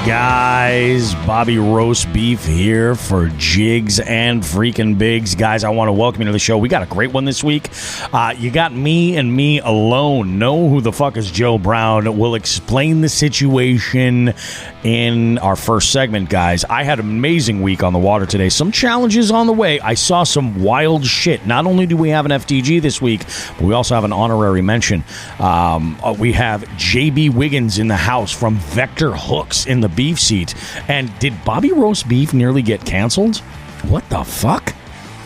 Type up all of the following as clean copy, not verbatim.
guys? Bobby Roast Beef here for Jigs and freaking Bigs. Guys, I want to welcome you to the show. We got a great one this week. You got me and me alone. Know who the fuck is Joe Brown. We'll explain the situation in our first segment, guys. I had an amazing week on the water today. Some challenges on the way. I saw some wild shit. Not only do we have an FTG this week, but we also have an honorary mention. We have J+B Wiggins in the house from Vector Hooks in the beef seat. And did Bobby Roast Beef nearly get canceled? What the fuck?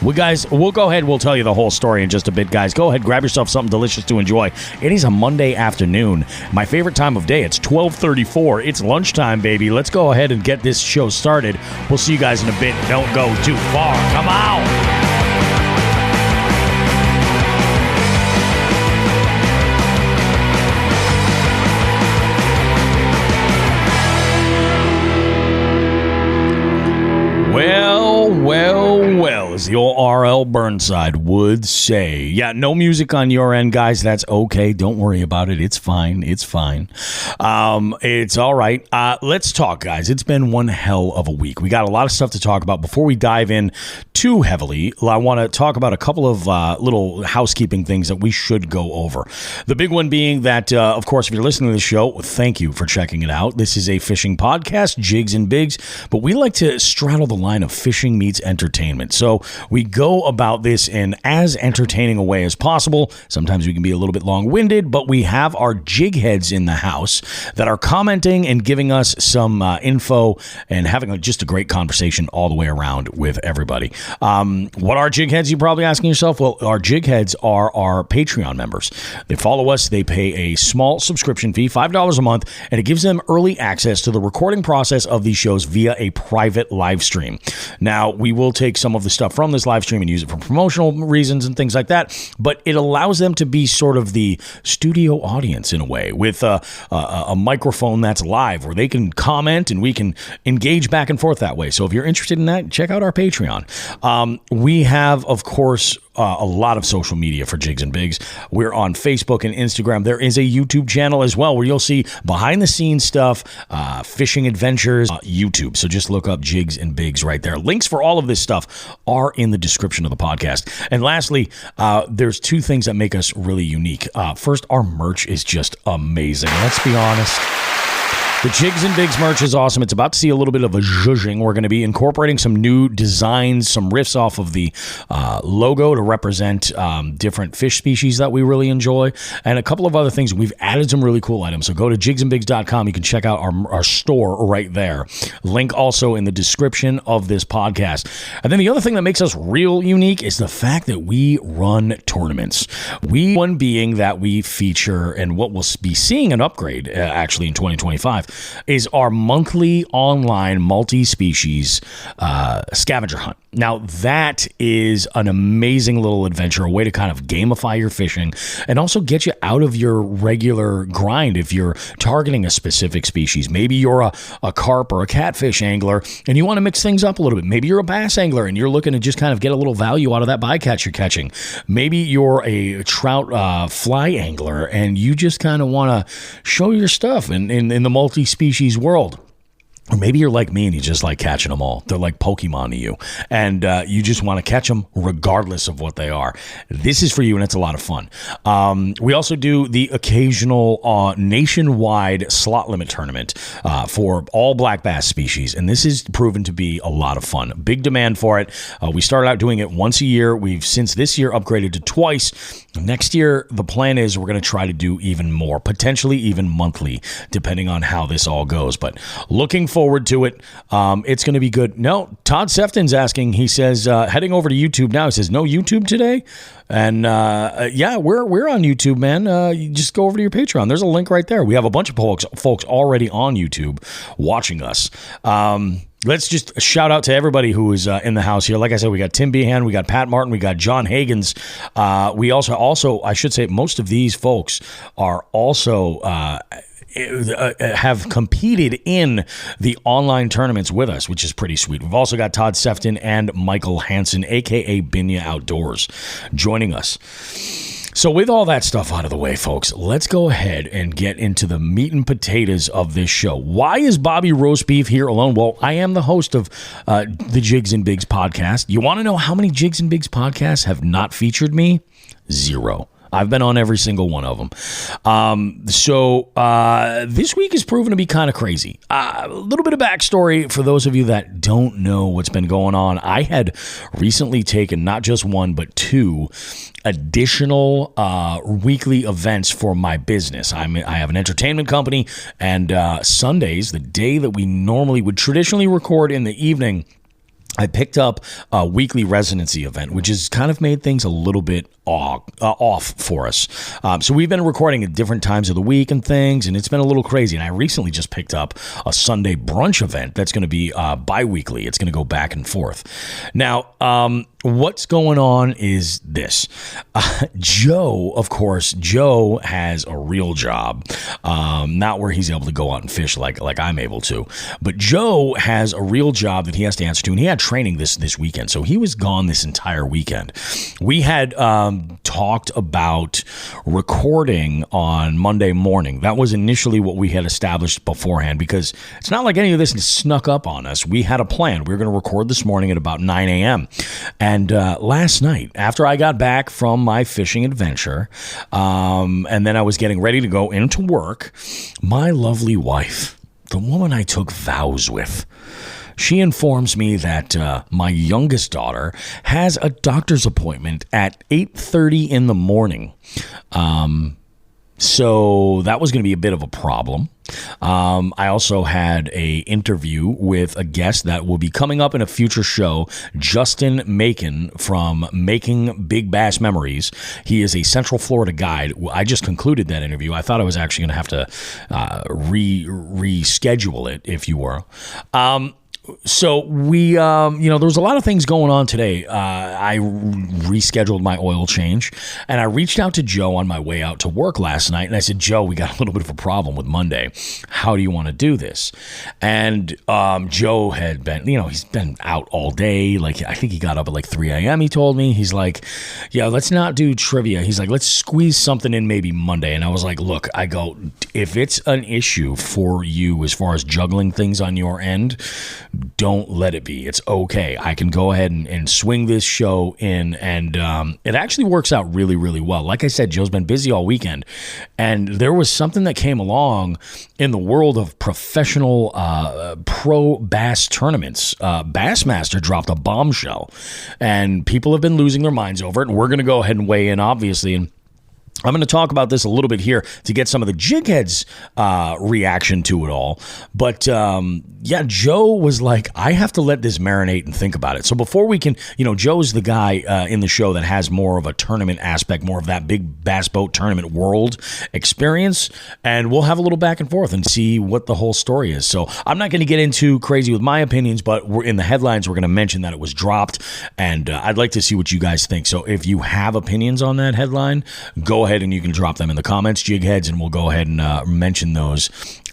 Well, guys, we'll go ahead. We'll tell you the whole story in just a bit, guys. Go ahead, grab yourself something delicious to enjoy. It is a Monday afternoon. My favorite time of day. It's 12:34. It's lunchtime, baby. Let's go ahead and get this show started. We'll see you guys in a bit. Don't go too far. Come on. Well, as the old R.L. Burnside would say. Yeah, no music on your end, guys. That's okay. Don't worry about it. It's fine. It's fine. It's all right. Let's talk, guys. It's been one hell of a week. We got a lot of stuff to talk about. Before we dive in too heavily, I want to talk about a couple of little housekeeping things that we should go over. The big one being that, of course, if you're listening to the show, thank you for checking it out. This is a fishing podcast, Jigs and Bigs, but we like to straddle the line of fishing meets entertainment. So we go about this in as entertaining a way as possible. Sometimes we can be a little bit long-winded, but we have our jig heads in the house that are commenting and giving us some info and having just a great conversation all the way around with everybody. What are jig heads, you're probably asking yourself? Well, our jig heads are our Patreon members. They follow us. They pay a small subscription fee, $5 a month, and it gives them early access to the recording process of these shows via a private live stream. Now, we will take some of the stuff from this live stream and use it for promotional reasons and things like that, but it allows them to be sort of the studio audience in a way with a microphone that's live where they can comment and we can engage back and forth that way. So if you're interested in that, check out our Patreon. We have, of course, a lot of social media for Jigs and Bigs. We're on Facebook and Instagram. There is a YouTube channel as well where you'll see behind the scenes stuff, fishing adventures, YouTube. So just look up Jigs and Bigs right there. Links for all of this stuff are in the description of the podcast. And lastly, there's two things that make us really unique. First, our merch is just amazing. Let's be honest. The Jigs and Bigs merch is awesome. It's about to see a little bit of a zhuzhing. We're going to be incorporating some new designs, some riffs off of the logo to represent different fish species that we really enjoy, and a couple of other things. We've added some really cool items. So go to jigsandbigs.com. You can check out our store right there. Link also in the description of this podcast. And then the other thing that makes us real unique is the fact that we run tournaments. One being that we feature, and what we'll be seeing an upgrade actually in 2025, is our monthly online multi-species scavenger hunt. Now, that is an amazing little adventure, a way to kind of gamify your fishing and also get you out of your regular grind if you're targeting a specific species. Maybe you're a carp or a catfish angler and you want to mix things up a little bit. Maybe you're a bass angler and you're looking to just kind of get a little value out of that bycatch you're catching. Maybe you're a trout fly angler and you just kind of want to show your stuff in the multi-species world. Or maybe you're like me and you just like catching them all. They're like Pokemon to you. And you just want to catch them regardless of what they are. This is for you, and it's a lot of fun. We also do the occasional nationwide slot limit tournament for all black bass species. And this has proven to be a lot of fun. Big demand for it. We started out doing it once a year. We've since this year upgraded to twice. Next year, the plan is we're going to try to do even more, potentially even monthly, depending on how this all goes. But looking forward to it. It's going to be good. No, Todd Sefton's asking. He says, heading over to YouTube now. He says, no YouTube today? And yeah, we're on YouTube, man. You just go over to your Patreon. There's a link right there. We have a bunch of folks already on YouTube watching us. Let's just shout out to everybody who is in the house here. Like I said, we got Tim Behan, we got Pat Martin, we got John Hagens. We also, I should say, most of these folks are also have competed in the online tournaments with us, which is pretty sweet. We've also got Todd Sefton and Michael Hansen, a.k.a. Binya Outdoors, joining us. So with all that stuff out of the way, folks, let's go ahead and get into the meat and potatoes of this show. Why is Bobby Roast Beef here alone? Well, I am the host of the Jigs and Bigs podcast. You want to know how many Jigs and Bigs podcasts have not featured me? 0. I've been on every single one of them. So this week has proven to be kind of crazy. A little bit of backstory for those of you that don't know what's been going on. I had recently taken not just one, but 2 additional weekly events for my business. I have an entertainment company, and Sundays, the day that we normally would traditionally record in the evening, I picked up a weekly residency event, which has kind of made things a little bit off for us. So we've been recording at different times of the week and things, and it's been a little crazy. And I recently just picked up a Sunday brunch event that's going to be bi-weekly. It's going to go back and forth. Now, what's going on is this. Joe, of course, Joe has a real job, not where he's able to go out and fish like I'm able to. But Joe has a real job that he has to answer to, and he had training this weekend. So he was gone this entire weekend. We had talked about recording on Monday morning. That was initially what we had established beforehand, because it's not like any of this snuck up on us. We had a plan. We were going to record this morning at about 9 a.m. And last night, after I got back from my fishing adventure, and then I was getting ready to go into work, my lovely wife, the woman I took vows with, she informs me that my youngest daughter has a doctor's appointment at 8:30 in the morning. So that was going to be a bit of a problem. I also had a interview with a guest that will be coming up in a future show, Justin Macon from Making Big Bass Memories. He is a Central Florida guide. I just concluded that interview. I thought I was actually going to have to reschedule it, if you were. So we, there was a lot of things going on today. I rescheduled my oil change, and I reached out to Joe on my way out to work last night, and I said, Joe, we got a little bit of a problem with Monday. How do you want to do this? And Joe had been, he's been out all day. Like, I think he got up at like 3 a.m., he told me. He's like, yeah, let's not do trivia. He's like, let's squeeze something in maybe Monday. And I was like, look, if it's an issue for you as far as juggling things on your end, don't let it be. It's okay. I can go ahead and swing this show in, and it actually works out really, really well. Like I said, Joe's been busy all weekend, and there was something that came along in the world of professional pro bass tournaments. Bassmaster dropped a bombshell, and people have been losing their minds over it, and we're going to go ahead and weigh in, obviously, and I'm going to talk about this a little bit here to get some of the jig heads' reaction to it all. But Joe was like, I have to let this marinate and think about it. So before we can, Joe's the guy in the show that has more of a tournament aspect, more of that big bass boat tournament world experience. And we'll have a little back and forth and see what the whole story is. So I'm not going to get into crazy with my opinions, but we're in the headlines. We're going to mention that it was dropped. And I'd like to see what you guys think. So if you have opinions on that headline, go ahead and you can drop them in the comments, Jig Heads, and we'll go ahead and mention those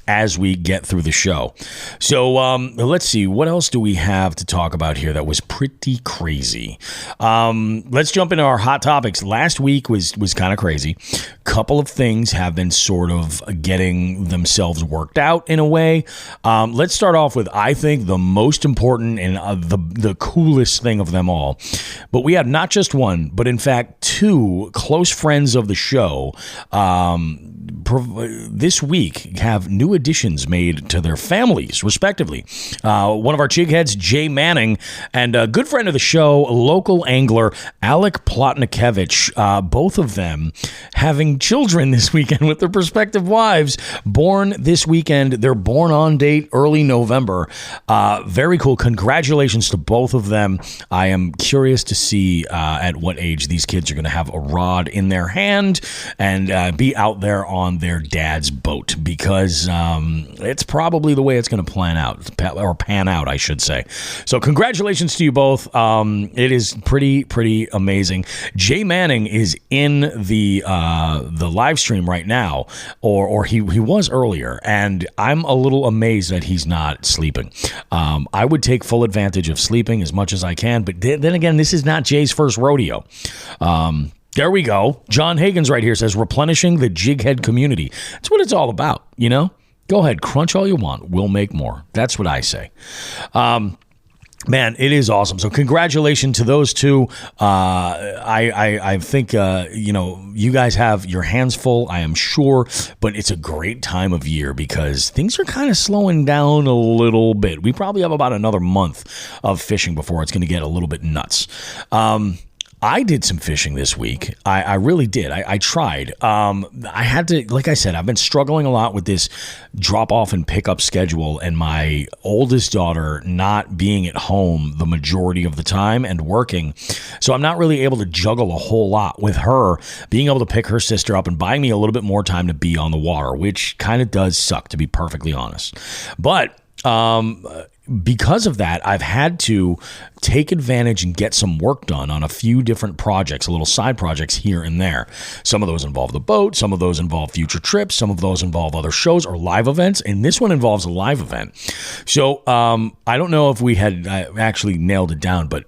as we get through the show. So let's see, what else do we have to talk about here that was pretty crazy? Let's jump into our hot topics. Last week was kind of crazy. Couple of things have been sort of getting themselves worked out in a way. Let's start off with, I think, the most important and the coolest thing of them all. But we have not just one, but in fact 2 close friends of the show this week have new additions made to their families, respectively. One of our jig heads, Jay Manning, and a good friend of the show, local angler Alec Plotnikevich, both of them having children this weekend with their prospective wives, born this weekend. They're born on date early November. Very cool. Congratulations to both of them. I am curious to see at what age these kids are going to have a rod in their hand and be out there on their dad's boat, because it's probably the way it's going to pan out, I should say. So congratulations to you both. It is pretty amazing. Jay Manning is in the live stream right now, or he was earlier, and I'm a little amazed that he's not sleeping. I would take full advantage of sleeping as much as I can, but then again, this is not Jay's first rodeo. There we go. John Hagen's right here says replenishing the jighead community. That's what it's all about, you know? Go ahead, crunch all you want. We'll make more. That's what I say. Man, it is awesome. So congratulations to those two. I think, you guys have your hands full, I am sure, but it's a great time of year because things are kind of slowing down a little bit. We probably have about another month of fishing before it's going to get a little bit nuts. I did some fishing this week. I really did. I tried. I had to, like I said, I've been struggling a lot with this drop off and pickup schedule and my oldest daughter not being at home the majority of the time and working. So I'm not really able to juggle a whole lot with her being able to pick her sister up and buying me a little bit more time to be on the water, which kind of does suck, to be perfectly honest. But because of that, I've had to take advantage and get some work done on a few different projects, little side projects here and there. Some of those involve the boat. Some of those involve future trips. Some of those involve other shows or live events. And this one involves a live event. So I don't know if we had actually nailed it down, but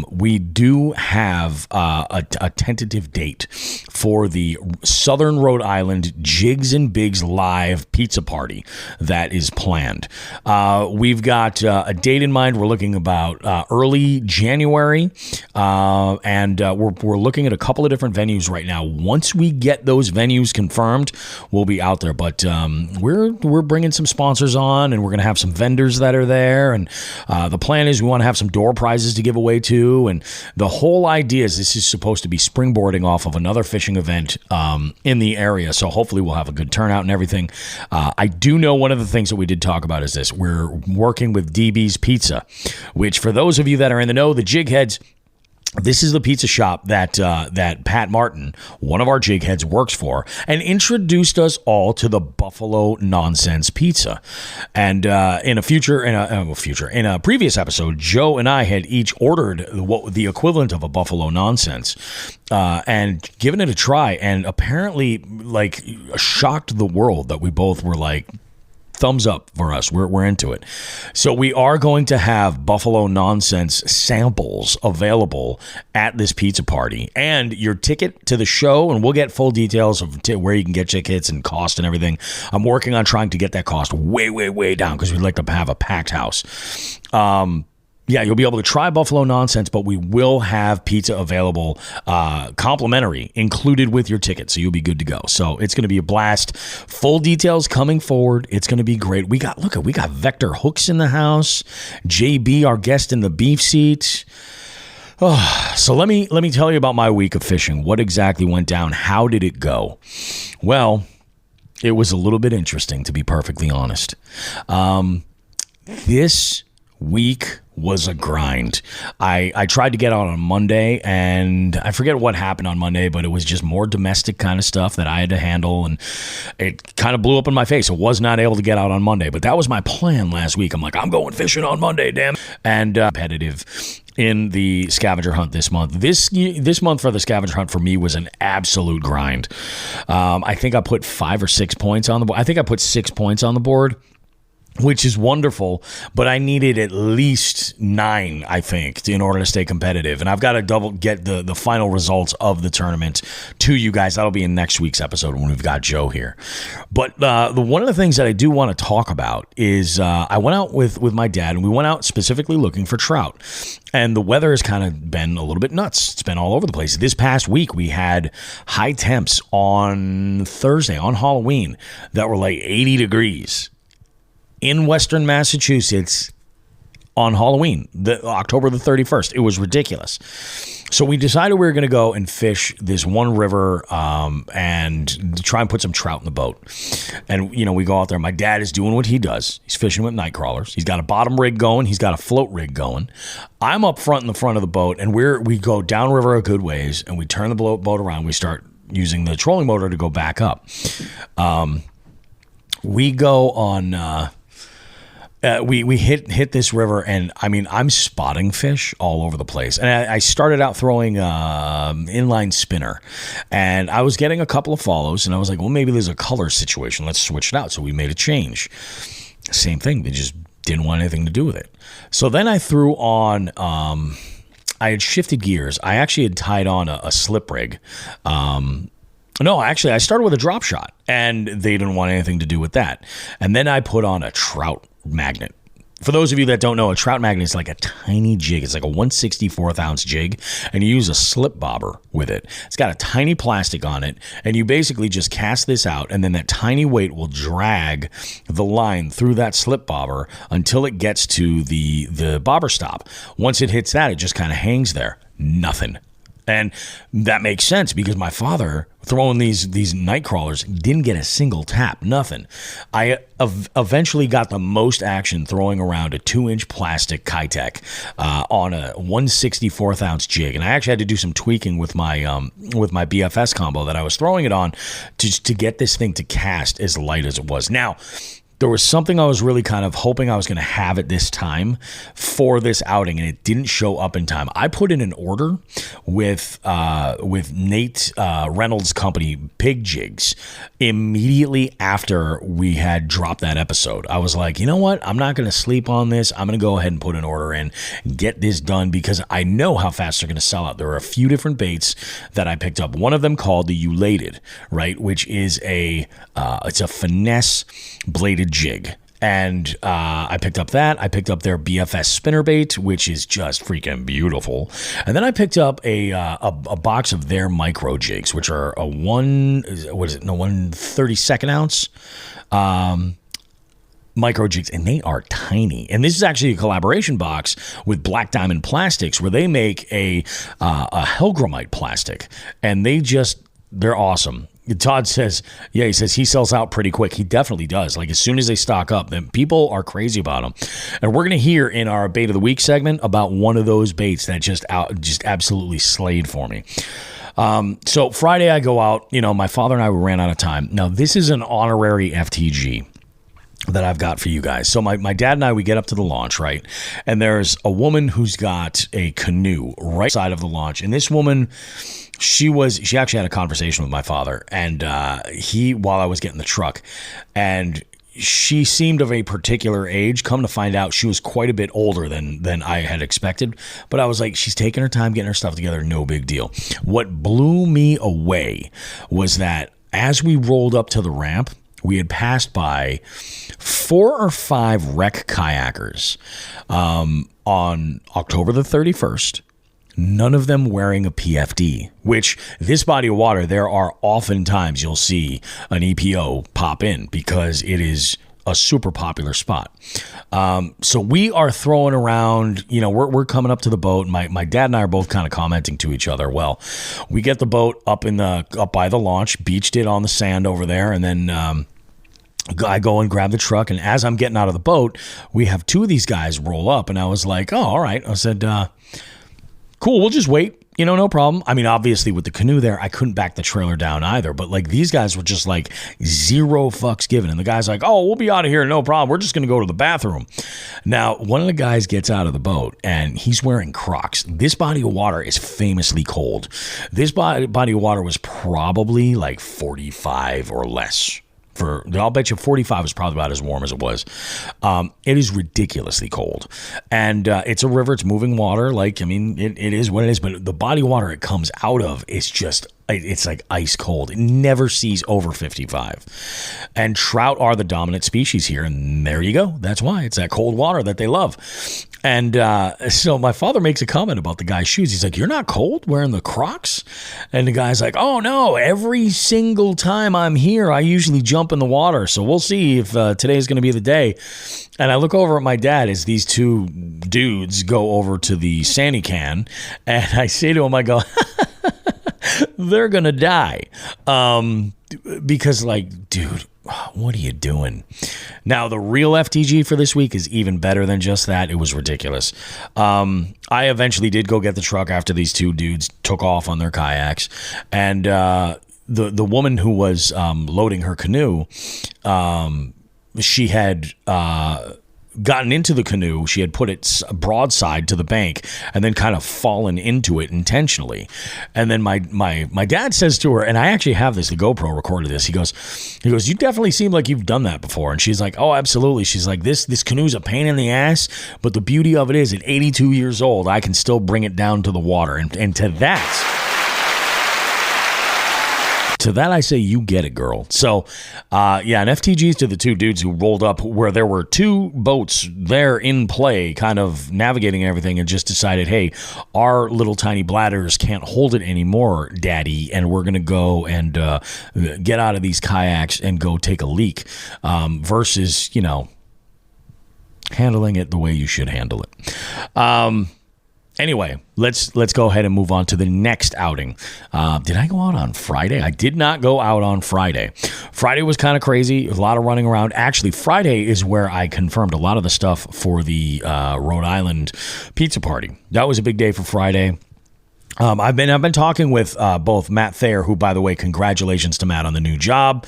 we do have a tentative date for the Southern Rhode Island Jigs and Bigs live pizza party that is planned. We've got a date in mind. We're looking about early January, and we're looking at a couple of different venues right now. Once we get those venues confirmed, we'll be out there. But we're bringing some sponsors on, and we're going to have some vendors that are there. And the plan is we want to have some door prizes to give away too. And the whole idea is this is supposed to be springboarding off of another fishing event in the area. So hopefully we'll have a good turnout and everything. I do know one of the things that we did talk about is this. We're working with DB's Pizza, which for those of you that are in the know, the jig heads, this is the pizza shop that Pat Martin, one of our jig heads, works for, and introduced us all to the Buffalo Nonsense Pizza. And in a previous episode, Joe and I had each ordered the equivalent of a Buffalo Nonsense and given it a try, and apparently like shocked the world that we both were like, thumbs up for us. We're into it. So we are going to have Buffalo Nonsense samples available at this pizza party, and your ticket to the show, and we'll get full details of where you can get tickets and cost and everything. I'm working on trying to get that cost way, way, way down because we'd like to have a packed house. Yeah, you'll be able to try Buffalo Nonsense, but we will have pizza available, complimentary, included with your ticket, so you'll be good to go. So it's going to be a blast. Full details coming forward. It's going to be great. We got Vector Hooks in the house. JB, our guest in the beef seat. Oh, so let me tell you about my week of fishing. What exactly went down? How did it go? Well, it was a little bit interesting, to be perfectly honest. This week was a grind. I tried to get out on Monday, and I forget what happened on Monday, but it was just more domestic kind of stuff that I had to handle, and it kind of blew up in my face. I was not able to get out on Monday, but that was my plan last week. I'm like, I'm going fishing on Monday, damn it. And competitive in the scavenger hunt this month. This month for the scavenger hunt for me was an absolute grind. I think I put 5 or 6 points on the board. I think I put 6 points on the board, which is wonderful, but I needed at least 9, I think, in order to stay competitive. And I've got to get the final results of the tournament to you guys. That'll be in next week's episode when we've got Joe here. But one of the things that I do want to talk about is I went out with my dad, and we went out specifically looking for trout. And the weather has kind of been a little bit nuts. It's been all over the place. This past week, we had high temps on Thursday, on Halloween, that were like 80 degrees. In Western Massachusetts on Halloween, October the 31st. It was ridiculous. So we decided we were going to go and fish this one river and try and put some trout in the boat. And, we go out there. My dad is doing what he does. He's fishing with night crawlers. He's got a bottom rig going. He's got a float rig going. I'm up front in the front of the boat, and we go downriver a good ways, and we turn the boat around. We start using the trolling motor to go back up. We go on... we hit this river, and I mean, I'm spotting fish all over the place. And I started out throwing inline spinner, and I was getting a couple of follows, and I was like, well, maybe there's a color situation. Let's switch it out. So we made a change. Same thing. They just didn't want anything to do with it. So then I threw on I had shifted gears. I actually had tied on a slip rig. No, actually, I started with a drop shot, and they didn't want anything to do with that. And then I put on a trout magnet. For those of you that don't know, a trout magnet is like a tiny jig. It's like a 1/64th ounce jig, and you use a slip bobber with it. It's got a tiny plastic on it, and you basically just cast this out, and then that tiny weight will drag the line through that slip bobber until it gets to the bobber stop. Once it hits that, it just kind of hangs there. Nothing. And that makes sense because my father throwing these night crawlers didn't get a single tap, nothing. I eventually got the most action throwing around a 2-inch plastic Kitech on a 1/64th ounce jig, and I actually had to do some tweaking with my BFS combo that I was throwing it on to get this thing to cast as light as it was. Now, there was something I was really kind of hoping I was going to have at this time for this outing, and it didn't show up in time. I put in an order with Nate Reynolds' company, Pig Jigs, immediately after we had dropped that episode. I was like, you know what? I'm not going to sleep on this. I'm going to go ahead and put an order in, get this done, because I know how fast they're going to sell out. There are a few different baits that I picked up. One of them called the Ulated, right, which is it's a finesse bladed jig, and I picked up that. I picked up their BFS spinnerbait, which is just freaking beautiful, and then I picked up a box of their micro jigs, which are a 1/32 ounce micro jigs, and they are tiny. And this is actually a collaboration box with Black Diamond Plastics, where they make a Hellgramite plastic, and they're awesome. Todd says, he says he sells out pretty quick. He definitely does. Like, as soon as they stock up, then people are crazy about them. And we're going to hear in our bait of the week segment about one of those baits that just absolutely slayed for me. So Friday I go out, my father and I ran out of time. Now, this is an honorary FTG that I've got for you guys. So my dad and I, we get up to the launch, right? And there's a woman who's got a canoe right side of the launch. And this woman, she actually had a conversation with my father, and while I was getting the truck, and she seemed of a particular age. Come to find out, she was quite a bit older than I had expected. But I was like, she's taking her time getting her stuff together, no big deal. What blew me away was that as we rolled up to the ramp, we had passed by 4 or 5 wreck kayakers on October the 31st. None of them wearing a PFD, which this body of water, there are oftentimes you'll see an EPO pop in because it is a super popular spot. So we are throwing around, we're coming up to the boat. My dad and I are both kind of commenting to each other. Well, we get the boat up by the launch, beached it on the sand over there, and then I go and grab the truck, and as I'm getting out of the boat, we have 2 of these guys roll up, and I was like, oh, all right. I said, cool, we'll just wait. No problem. I mean, obviously with the canoe there, I couldn't back the trailer down either. But like, these guys were just like zero fucks given. And the guy's like, oh, we'll be out of here. No problem. We're just going to go to the bathroom. Now, one of the guys gets out of the boat and he's wearing Crocs. This body of water is famously cold. This body of water was probably like 45 or less. I'll bet you 45 is probably about as warm as it was. It is ridiculously cold. And it's a river. It's moving water. It is what it is. But the body of water it comes out of is just, it's like ice cold. It never sees over 55. And trout are the dominant species here. And there you go. That's why. It's that cold water that they love. And so my father makes a comment about the guy's shoes. He's like, you're not cold wearing the Crocs? And the guy's like, oh, no, every single time I'm here, I usually jump in the water. So we'll see if today's going to be the day. And I look over at my dad as these 2 dudes go over to the Sandy can. And I say to him, I go, they're going to die. Because dude, what are you doing? Now, the real FTG for this week is even better than just that. It was ridiculous. I eventually did go get the truck after these 2 dudes took off on their kayaks. And the woman who was loading her canoe, she had gotten into the canoe. She had put it broadside to the bank and then kind of fallen into it intentionally. And then my dad says to her, and I actually have this, the GoPro recorded this. He goes, you definitely seem like you've done that before. And she's like, oh, absolutely. She's like, this canoe's a pain in the ass, but the beauty of it is at 82 years old, I can still bring it down to the water. And to that I say, you get it, girl. So, and FTGs to the two dudes who rolled up where there were two boats there in play, kind of navigating everything, and just decided, hey, our little tiny bladders can't hold it anymore, daddy, and we're going to go and get out of these kayaks and go take a leak versus, handling it the way you should handle it. Anyway, let's go ahead and move on to the next outing. Did I go out on Friday? I did not go out on Friday. Friday was kind of crazy. A lot of running around. Actually, Friday is where I confirmed a lot of the stuff for the Rhode Island pizza party. That was a big day for Friday. I've been talking with both Matt Thayer, who, by the way, congratulations to Matt on the new job,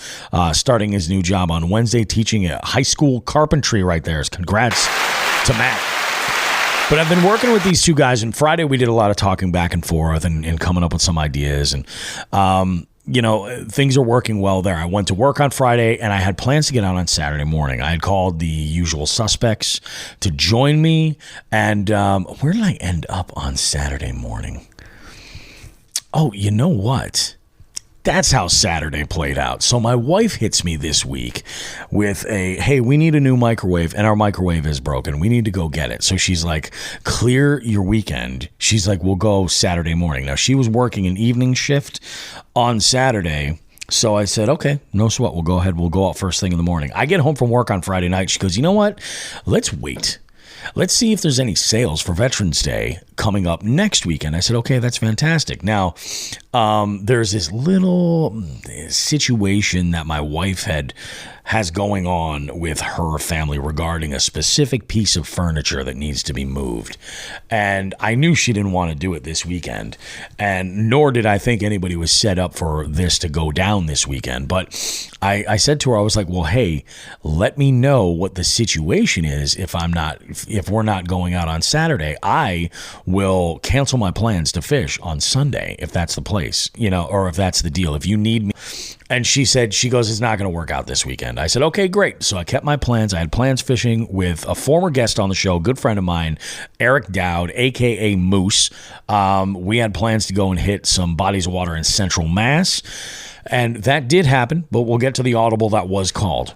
starting his new job on Wednesday, teaching at high school carpentry right there. Congrats to Matt. But I've been working with these two guys, and Friday we did a lot of talking back and forth and coming up with some ideas. And, things are working well there. I went to work on Friday, and I had plans to get out on Saturday morning. I had called the usual suspects to join me. And where did I end up on Saturday morning? Oh, you know what? That's how Saturday played out. So my wife hits me this week with hey, we need a new microwave, and our microwave is broken. We need to go get it. So she's like, clear your weekend. She's like, we'll go Saturday morning. Now, she was working an evening shift on Saturday. So I said, okay, no sweat. We'll go ahead. We'll go out first thing in the morning. I get home from work on Friday night. She goes, you know what? Let's wait. Let's see if there's any sales for Veterans Day coming up next weekend. I said, okay, that's fantastic. Now, there's this little situation that my wife has going on with her family regarding a specific piece of furniture that needs to be moved. And I knew she didn't want to do it this weekend, and nor did I think anybody was set up for this to go down this weekend. But I said to her, I was like, well, hey, let me know what the situation is. If we're not going out on Saturday, I will cancel my plans to fish on Sunday, if that's the place, or if that's the deal. If you need me. And she goes, it's not going to work out this weekend. I said, okay, great. So I kept my plans. I had plans fishing with a former guest on the show, good friend of mine, Eric Dowd, a.k.a. Moose. We had plans to go and hit some bodies of water in Central Mass. And that did happen, but we'll get to the audible that was called.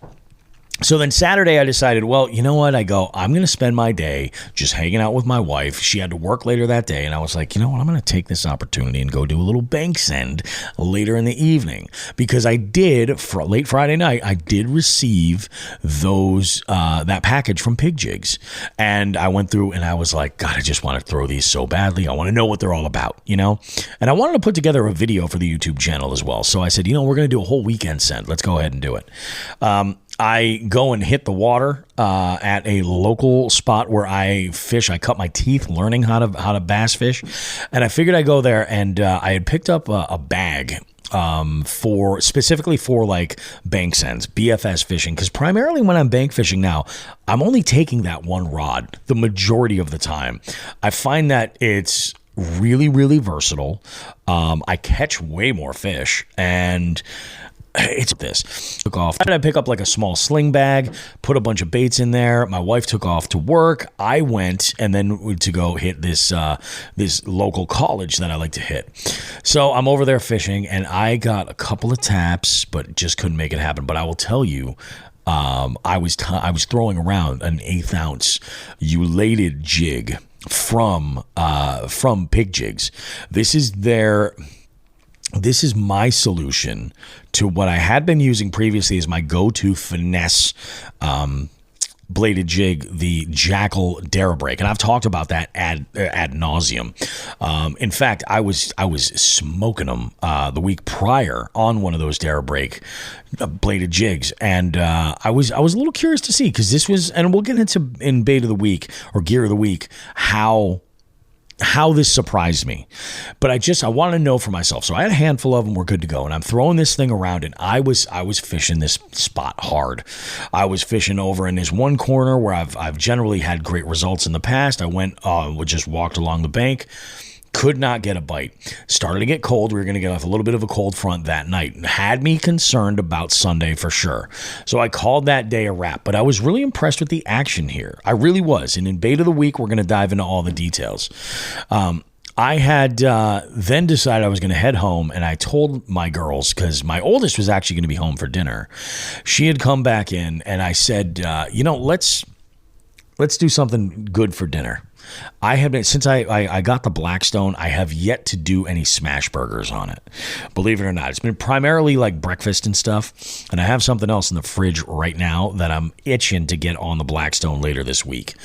So then Saturday I decided, well, you know what? I'm going to spend my day just hanging out with my wife. She had to work later that day. And I was like, you know what? I'm going to take this opportunity and go do a little bank send later in the evening. Because I did, late Friday night, I did receive that package from Pig Jigs. And I went through and I was like, God, I just want to throw these so badly. I want to know what they're all about, And I wanted to put together a video for the YouTube channel as well. So I said, we're going to do a whole weekend send. Let's go ahead and do it. I go and hit the water at a local spot where I fish. I cut my teeth learning how to bass fish, and I figured I'd go there. And I had picked up a bag specifically for like bank sends, BFS fishing, because primarily when I'm bank fishing now, I'm only taking that one rod the majority of the time. I find that it's really, really versatile. I catch way more fish, and it's this. Took off. I pick up like a small sling bag, put a bunch of baits in there. My wife took off to work. I went and then to go hit this local college that I like to hit. So I'm over there fishing, and I got a couple of taps, but just couldn't make it happen. But I will tell you, I was throwing around an 1/8 ounce elated jig from Pig Jigs. This is my solution to what I had been using previously as my go-to finesse bladed jig, the Jackal Darabreak, and I've talked about that ad nauseum. In fact, I was smoking them the week prior on one of those Darabreak bladed jigs, and I was a little curious to see, because this was, and we'll get into in bait of the week or gear of the week, how how this surprised me, but I want to know for myself. So I had a handful of them. We're good to go. And I'm throwing this thing around, and I was fishing this spot hard. I was fishing over in this one corner where I've generally had great results in the past. I went, just walked along the bank. Could not get a bite. Started to get cold. We were going to get off a little bit of a cold front that night. Had me concerned about Sunday for sure. So I called that day a wrap. But I was really impressed with the action here. I really was. And in bait of the week, we're going to dive into all the details. I had then decided I was going to head home, and I told my girls, because my oldest was actually going to be home for dinner. She had come back in, and I said, let's do something good for dinner. I have been, since I got the Blackstone, I have yet to do any smash burgers on it. Believe it or not, it's been primarily like breakfast and stuff. And I have something else in the fridge right now that I'm itching to get on the Blackstone later this week.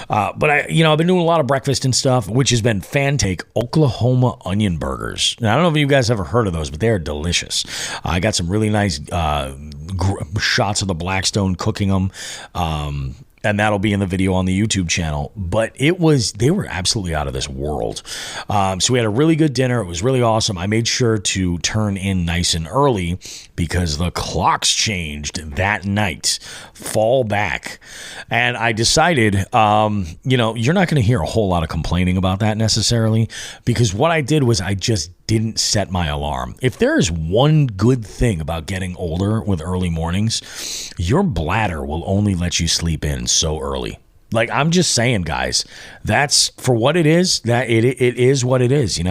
But I've been doing a lot of breakfast and stuff, which has been Fantake Oklahoma onion burgers. Now, I don't know if you guys ever heard of those, but they are delicious. I got some really nice shots of the Blackstone cooking them. And that'll be in the video on the YouTube channel. But they were absolutely out of this world. So we had a really good dinner. It was really awesome. I made sure to turn in nice and early because the clocks changed that night. Fall back. And I decided, you're not going to hear a whole lot of complaining about that necessarily, because what I did was I just didn't set my alarm. If there is one good thing about getting older with early mornings, your bladder will only let you sleep in so early. Like, I'm just saying, guys, that's for what it is. That it is what it is, I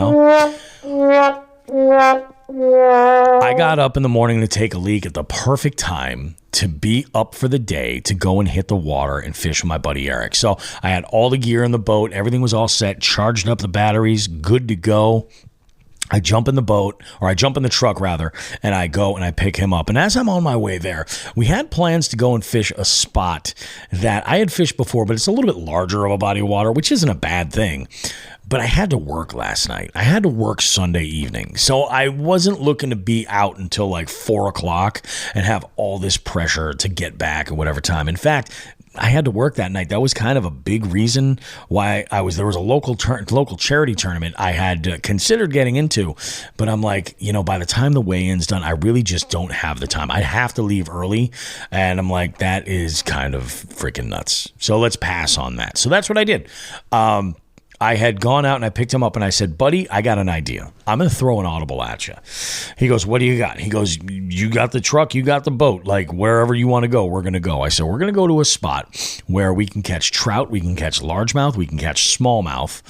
got up in the morning to take a leak at the perfect time to be up for the day, to go and hit the water and fish with my buddy Eric. So I had all the gear in the boat. Everything was all set, charged up the batteries, good to go. I jump in the boat, or I jump in the truck rather, and I go and I pick him up. And as I'm on my way there, we had plans to go and fish a spot that I had fished before, but it's a little bit larger of a body of water, which isn't a bad thing. But I had to work last night. I had to work Sunday evening. So I wasn't looking to be out until like 4 o'clock and have all this pressure to get back at whatever time. In fact, I had to work that night. That was kind of a big reason why there was a local charity tournament I had considered getting into, but I'm like, by the time the weigh-in's done, I really just don't have the time. I have to leave early, and I'm like, that is kind of freaking nuts. So let's pass on that. So that's what I did. I had gone out and I picked him up and I said, buddy, I got an idea. I'm going to throw an audible at you. He goes, what do you got? He goes, you got the truck, you got the boat. Like, wherever you want to go, we're going to go. I said, we're going to go to a spot where we can catch trout, we can catch largemouth, we can catch smallmouth.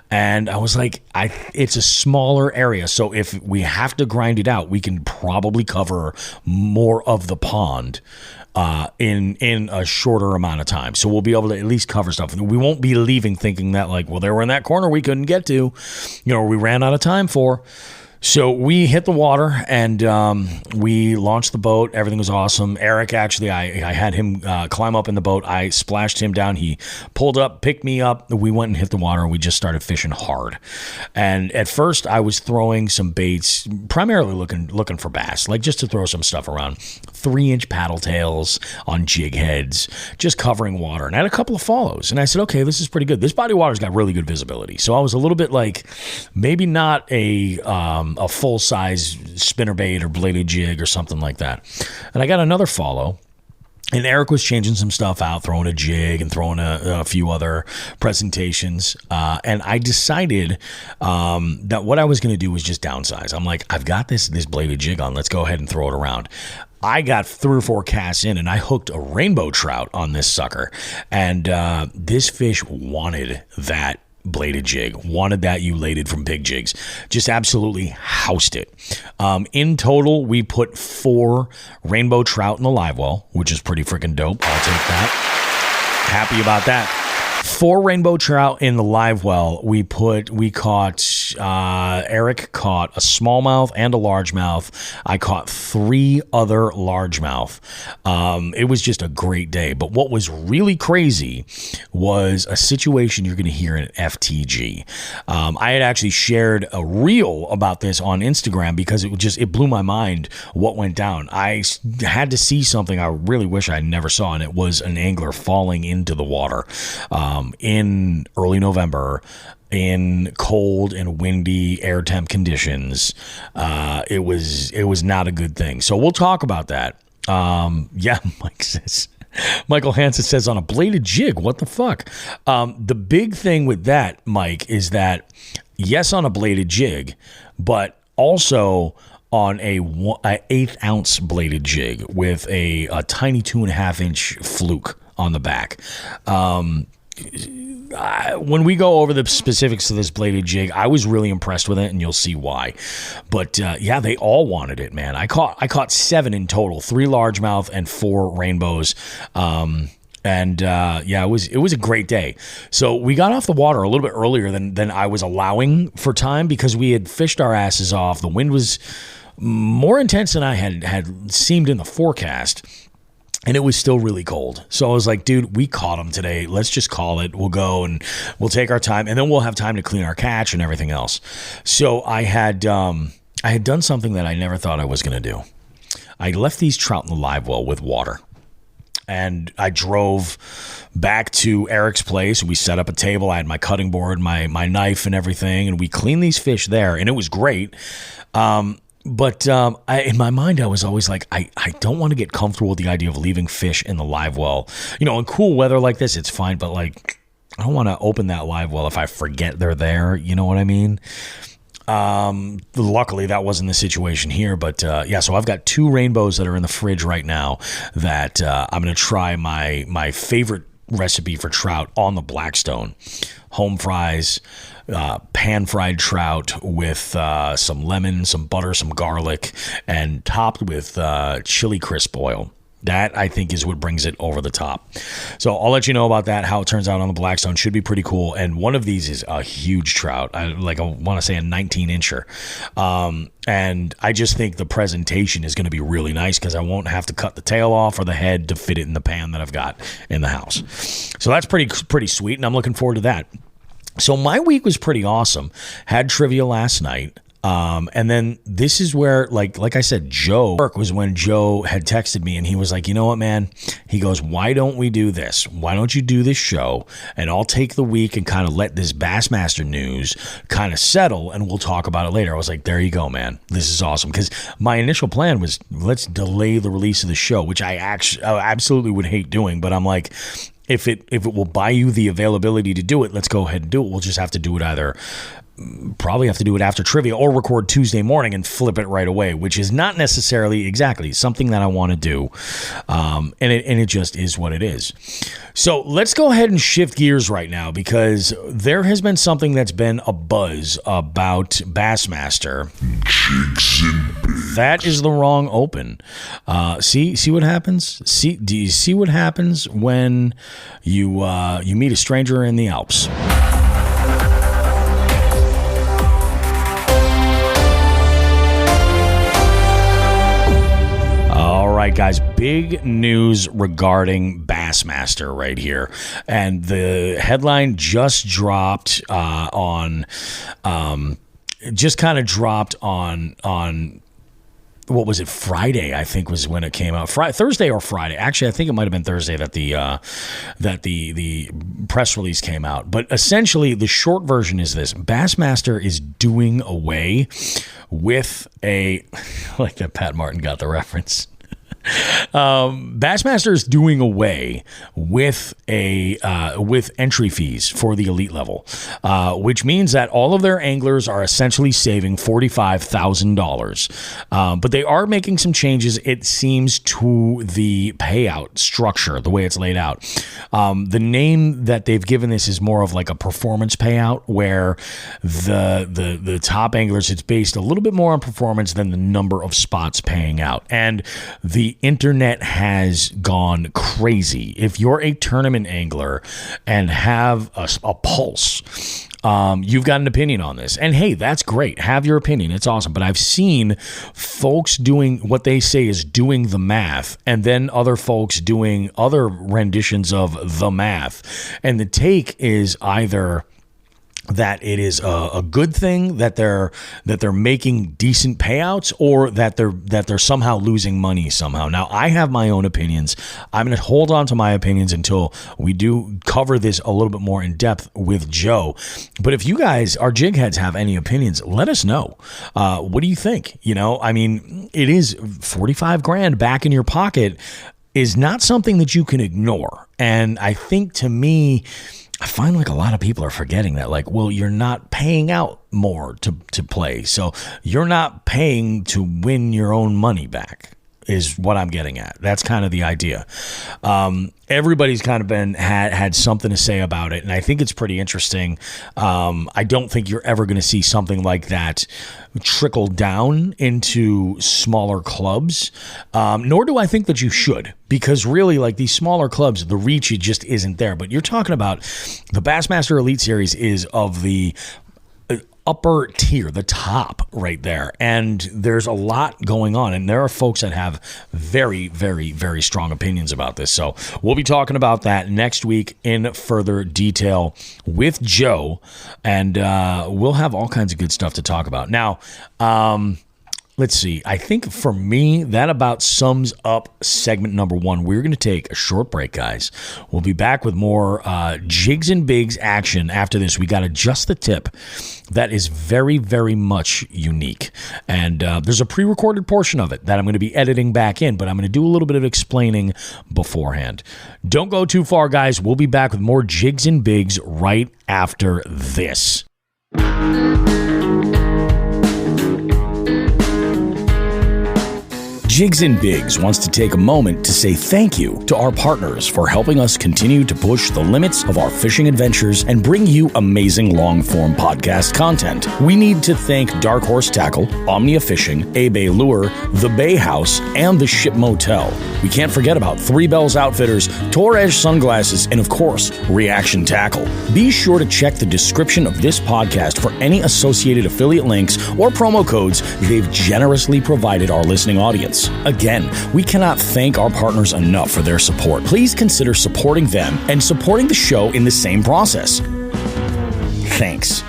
And I was like, it's a smaller area. So if we have to grind it out, we can probably cover more of the pond in a shorter amount of time. So we'll be able to at least cover stuff. We won't be leaving thinking that like, well, they were in that corner we couldn't get to, we ran out of time for. So we hit the water and we launched the boat. Everything was awesome. Eric, actually, I had him climb up in the boat. I splashed him down. He pulled up, picked me up. We went and hit the water and we just started fishing hard. And at first I was throwing some baits, primarily looking for bass, like just to throw some stuff around. 3-inch paddle tails on jig heads, just covering water. And I had a couple of follows. And I said, okay, this is pretty good. This body of water's got really good visibility. So I was a little bit like, maybe not a full-size spinnerbait or bladed jig or something like that. And I got another follow. And Eric was changing some stuff out, throwing a jig and throwing a few other presentations. And I decided that what I was going to do was just downsize. I'm like, I've got this bladed jig on. Let's go ahead and throw it around. I got 3 or 4 casts in and I hooked a rainbow trout on this sucker. And this fish wanted that bladed jig, wanted that elated from Big Jigs, just absolutely housed it. In total, we put 4 rainbow trout in the live well, which is pretty freaking dope. I'll take that. Happy about that. 4 rainbow trout in the live well. Eric caught a smallmouth and a largemouth. I caught 3 other largemouth. It was just a great day. But what was really crazy was a situation you're going to hear in FTG. I had actually shared a reel about this on Instagram because it blew my mind what went down. I had to see something I really wish I never saw, and it was an angler falling into the water. in early November in cold and windy air temp conditions. It was not a good thing. So we'll talk about that. Michael Hansen says on a bladed jig, what the fuck? The big thing with that, Mike, is that yes, on a bladed jig, but also on a 1/8 ounce bladed jig with a tiny 2.5 inch fluke on the back. When we go over the specifics of this bladed jig, I was really impressed with it, and you'll see why. But they all wanted it, man. I caught 7 in total, 3 largemouth and 4 rainbows. It was a great day. So we got off the water a little bit earlier than I was allowing for time because we had fished our asses off. The wind was more intense than I had seemed in the forecast. And it was still really cold. So I was like, dude, we caught them today. Let's just call it. We'll go and we'll take our time. And then we'll have time to clean our catch and everything else. So I had done something that I never thought I was going to do. I left these trout in the live well with water. And I drove back to Eric's place. We set up a table. I had my cutting board, my knife and everything. And we cleaned these fish there. And it was great. But in my mind, I was always like, I don't want to get comfortable with the idea of leaving fish in the live well. You know, in cool weather like this, it's fine. But, like, I don't want to open that live well if I forget they're there. You know what I mean? Luckily, that wasn't the situation here. But, so I've got 2 rainbows that are in the fridge right now that I'm going to try my favorite recipe for trout on the Blackstone. Home fries, pan-fried trout with some lemon, some butter, some garlic, and topped with chili crisp oil. That, I think, is what brings it over the top. So I'll let you know about that, how it turns out on the Blackstone. Should be pretty cool. And one of these is a huge trout. I want to say a 19-incher. And I just think the presentation is going to be really nice because I won't have to cut the tail off or the head to fit it in the pan that I've got in the house. So that's pretty sweet, and I'm looking forward to that. So my week was pretty awesome. Had trivia last night. And then this is where, like I said, Joe was when Joe had texted me and he was like, you know what, man? He goes, why don't we do this? Why don't you do this show? And I'll take the week and kind of let this Bassmaster news kind of settle and we'll talk about it later. I was like, there you go, man. This is awesome. Because my initial plan was let's delay the release of the show, which I absolutely would hate doing. But I'm like, if it will buy you the availability to do it, let's go ahead and do it. We'll just have to do it probably have to do it after trivia or record Tuesday morning and flip it right away, which is not necessarily exactly something that I want to do. And it just is what it is. So let's go ahead and shift gears right now because there has been something that's been a buzz about Bassmaster. Jigs and Bigs. That is the wrong open. See what happens? Do you see what happens when you meet a stranger in the Alps? All right, guys, big news regarding Bassmaster right here. And the headline just dropped on what was it, Friday, I think was when it came out. Thursday or Friday. Actually, I think it might have been Thursday that the press release came out. But essentially, the short version is this. Bassmaster is doing away with like that Pat Martin got the reference. Bassmaster is doing away with with entry fees for the elite level, which means that all of their anglers are essentially saving $45,000. But they are making some changes, it seems, to the payout structure, the way it's laid out. The name that they've given this is more of like a performance payout, where the top anglers, it's based a little bit more on performance than the number of spots paying out. And the internet has gone crazy. If you're a tournament angler and have a pulse, you've got an opinion on this. And hey, that's great. Have your opinion. It's awesome. But I've seen folks doing what they say is doing the math, and then other folks doing other renditions of the math. And the take is either that it is a good thing that they're making decent payouts, or that they're somehow losing money somehow. Now, I have my own opinions. I'm going to hold on to my opinions until we do cover this a little bit more in depth with Joe. But if you guys, our jig heads, have any opinions, let us know. What do you think? I mean, it is $45,000 back in your pocket is not something that you can ignore. And I think, to me, I find like a lot of people are forgetting that, like, well, you're not paying out more to play. So you're not paying to win your own money back, is what I'm getting at. That's kind of the idea. Everybody's kind of had something to say about it, and I think it's pretty interesting. I don't think you're ever going to see something like that trickle down into smaller clubs, nor do I think that you should, because really, like, these smaller clubs, the reach, it just isn't there. But you're talking about the Bassmaster Elite Series is of the upper tier, the top right there. And there's a lot going on. And there are folks that have very, very, very strong opinions about this. So we'll be talking about that next week in further detail with Joe. And we'll have all kinds of good stuff to talk about. Now, let's see. I think for me, that about sums up segment number 1. We're going to take a short break, guys. We'll be back with more Jigs and Bigs action after this. We got a Just the Tip that is very, very much unique. And there's a pre-recorded portion of it that I'm going to be editing back in, but I'm going to do a little bit of explaining beforehand. Don't go too far, guys. We'll be back with more Jigs and Bigs right after this. Jigs and Bigs wants to take a moment to say thank you to our partners for helping us continue to push the limits of our fishing adventures and bring you amazing long-form podcast content. We need to thank Dark Horse Tackle, Omnia Fishing, A-Bay Lure, The Bay House, and The Ship Motel. We can't forget about Three Bells Outfitters, Torres Sunglasses, and of course, Reaction Tackle. Be sure to check the description of this podcast for any associated affiliate links or promo codes they've generously provided our listening audience. Again, we cannot thank our partners enough for their support. Please consider supporting them and supporting the show in the same process. Thanks.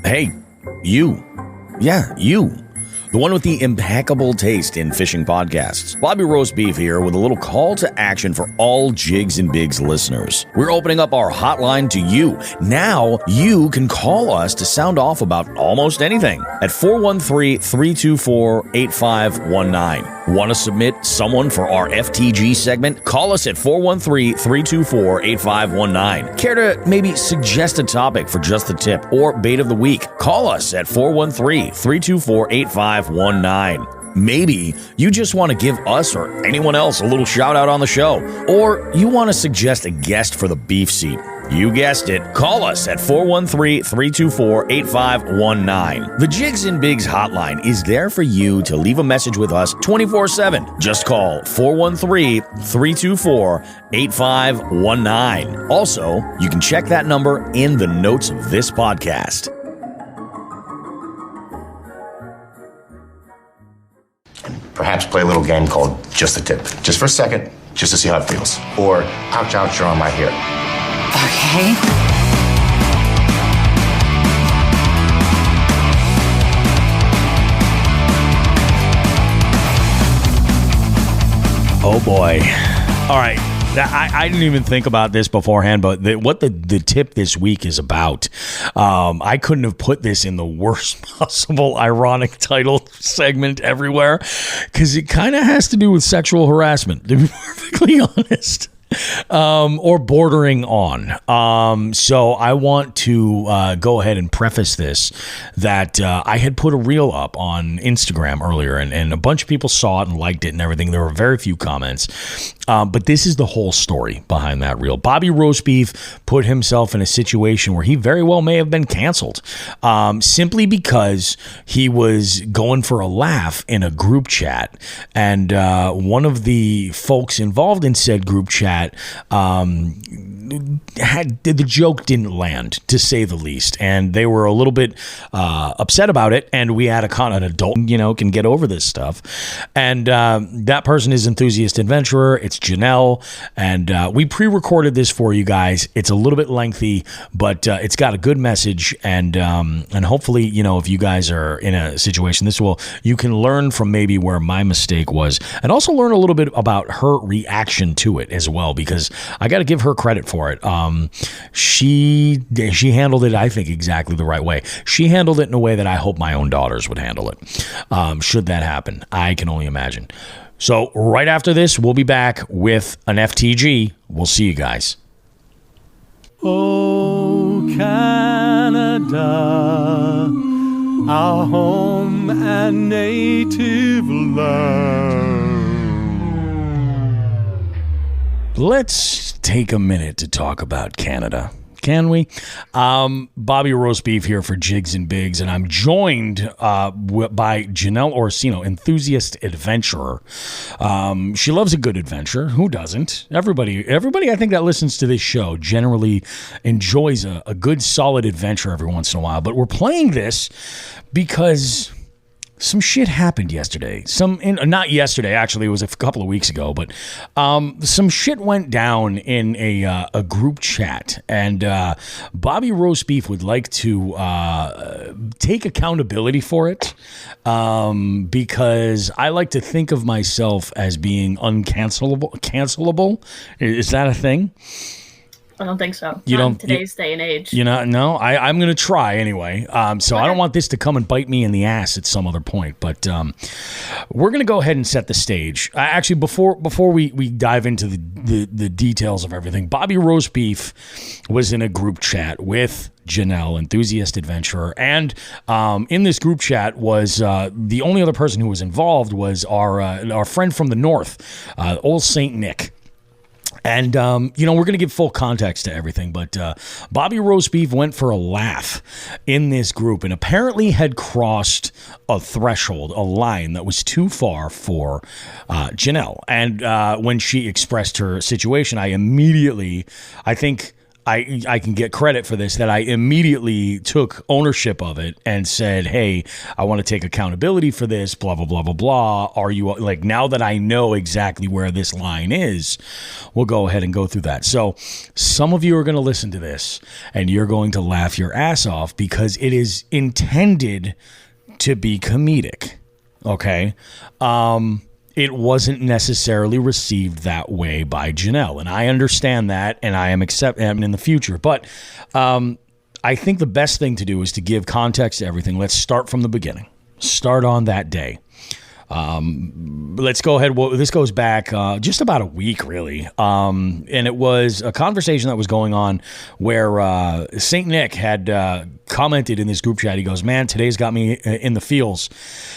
Hey, you. Yeah, you. The one with the impeccable taste in fishing podcasts. Bobby Roast Beef here with a little call to action for all Jigs and Bigs listeners. We're opening up our hotline to you. Now you can call us to sound off about almost anything at 413-324-8519. Want to submit someone for our FTG segment? Call us at 413-324-8519. Care to maybe suggest a topic for Just the Tip or Bait of the Week? Call us at 413-324-8519. Maybe you just want to give us or anyone else a little shout out on the show, or you want to suggest a guest for the beef seat. You guessed it. Call us at 413-324-8519. The Jigs and Bigs hotline is there for you to leave a message with us 24/7. Just call 413-324-8519. Also, you can check that number in the notes of this podcast. Perhaps play a little game called Just the Tip. Just for a second, just to see how it feels. Or, ouch, ouch, you're on my hair. Okay. Oh boy. All right. I didn't even think about this beforehand, but what the tip this week is about, I couldn't have put this in the worst possible ironic title segment everywhere, because it kind of has to do with sexual harassment, to be perfectly honest. Or bordering on. So I want to go ahead and preface this that I had put a reel up on Instagram earlier, and a bunch of people saw it and liked it and everything. There were very few comments. But this is the whole story behind that reel. Bobby Roast Beef put himself in a situation where he very well may have been canceled simply because he was going for a laugh in a group chat. And one of the folks involved in said group chat the joke didn't land, to say the least, and they were a little bit upset about it. And we had an adult, can get over this stuff. And that person is Enthusiast Adventurer. It's Janelle, and we pre-recorded this for you guys. It's a little bit lengthy, but it's got a good message, and hopefully, if you guys are in a situation, you can learn from maybe where my mistake was, and also learn a little bit about her reaction to it as well, because I got to give her credit for it. She handled it, I think, exactly the right way. She handled it in a way that I hope my own daughters would handle it. Should that happen, I can only imagine. So right after this, we'll be back with an FTG. We'll see you guys. Oh, Canada, our home and native land. Let's take a minute to talk about Canada. Can we? Bobby Roast Beef here for Jigs and Bigs, and I'm joined by Janelle Orsino, Enthusiast Adventurer. She loves a good adventure. Who doesn't? Everybody I think that listens to this show generally enjoys a good, solid adventure every once in a while. But we're playing this because some shit happened yesterday. Not yesterday, actually, it was a couple of weeks ago, but some shit went down in a group chat, and Bobby Roast Beef would like to take accountability for it, because I like to think of myself as being cancelable. Is that a thing? I don't think so. You don't, in today's day and age. No, I'm going to try anyway. So okay. I don't want this to come and bite me in the ass at some other point, but we're going to go ahead and set the stage. Actually, before we dive into the details of everything, Bobby Roast Beef was in a group chat with Janelle, Enthusiast Adventurer, and in this group chat was the only other person who was involved was our friend from the north, old Saint Nick. And, we're going to give full context to everything, but Bobby Roast Beef went for a laugh in this group and apparently had crossed a threshold, a line that was too far for Janelle. And when she expressed her situation, I think I can get credit for this, that I immediately took ownership of it and said, hey, I want to take accountability for this, blah, blah, blah, blah, blah. Are you, now that I know exactly where this line is, we'll go ahead and go through that. So some of you are going to listen to this and you're going to laugh your ass off because it is intended to be comedic. Okay? It wasn't necessarily received that way by Janelle, and I understand that, and I am accepting in the future. But I think the best thing to do is to give context to everything. Let's start from the beginning. Start on that day. Let's go ahead. Well, this goes back just about a week, really. And it was a conversation that was going on where St. Nick had commented in this group chat. He goes, man, today's got me in the feels.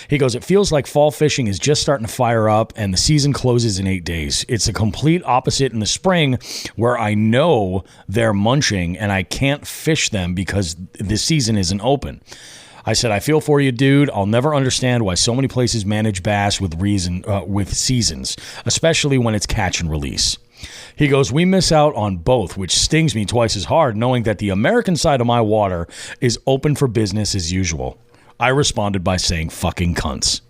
He goes, it feels like fall fishing is just starting to fire up and the season closes in 8 days. It's a complete opposite in the spring where I know they're munching and I can't fish them because the season isn't open. I said, I feel for you, dude. I'll never understand why so many places manage bass with seasons, especially when it's catch and release. He goes, we miss out on both, which stings me twice as hard, knowing that the American side of my water is open for business as usual. I responded by saying, fucking cunts.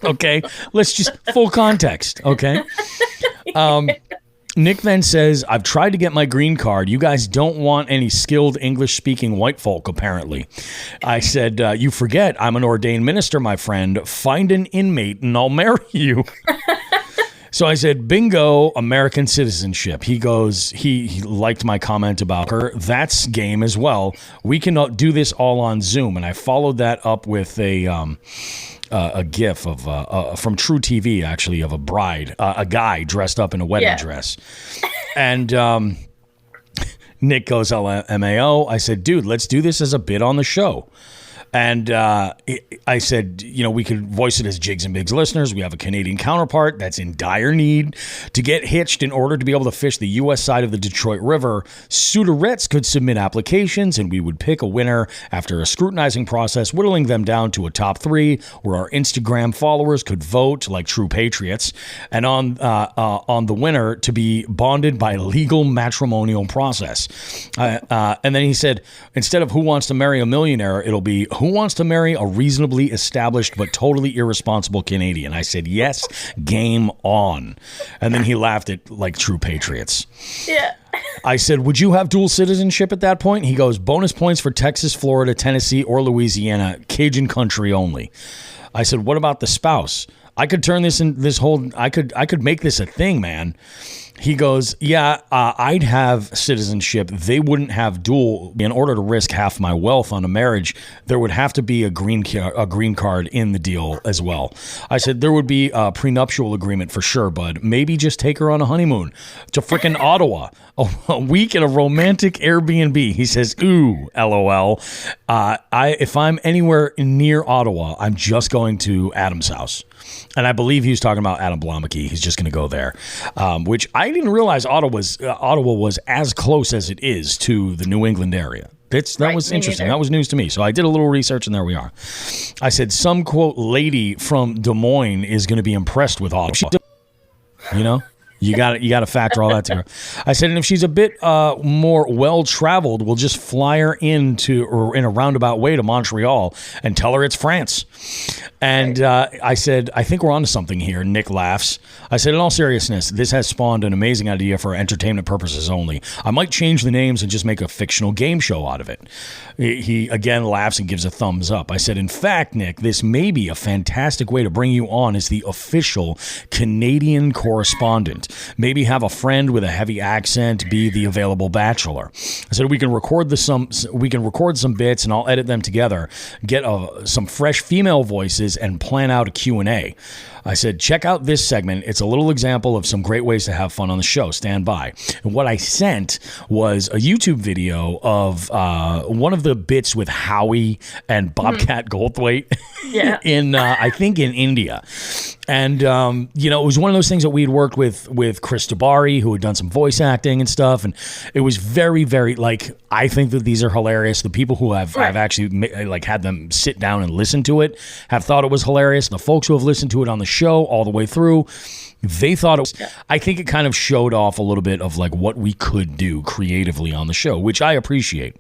Okay, let's just full context, okay? Nick then says, I've tried to get my green card. You guys don't want any skilled English-speaking white folk, apparently. I said, you forget, I'm an ordained minister, my friend. Find an inmate and I'll marry you. So I said, bingo, American citizenship. He goes, he liked my comment about her. That's game as well. We can do this all on Zoom. And I followed that up with a gif of from True TV, actually, of a bride, a guy dressed up in a wedding dress. And Nick goes, LMAO. I said, dude, let's do this as a bit on the show. And I said, we could voice it as Jigs and Bigs listeners. We have a Canadian counterpart that's in dire need to get hitched in order to be able to fish the U.S. side of the Detroit River. Suiterettes could submit applications, and we would pick a winner after a scrutinizing process, whittling them down to a top 3, where our Instagram followers could vote like true patriots, and on the winner to be bonded by legal matrimonial process. And then he said, instead of who wants to marry a millionaire, it'll be who wants to marry a reasonably established but totally irresponsible Canadian. I said, yes, game on. And then he laughed at like true patriots. Yeah. I said, would you have dual citizenship at that point? He goes, bonus points for Texas, Florida, Tennessee, or Louisiana, Cajun country only. I said, what about the spouse? I could turn I could make this a thing, man. He goes, yeah, I'd have citizenship. They wouldn't have dual. In order to risk half my wealth on a marriage, there would have to be a green card in the deal as well. I said, there would be a prenuptial agreement for sure, bud. Maybe just take her on a honeymoon to frickin' Ottawa. A week in a romantic Airbnb. He says, ooh, LOL. If I'm anywhere near Ottawa, I'm just going to Adam's house. And I believe he was talking about Adam Blomeke. He's just going to go there, which I didn't realize Ottawa was as close as it is to the New England area. That was interesting. That was news to me. So I did a little research, and there we are. I said, some, quote, lady from Des Moines is going to be impressed with Ottawa. You got to factor all that together. I said, and if she's a bit more well-traveled, we'll just fly her in a roundabout way to Montreal and tell her it's France. And I said, I think we're onto something here. Nick laughs. I said, in all seriousness, this has spawned an amazing idea for entertainment purposes only. I might change the names and just make a fictional game show out of it. He again laughs and gives a thumbs up. I said, in fact, Nick, this may be a fantastic way to bring you on as the official Canadian correspondent. Maybe have a friend with a heavy accent be the available bachelor. I said, we can record some bits, and I'll edit them together, get some fresh female voices, and plan out a Q&A. I said, check out this segment. It's a little example of some great ways to have fun on the show. Stand by. And what I sent was a YouTube video of one of the bits with Howie and Bobcat Goldthwait in, I think, in India. And, it was one of those things that we'd worked with Chris Tabari, who had done some voice acting and stuff. And it was very, very, I think that these are hilarious. The people who have actually, had them sit down and listen to it have thought it was hilarious. The folks who have listened to it on the show all the way through, they thought it was, I think it kind of showed off a little bit of what we could do creatively on the show, which I appreciate.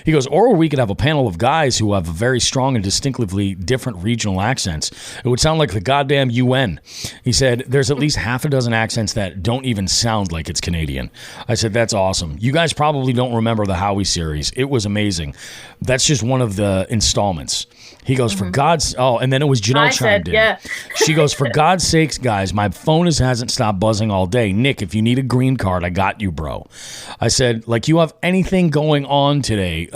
He goes, or we could have a panel of guys who have very strong and distinctively different regional accents. It would sound like the goddamn UN. He said, there's at least half a dozen accents that don't even sound like it's Canadian. I said, that's awesome. You guys probably don't remember the Howie series. It was amazing. That's just one of the installments. He goes, for God's... Oh, and then it was Janelle chimed in. Yeah. She goes, for God's sakes, guys, my phone hasn't stopped buzzing all day. Nick, if you need a green card, I got you, bro. I said, you have anything going on today,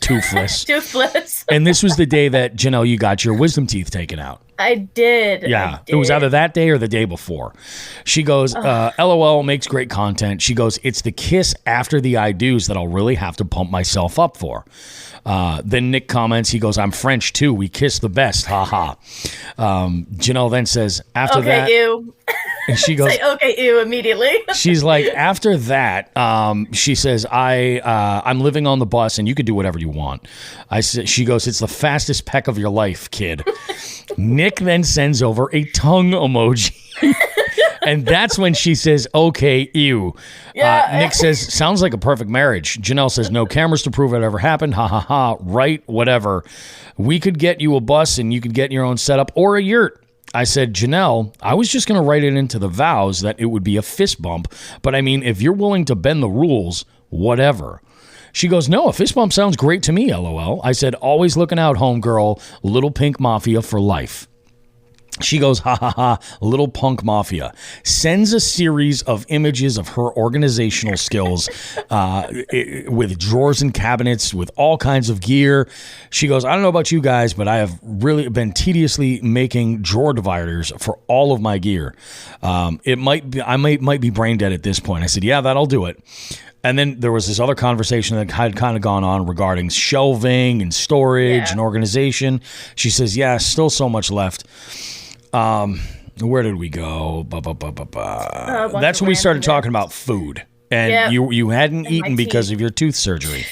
Toothless? Toothless. And this was the day that, Janelle, you got your wisdom teeth taken out. I did. Yeah, it was either that day or the day before. She goes, LOL, makes great content. She goes, it's the kiss after the I do's that I'll really have to pump myself up for. Then Nick comments, he goes, I'm French too. We kiss the best. Ha ha. Janelle then says, after that. Okay, ew. And she goes, say, okay, ew, immediately. She's like, after that, she says, I'm living on the bus and you can do whatever you want. She goes, it's the fastest peck of your life, kid. Nick then sends over a tongue emoji. And that's when she says, okay, ew. Nick says, sounds like a perfect marriage. Janelle says, no cameras to prove it ever happened. Ha ha ha. Right, whatever. We could get you a bus and you could get your own setup or a yurt. I said, Janelle, I was just going to write it into the vows that it would be a fist bump. But I mean, if you're willing to bend the rules, whatever. She goes, no, a fist bump sounds great to me, LOL. I said, always looking out, homegirl. Little Pink Mafia for life. She goes, ha ha ha, little punk mafia. Sends a series of images of her organizational skills with drawers and cabinets, with all kinds of gear. She goes, I don't know about you guys, but I have really been tediously making drawer dividers for all of my gear. I might be brain dead at this point. I said, yeah, that'll do it. And then there was this other conversation that had kind of gone on regarding shelving and storage and organization. She says, yeah, still so much left. Where did we go? That's when we started talking about food. And you hadn't eaten because of your tooth surgery.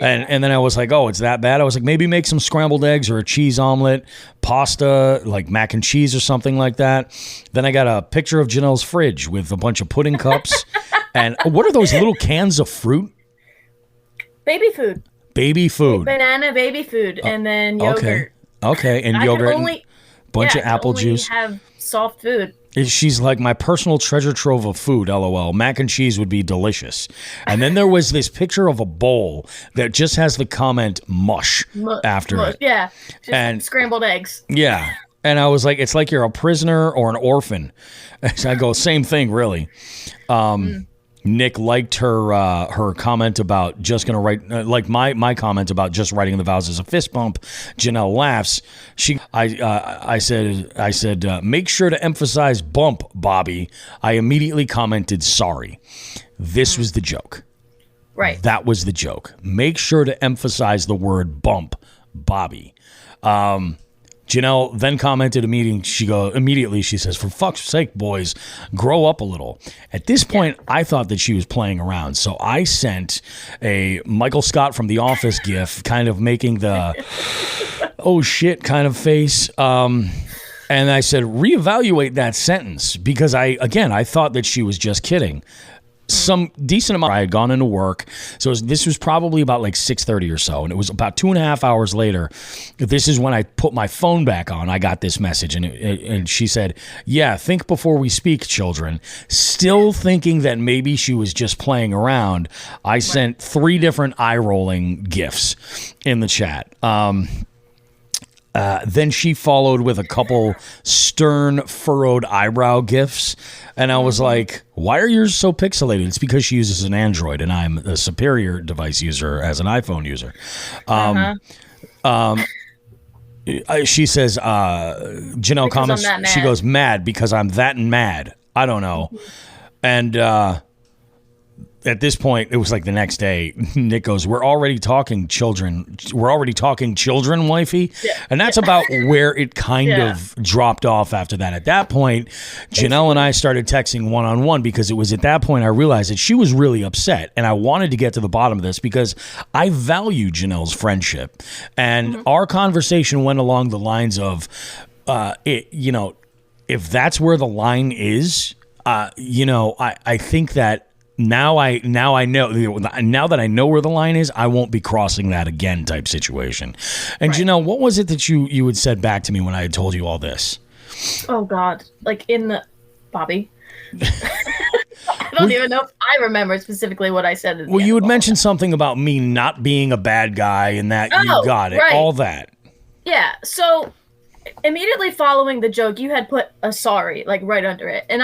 And then I was like, oh, it's that bad? I was like, maybe make some scrambled eggs or a cheese omelet, pasta, like mac and cheese or something like that. Then I got a picture of Janelle's fridge with a bunch of pudding cups. And what are those little cans of fruit? Baby food. Baby food. Banana baby food. And then yogurt. Okay. And yogurt and bunch of apple juice. Have soft food. She's like my personal treasure trove of food, LOL. Mac and cheese would be delicious. And then there was this picture of a bowl that just has the comment mush after it. Yeah. Just scrambled eggs. Yeah. And I was like, it's like you're a prisoner or an orphan. I go, same thing, really. Nick liked her comment about just gonna write like my comment about just writing the vows as a fist bump. Janelle laughs. I said make sure to emphasize bump, Bobby. I immediately commented sorry. This was the joke. Right. That was the joke. Make sure to emphasize the word bump, Bobby. Janelle then commented immediately, she says, for fuck's sake, boys, grow up a little. At this point, I thought that she was playing around. So I sent a Michael Scott from The Office gif, kind of making the, oh shit kind of face. And I said, reevaluate that sentence because I thought that she was just kidding. Some decent amount. I had gone into work, so this was probably about like 6:30 or so, and it was about 2.5 hours later. This is when I put my phone back on. I got this message, and she said, "Yeah, think before we speak, children." Still thinking that maybe she was just playing around, I sent 3 different eye-rolling gifs in the chat. Then she followed with a couple stern, furrowed eyebrow gifs. And I was like, why are yours so pixelated? It's because she uses an Android and I'm a superior device user as an iPhone user. She says, Janelle comments, she goes, mad because I'm that and mad. I don't know. And at this point, it was like the next day, Nick goes, we're already talking children, wifey. Yeah. And that's about where it kind of dropped off after that. At that point, Janelle and I started texting one-on-one because it was at that point I realized that she was really upset. And I wanted to get to the bottom of this because I value Janelle's friendship. And our conversation went along the lines of, if that's where the line is, I think that now that I know where the line is, I won't be crossing that again type situation. And Janelle, what was it that you had said back to me when I had told you all this? Oh God, like in the Bobby. I don't even know if I remember specifically what I said. Well, you had mentioned something about me not being a bad guy and that you got it, all that. Yeah. So immediately following the joke, you had put a sorry like right under it, and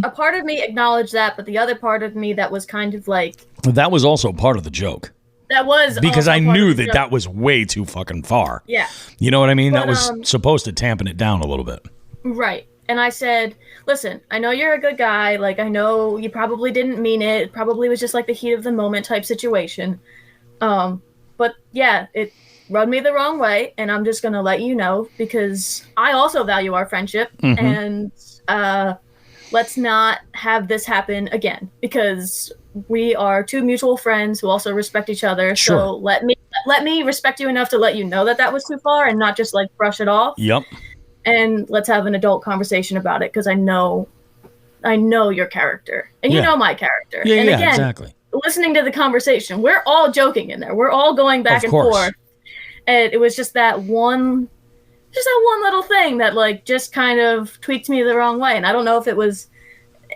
a part of me acknowledged that, but the other part of me that was kind of like... That was also part of the joke. That was because I knew that was way too fucking far. Yeah. You know what I mean? But, that was supposed to tampen it down a little bit. Right. And I said, listen, I know you're a good guy. Like, I know you probably didn't mean it. It probably was just like the heat of the moment type situation. But yeah, it rubbed me the wrong way. And I'm just going to let you know because I also value our friendship. And... let's not have this happen again because we are 2 mutual friends who also respect each other. Sure. So let me respect you enough to let you know that was too far and not just like brush it off. Yep. And let's have an adult conversation about it because I know your character and you know my character. Yeah, and again, exactly. Listening to the conversation, we're all joking in there. We're all going back and forth. And it was just that one little thing that like just kind of tweaked me the wrong way. And I don't know if it was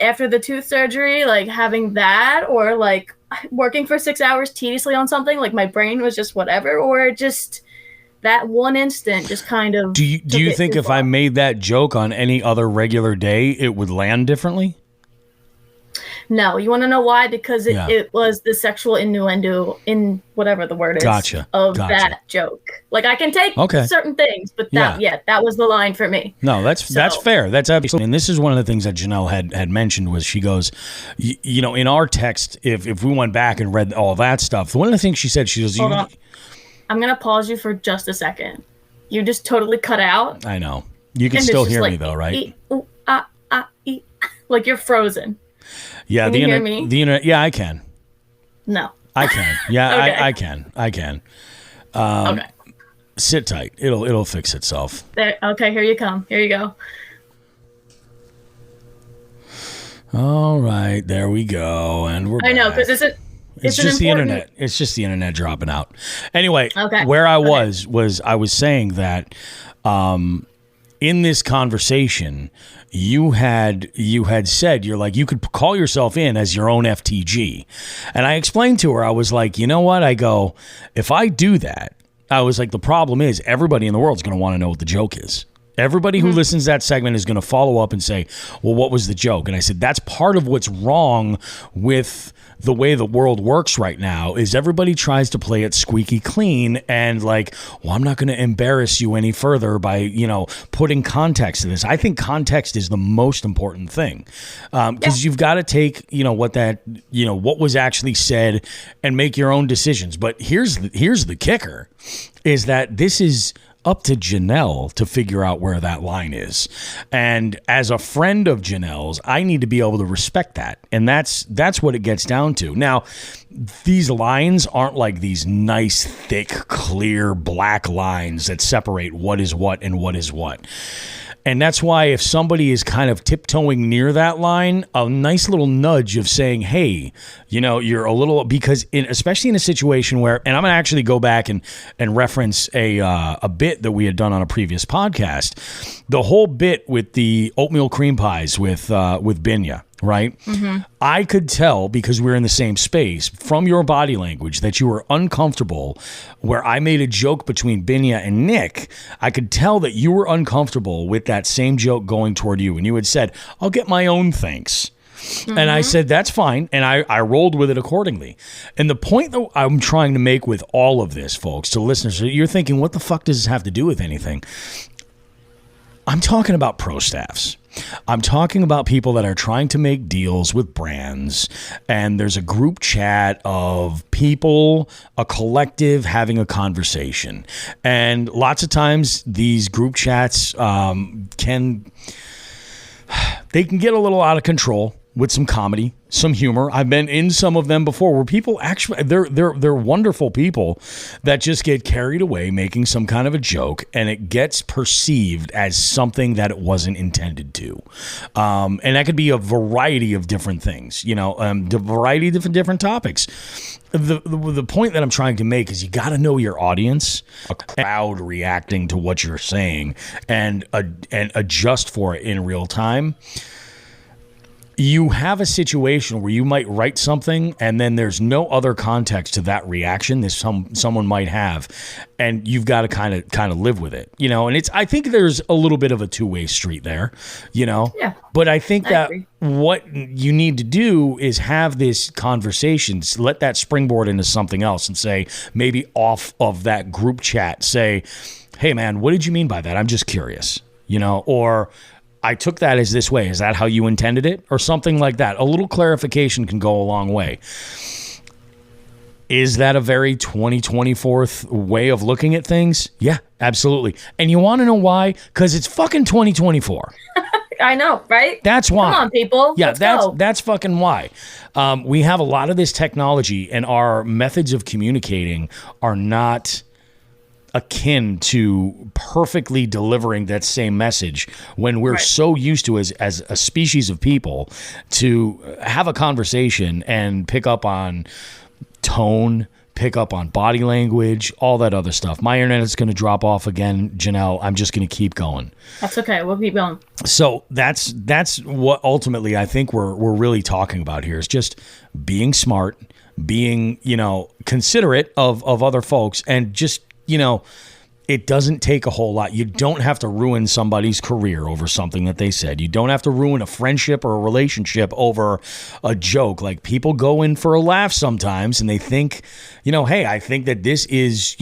after the tooth surgery, like having that or like working for 6 hours tediously on something, like my brain was just whatever, or just that one instant just kind of... Do you think if I made that joke on any other regular day, it would land differently? No, you want to know why? Because Yeah. it was the sexual innuendo in whatever the word is of that joke. Like I can take certain things, but that was the line for me. No, that's fair. That's absolutely. And this is one of the things that Janelle had mentioned was she goes, you know, in our text, if we went back and read all that stuff, one of the things she said, she goes, hold on. I'm gonna pause you for just a second. You just totally cut out. I know. You can still hear me though, right? Like you're frozen. Yeah, can you hear me? The internet. Yeah, I can. No, I can. Yeah, okay. I can. Okay. Sit tight. It'll fix itself. There. Okay, here you come. Here you go. All right, there we go, and we're. I know because it's just the internet. It's just the internet dropping out. Anyway, where I was I was saying that in this conversation, you had said, you're like, you could call yourself in as your own FTG. And I explained to her, I was like, you know what? I go, if I do that, I was like, the problem is everybody in the world is going to want to know what the joke is. Everybody who listens to that segment is going to follow up and say, well, what was the joke? And I said, that's part of what's wrong with the way the world works right now is everybody tries to play it squeaky clean and like, well, I'm not going to embarrass you any further by, you know, putting context to this. I think context is the most important thing because you've got to take, you know, what was actually said and make your own decisions. But here's the kicker is that this is up to Janelle to figure out where that line is. And as a friend of Janelle's, I need to be able to respect that. And that's what it gets down to. Now, these lines aren't like these nice, thick, clear, black lines that separate what is what and what is what. And that's why if somebody is kind of tiptoeing near that line, a nice little nudge of saying, hey, you know, you're a little, because especially in a situation where, and I'm going to actually go back and reference a bit that we had done on a previous podcast, the whole bit with the oatmeal cream pies with Binya. Right? Mm-hmm. I could tell because we're in the same space from your body language that you were uncomfortable where I made a joke between Binya and Nick. I could tell that you were uncomfortable with that same joke going toward you. And you had said, I'll get my own thanks. Mm-hmm. And I said, that's fine. And I rolled with it accordingly. And the point that I'm trying to make with all of this, folks, to listeners, you're thinking, what the fuck does this have to do with anything? I'm talking about pro staffs. I'm talking about people that are trying to make deals with brands, and there's a group chat of people, a collective having a conversation. And lots of times these group chats can get a little out of control with some comedy, some humor. I've been in some of them before where people actually, they're wonderful people that just get carried away making some kind of a joke and it gets perceived as something that it wasn't intended to. And that could be a variety of different things, you know, the variety of different topics. The point that I'm trying to make is you got to know your audience, a crowd reacting to what you're saying and adjust for it in real time. You have a situation where you might write something and then there's no other context to that reaction that someone might have, and you've got to kind of live with it, you know. And I think there's a little bit of a two-way street there, you know. Yeah. But I think that what you need to do is have this conversation, let that springboard into something else, and say maybe off of that group chat, say, "Hey man, what did you mean by that? I'm just curious," you know, or I took that as this way. Is that how you intended it? Or something like that. A little clarification can go a long way. Is that a very 2024 way of looking at things? Yeah, absolutely. And you want to know why? Because it's fucking 2024. I know, right? That's why. Come on, people. Yeah, Let's that's fucking why. We have a lot of this technology and our methods of communicating are not akin to perfectly delivering that same message when we're so used to as a species of people to have a conversation and pick up on tone, pick up on body language, all that other stuff. My internet is going to drop off again, Janelle. I'm just going to keep going. That's okay. We'll keep going. So that's what ultimately I think we're really talking about here is just being smart, being, you know, considerate of other folks, and just, you know, it doesn't take a whole lot. You don't have to ruin somebody's career over something that they said. You don't have to ruin a friendship or a relationship over a joke. Like, people go in for a laugh sometimes and they think, hey, I think that this is,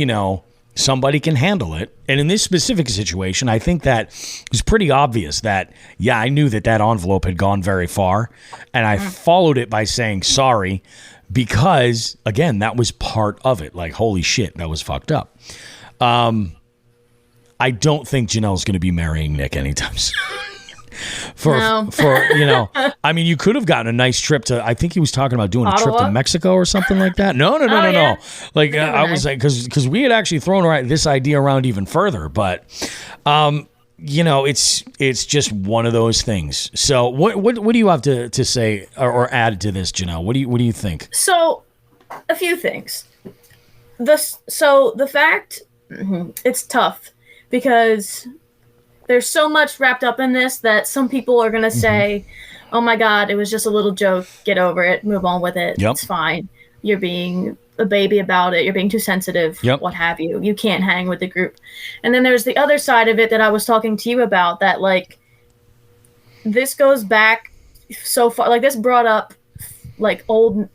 somebody can handle it. And in this specific situation, I think that it was pretty obvious that, I knew that envelope had gone very far. And I followed it by saying sorry because, again, that was part of it. Like, holy shit, that was fucked up. I don't think Janelle's going to be marrying Nick anytime soon. I mean, you could have gotten a nice trip to, I think he was talking about doing a trip to Mexico or something like that. No. Yeah. Like, I was like, because we had actually thrown this idea around even further, but, it's just one of those things. So what do you have to say or add to this, Janelle? What do you think? So, a few things. The fact, it's tough because there's so much wrapped up in this that some people are going to say, oh my God, it was just a little joke. Get over it. Move on with it. Yep. It's fine. You're being a baby about it. You're being too sensitive. Yep. What have you. You can't hang with the group. And then there's the other side of it that I was talking to you about, that like this goes back so far. Like, this brought up like old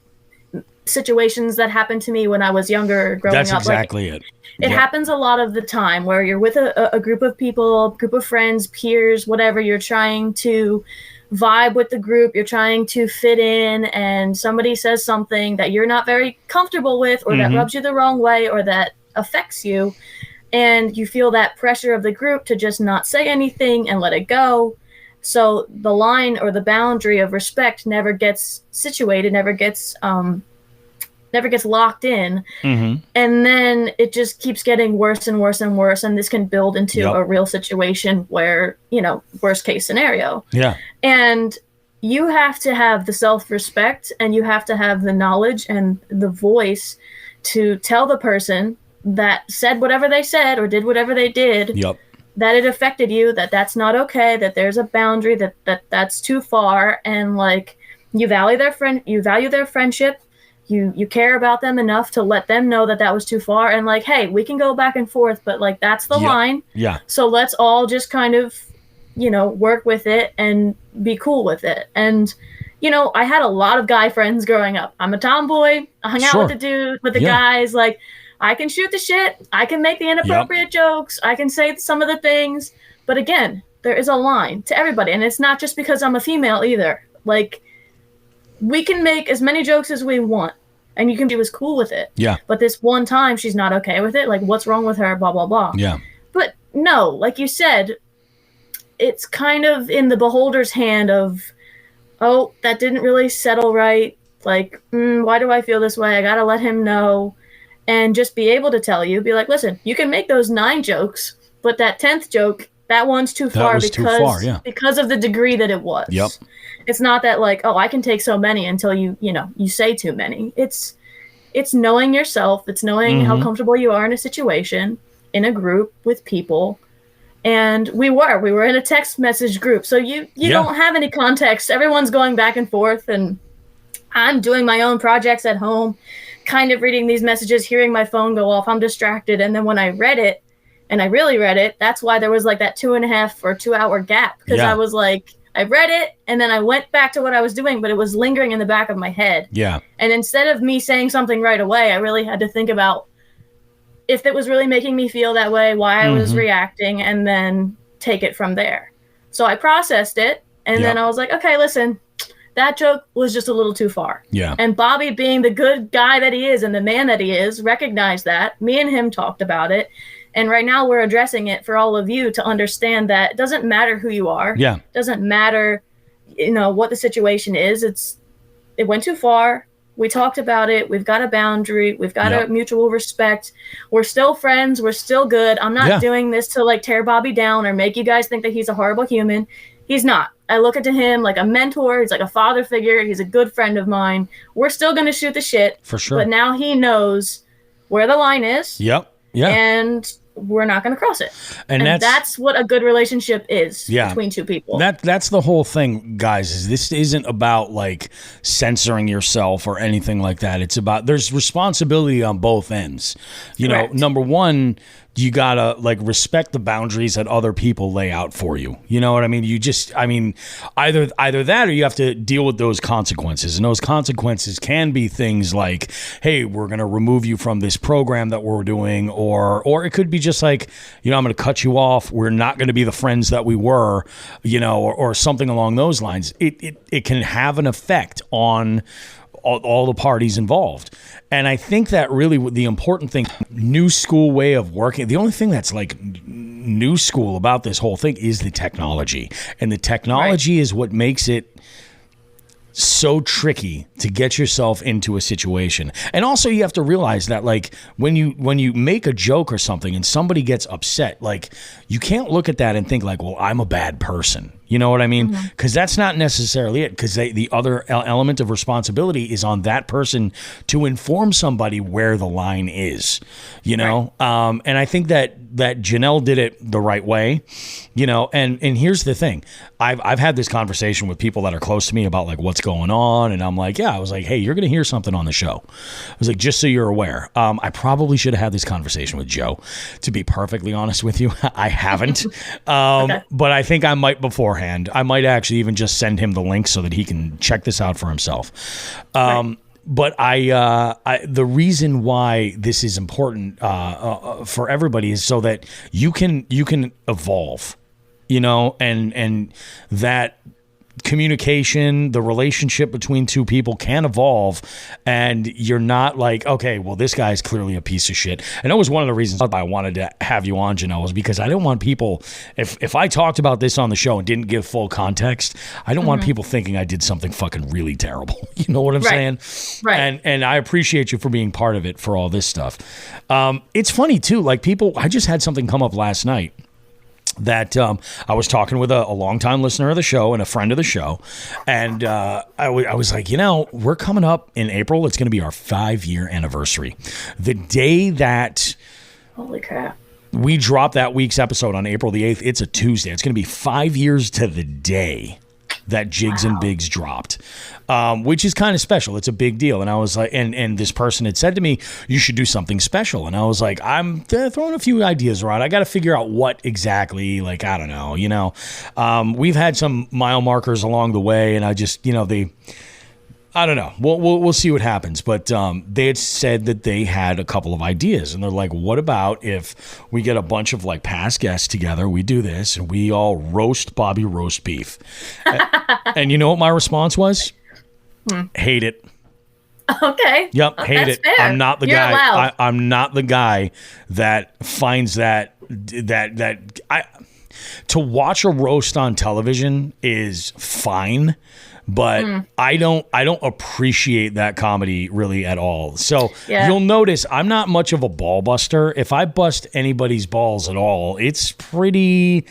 situations that happened to me when I was younger, growing up. That's exactly it. It happens a lot of the time where you're with a group of people, group of friends, peers, whatever. You're trying to vibe with the group. You're trying to fit in, and somebody says something that you're not very comfortable with, or that rubs you the wrong way, or that affects you. And you feel that pressure of the group to just not say anything and let it go. So the line or the boundary of respect never gets situated, never gets locked in. And then it just keeps getting worse and worse and worse. And this can build into a real situation where, worst case scenario. Yeah. And you have to have the self-respect, and you have to have the knowledge and the voice to tell the person that said whatever they said or did whatever they did, that it affected you, that that's not okay, that there's a boundary, that's too far. And like, you value their friendship. You care about them enough to let them know that was too far, and like, hey, we can go back and forth, but like, that's the line. Yeah. So let's all just kind of, work with it and be cool with it. And, I had a lot of guy friends growing up. I'm a tomboy. I hung out with the guys. Like, I can shoot the shit. I can make the inappropriate jokes. I can say some of the things. But again, there is a line to everybody. And it's not just because I'm a female either. Like, we can make as many jokes as we want, and she was cool with it. Yeah. But this one time, she's not okay with it. Like, what's wrong with her? Blah, blah, blah. Yeah. But no, like you said, it's kind of in the beholder's hand of, oh, that didn't really settle right. Like, why do I feel this way? I got to let him know, and just be able to tell you, be like, listen, you can make those 9 jokes, but that 10th joke, that one's too far because of the degree that it was. Yep. It's not that like, oh, I can take so many until you say too many. It's knowing yourself. It's knowing how comfortable you are in a situation, in a group with people. And we were in a text message group. So you don't have any context. Everyone's going back and forth, and I'm doing my own projects at home, kind of reading these messages, hearing my phone go off. I'm distracted. And then when I read it, and I really read it, that's why there was like that 2.5 or 2 hour gap. Because I was like, I read it, and then I went back to what I was doing, but it was lingering in the back of my head. Yeah. And instead of me saying something right away, I really had to think about if it was really making me feel that way, why I was reacting, and then take it from there. So I processed it, and then I was like, okay, listen, that joke was just a little too far. Yeah. And Bobby, being the good guy that he is and the man that he is, recognized that. Me and him talked about it. And right now we're addressing it for all of you to understand that it doesn't matter who you are. Yeah. It doesn't matter, what the situation is. It went too far. We talked about it. We've got a boundary. We've got a mutual respect. We're still friends. We're still good. I'm not doing this to like tear Bobby down or make you guys think that he's a horrible human. He's not. I look into him like a mentor. He's like a father figure. He's a good friend of mine. We're still going to shoot the shit. For sure. But now he knows where the line is. Yep. Yeah. And we're not going to cross it. And that's what a good relationship is between two people. That's the whole thing, guys, is this isn't about like censoring yourself or anything like that. It's about, there's responsibility on both ends. You know, number one, you gotta like respect the boundaries that other people lay out for you. You know what I mean? Either that or you have to deal with those consequences. And those consequences can be things like, hey, we're going to remove you from this program that we're doing, or it could be just like, I'm going to cut you off. We're not going to be the friends that we were, or something along those lines. It can have an effect on all the parties involved. And I think that really the important thing, new school way of working, the only thing that's like new school about this whole thing is the technology. And the technology is what makes it so tricky to get yourself into a situation. And also you have to realize that like when you make a joke or something and somebody gets upset, like you can't look at that and think like, well, I'm a bad person. You know what I mean? Because that's not necessarily it. Because the other element of responsibility is on that person to inform somebody where the line is, and I think that Janelle did it the right way, and here's the thing. I've had this conversation with people that are close to me about like what's going on. And I'm like, I was like, hey, you're going to hear something on the show. I was like, just so you're aware. I probably should have had this conversation with Joe, to be perfectly honest with you. I haven't, okay. But I think I might beforehand. I might actually even just send him the link so that he can check this out for himself. But the reason why this is important for everybody is so that you can evolve, and that communication, the relationship between two people can evolve, and you're not like, okay, well, this guy's clearly a piece of shit. And that was one of the reasons I wanted to have you on, Janelle, was because I didn't want people, if I talked about this on the show and didn't give full context, I don't want people thinking I did something fucking really terrible. You know what I'm saying? Right. And I appreciate you for being part of it for all this stuff. It's funny too, like I just had something come up last night that I was talking with a longtime listener of the show and a friend of the show. And I was like, we're coming up in April. It's going to be our 5-year anniversary. The day that... Holy crap. We dropped that week's episode on April the 8th. It's a Tuesday. It's going to be 5 years to the day that Jigs and Bigs dropped, which is kind of special. It's a big deal. And I was like, and this person had said to me, you should do something special. And I was like, I'm throwing a few ideas around. I got to figure out what exactly, like, I don't know, we've had some mile markers along the way, and I just, I don't know. We'll see what happens. But they had said that they had a couple of ideas, and they're like, what about if we get a bunch of like past guests together, we do this, and we all roast Bobby roast beef. And you know what my response was? Hate it. Okay. Yep, hate it. Fair. I'm not the You're guy. allowed. I'm not the guy that finds that to watch a roast on television is fine. But I don't appreciate that comedy really at all. So You'll notice I'm not much of a ball buster. If I bust anybody's balls at all, it's pretty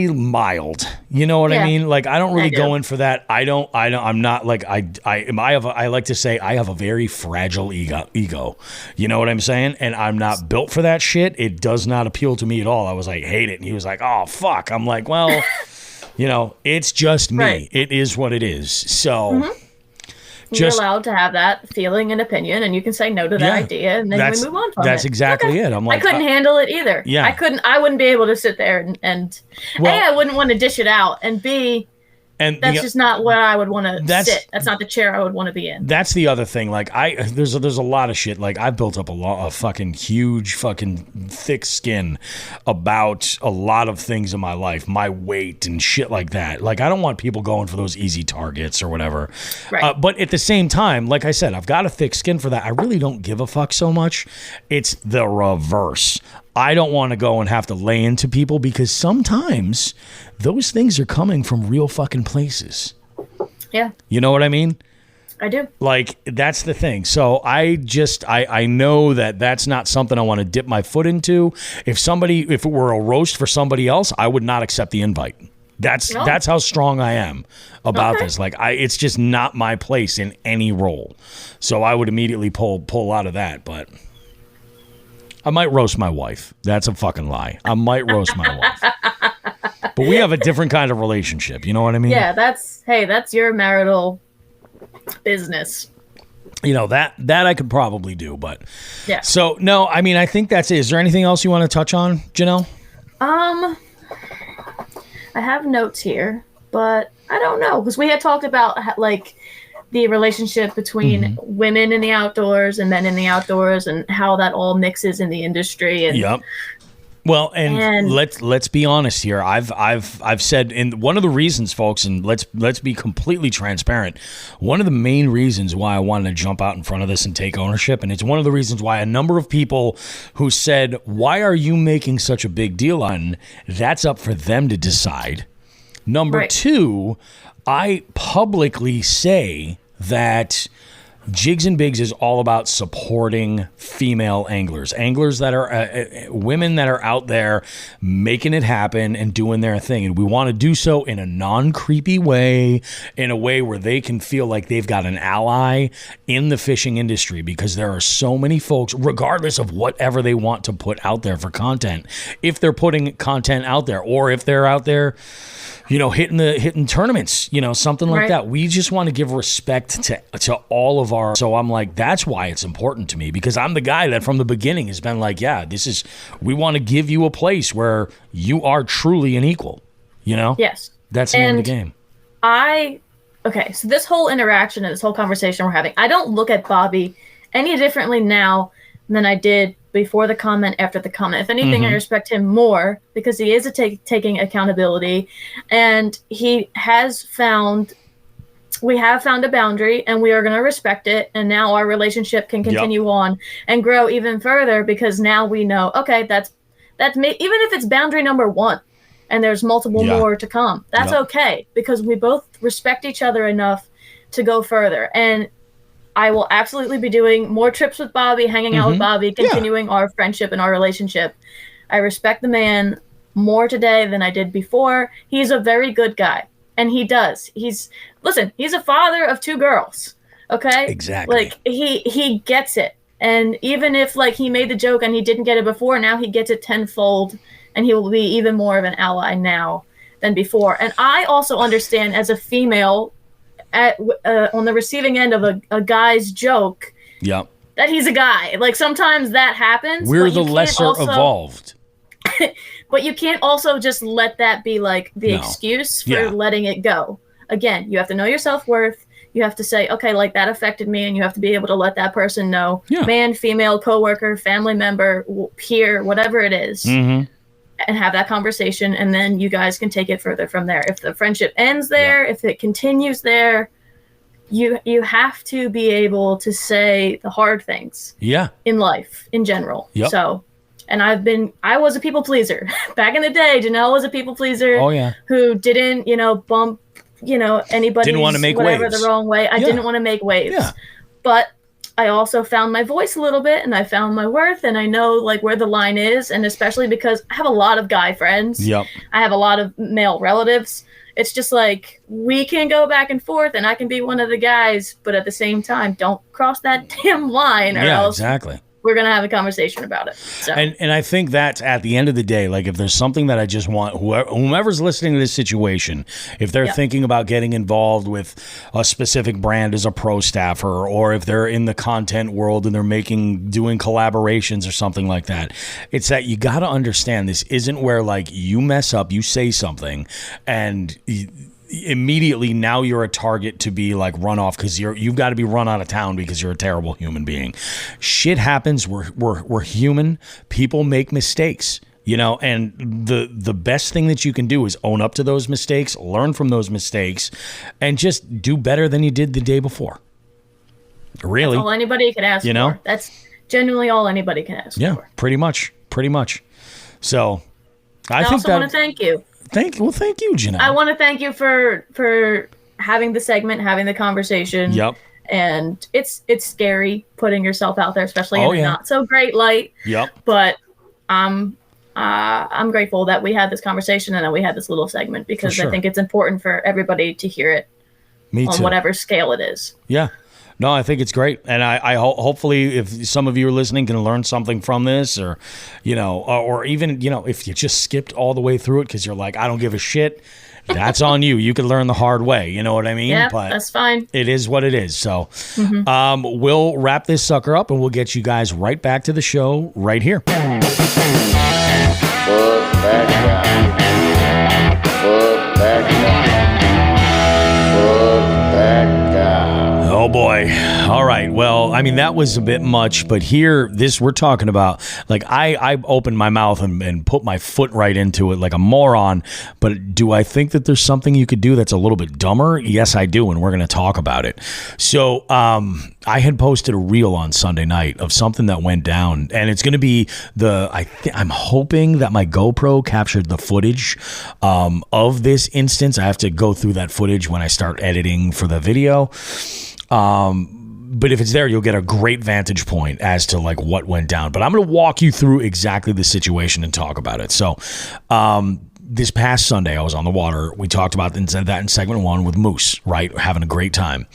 mild. You know what I mean? Like, I don't really go in for that. I'm not like, I like to say I have a very fragile ego. You know what I'm saying? And I'm not built for that shit. It does not appeal to me at all. I was like, hate it. And he was like, oh, fuck. I'm like, well... it's just me. Right. It is what it is. So you're allowed to have that feeling and opinion, and you can say no to that idea, and then we move on from it. That's exactly it. I'm like, I couldn't handle it either. Yeah. I wouldn't be able to sit there and A, I wouldn't want to dish it out, and B, that's just not where I would want to sit. That's not the chair I would want to be in. That's the other thing. Like there's a lot of shit. Like I've built up a fucking huge fucking thick skin about a lot of things in my life, my weight and shit like that. Like I don't want people going for those easy targets or whatever. Right. But at the same time, like I said, I've got a thick skin for that. I really don't give a fuck so much. It's the reverse. I don't want to go and have to lay into people because sometimes those things are coming from real fucking places. Yeah. You know what I mean? I do. Like, that's the thing. So I know that that's not something I want to dip my foot into. If it were a roast for somebody else, I would not accept the invite. That's how strong I am about this. Like, it's just not my place in any role. So I would immediately pull out of that, but... I might roast my wife. That's a fucking lie. I might roast my wife. But we have a different kind of relationship. You know what I mean? Yeah, that's your marital business. You know, that I could probably do, but Yeah. So no, I mean, I think that's it. Is there anything else you want to touch on, Janelle? I have notes here, but I don't know, because we had talked about like the relationship between women in the outdoors and men in the outdoors, and how that all mixes in the industry. And Yep. Well, and let's be honest here. I've said, in one of the reasons, folks, and let's be completely transparent. One of the main reasons why I wanted to jump out in front of this and take ownership, and it's one of the reasons why a number of people who said, "Why are you making such a big deal on?" That's up for them to decide. Number two, I publicly say that Jigs and Bigs is all about supporting female anglers that are women that are out there making it happen and doing their thing. And we want to do so in a non-creepy way, in a way where they can feel like they've got an ally in the fishing industry, because there are so many folks, regardless of whatever they want to put out there for content, if they're putting content out there, or if they're out there, you know, hitting tournaments, you know, something like that. We just want to give respect to all of our. So I'm like, that's why it's important to me, because I'm the guy that from the beginning has been like, yeah, we want to give you a place where you are truly an equal, you know? Yes. That's the name of the game. Okay, so this whole interaction and this whole conversation we're having, I don't look at Bobby any differently now than I did before the comment, after the comment. If anything, I respect him more, because he is taking accountability, and we have found a boundary, and we are going to respect it. And now our relationship can continue on and grow even further, because now we know, okay, that's me. Even if it's boundary number 1 and there's multiple more to come, that's okay, because we both respect each other enough to go further. And I will absolutely be doing more trips with Bobby, hanging out with Bobby, continuing our friendship and our relationship. I respect the man more today than I did before. He's a very good guy, and he does. He's a father of 2 girls. Okay? Exactly. Like, he gets it. And even if like he made the joke and he didn't get it before, now he gets it tenfold, and he will be even more of an ally now than before. And I also understand, as a female, on the receiving end of a guy's joke, that he's a guy. Like, sometimes that happens. We're the lesser evolved. But you can't also just let that be like the excuse for letting it go. Again, you have to know your self-worth. You have to say, okay, like, that affected me, and you have to be able to let that person know, man, female, coworker, family member, peer, whatever it is, and have that conversation, and then you guys can take it further from there. If the friendship ends there, if it continues there, you have to be able to say the hard things in life in general. So, and I was a people pleaser back in the day. Janelle was a people pleaser who didn't, bump, anybody, didn't want to make waves the wrong way. I didn't want to make waves, but I also found my voice a little bit, and I found my worth, and I know like where the line is. And especially because I have a lot of guy friends. I have a lot of male relatives. It's just like, we can go back and forth, and I can be one of the guys, but at the same time, don't cross that damn line, or else we're going to have a conversation about it. So. And I think that's, at the end of the day, like, if there's something that I just want, whomever's listening to this situation, if they're thinking about getting involved with a specific brand as a pro staffer, or if they're in the content world and they're doing collaborations or something like that, it's that you got to understand, this isn't where, like, you mess up, you say something, and immediately now you're a target to be like run off, because you've got to be run out of town because you're a terrible human being. Shit happens. We're human. People make mistakes, and the best thing that you can do is own up to those mistakes, learn from those mistakes, and just do better than you did the day before. Really, that's all anybody can ask for. That's genuinely all anybody can ask for. Pretty much. So I think also want to thank you. Thank you, Janelle. I want to thank you for having the segment, having the conversation. And it's scary putting yourself out there, especially in a not so great light. But I'm grateful that we had this conversation and that we had this little segment, because I think it's important for everybody to hear it. Me on too. Whatever scale it is. No, I think it's great, and I hopefully, if some of you are listening, can learn something from this, or or even if you just skipped all the way through it because you're like, I don't give a shit, That's on you. You could learn the hard way. You know what I mean? Yeah, but that's fine. it is what it is. So we'll wrap this sucker up and we'll get you guys right back to the show right here. Oh boy. All right. Well, I mean, that was a bit much, but here, we're talking about, like, I opened my mouth and put my foot right into it like a moron, but do I think that there's something you could do that's a little bit dumber? Yes, I do, and we're going to talk about it. So, I had posted a reel on Sunday night of something that went down, and it's going to be I'm hoping that my GoPro captured the footage of this instance. I have to go through that footage when I start editing for the video. But if it's there, you'll get a great vantage point as to like what went down. But I'm going to walk you through exactly the situation and talk about it. So, this past Sunday, I was on the water. We talked about that in segment 1 with Moose, right? Having a great time.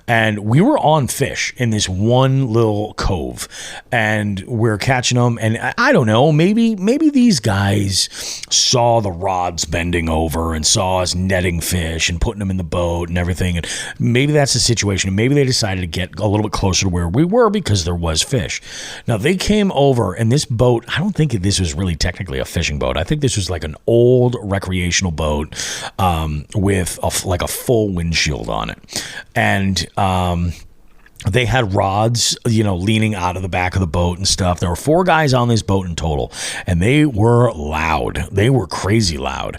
And we were on fish in this one little cove, and we're catching them. And I don't know, maybe these guys saw the rods bending over and saw us netting fish and putting them in the boat and everything. And maybe that's the situation. Maybe they decided to get a little bit closer to where we were because there was fish. Now, they came over, and this boat, I don't think this was really technically a fishing boat. I think this was like an old recreational boat with a full windshield on it, and they had rods, leaning out of the back of the boat and stuff. There were 4 guys on this boat in total, and they were loud. They were crazy loud.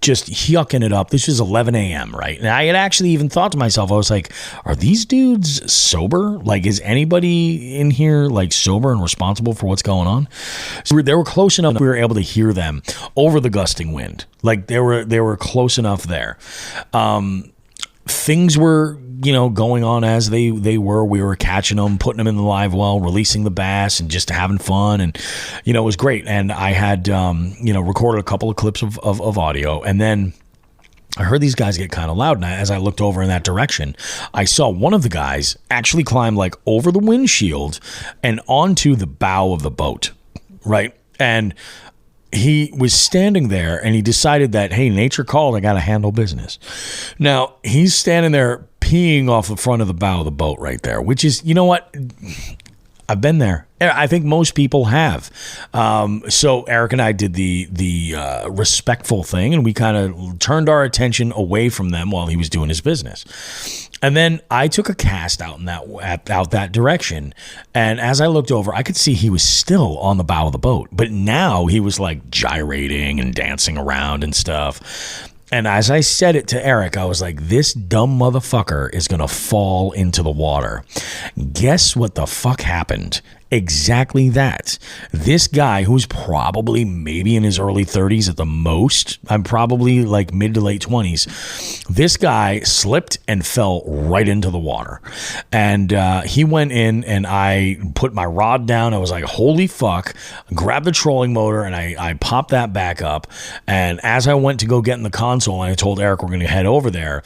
Just yucking it up. This was 11 a.m., right? And I had actually even thought to myself, I was like, are these dudes sober? Like, is anybody in here like sober and responsible for what's going on? So they were close enough. We were able to hear them over the gusting wind. Like they were close enough there. Things were, going on as they were. We were catching them, putting them in the live well, releasing the bass, and just having fun. And, it was great. And I had, recorded a couple of clips of audio. And then I heard these guys get kind of loud. And as I looked over in that direction, I saw one of the guys actually climb like over the windshield and onto the bow of the boat. Right. And he was standing there and he decided that, hey, nature called, I got to handle business. Now, he's standing there peeing off the front of the bow of the boat right there, which is, you know what? I've been there. I think most people have. So Eric and I did the respectful thing, and we kind of turned our attention away from them while he was doing his business. And then I took a cast out that direction, and as I looked over, I could see he was still on the bow of the boat, but now he was like gyrating and dancing around and stuff. And as I said it to Eric, I was like, this dumb motherfucker is going to fall into the water. Guess what the fuck happened? Exactly that. This guy, who's probably maybe in his early 30s at the most, I'm probably like mid to late 20s, this guy slipped and fell right into the water. And he went in, and I put my rod down. I was like, holy fuck, grabbed the trolling motor, and I popped that back up. And as I went to go get in the console, and I told Eric we're going to head over there,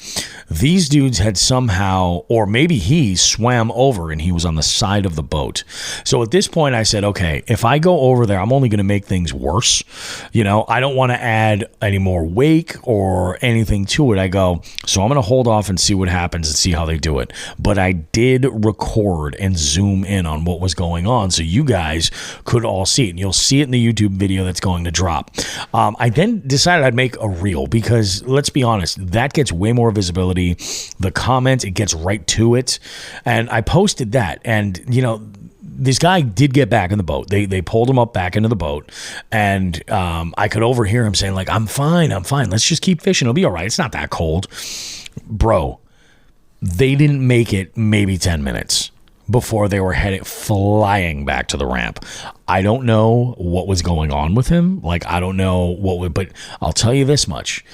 these dudes had somehow, or maybe he swam over and he was on the side of the boat. So at this point, I said, okay, if I go over there, I'm only going to make things worse. I don't want to add any more wake or anything to it. I go, so I'm going to hold off and see what happens and see how they do it. But I did record and zoom in on what was going on so you guys could all see it. And you'll see it in the YouTube video that's going to drop. I then decided I'd make a reel because, let's be honest, that gets way more visibility. The comments, it gets right to it. And I posted that. And, this guy did get back in the boat. They pulled him up back into the boat, and I could overhear him saying, like, I'm fine. Let's just keep fishing. It'll be all right. It's not that cold. Bro, they didn't make it maybe 10 minutes before they were headed flying back to the ramp. I don't know what was going on with him. Like, I don't know but I'll tell you this much.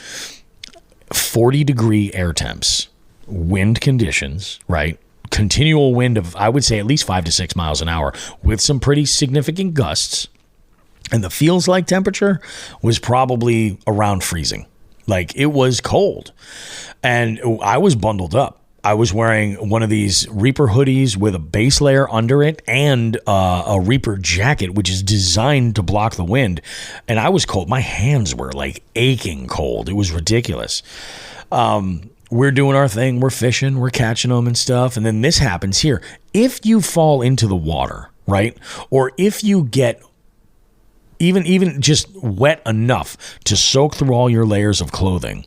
40-degree air temps, wind conditions, right? Continual wind of, I would say, at least 5 to 6 miles an hour with some pretty significant gusts. And the feels like temperature was probably around freezing. Like, it was cold. And I was bundled up. I was wearing one of these Reaper hoodies with a base layer under it and a Reaper jacket, which is designed to block the wind. And I was cold. My hands were like aching cold. It was ridiculous. We're doing our thing. We're fishing. We're catching them and stuff. And then this happens here. If you fall into the water, right? Or if you get even just wet enough to soak through all your layers of clothing,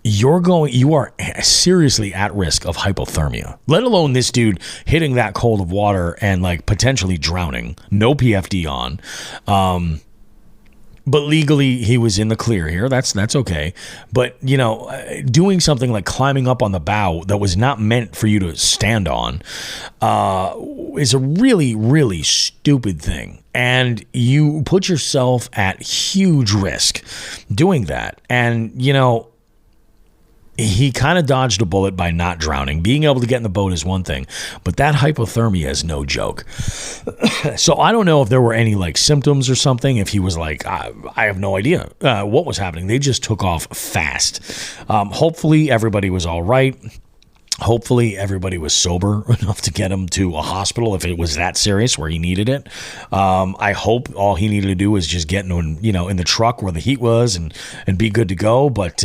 you are seriously at risk of hypothermia, let alone this dude hitting that cold of water and like potentially drowning. No PFD on. But legally, he was in the clear here. That's okay. But, you know, doing something like climbing up on the bow that was not meant for you to stand on is a really, really stupid thing. And you put yourself at huge risk doing that. And, you know, he kind of dodged a bullet by not drowning. Being able to get in the boat is one thing, but that hypothermia is no joke. So I don't know if there were any like symptoms or something. If he was like, I have no idea what was happening. They just took off fast. Hopefully everybody was all right. Hopefully everybody was sober enough to get him to a hospital if it was that serious where he needed it. I hope all he needed to do was just get in the truck where the heat was and be good to go. But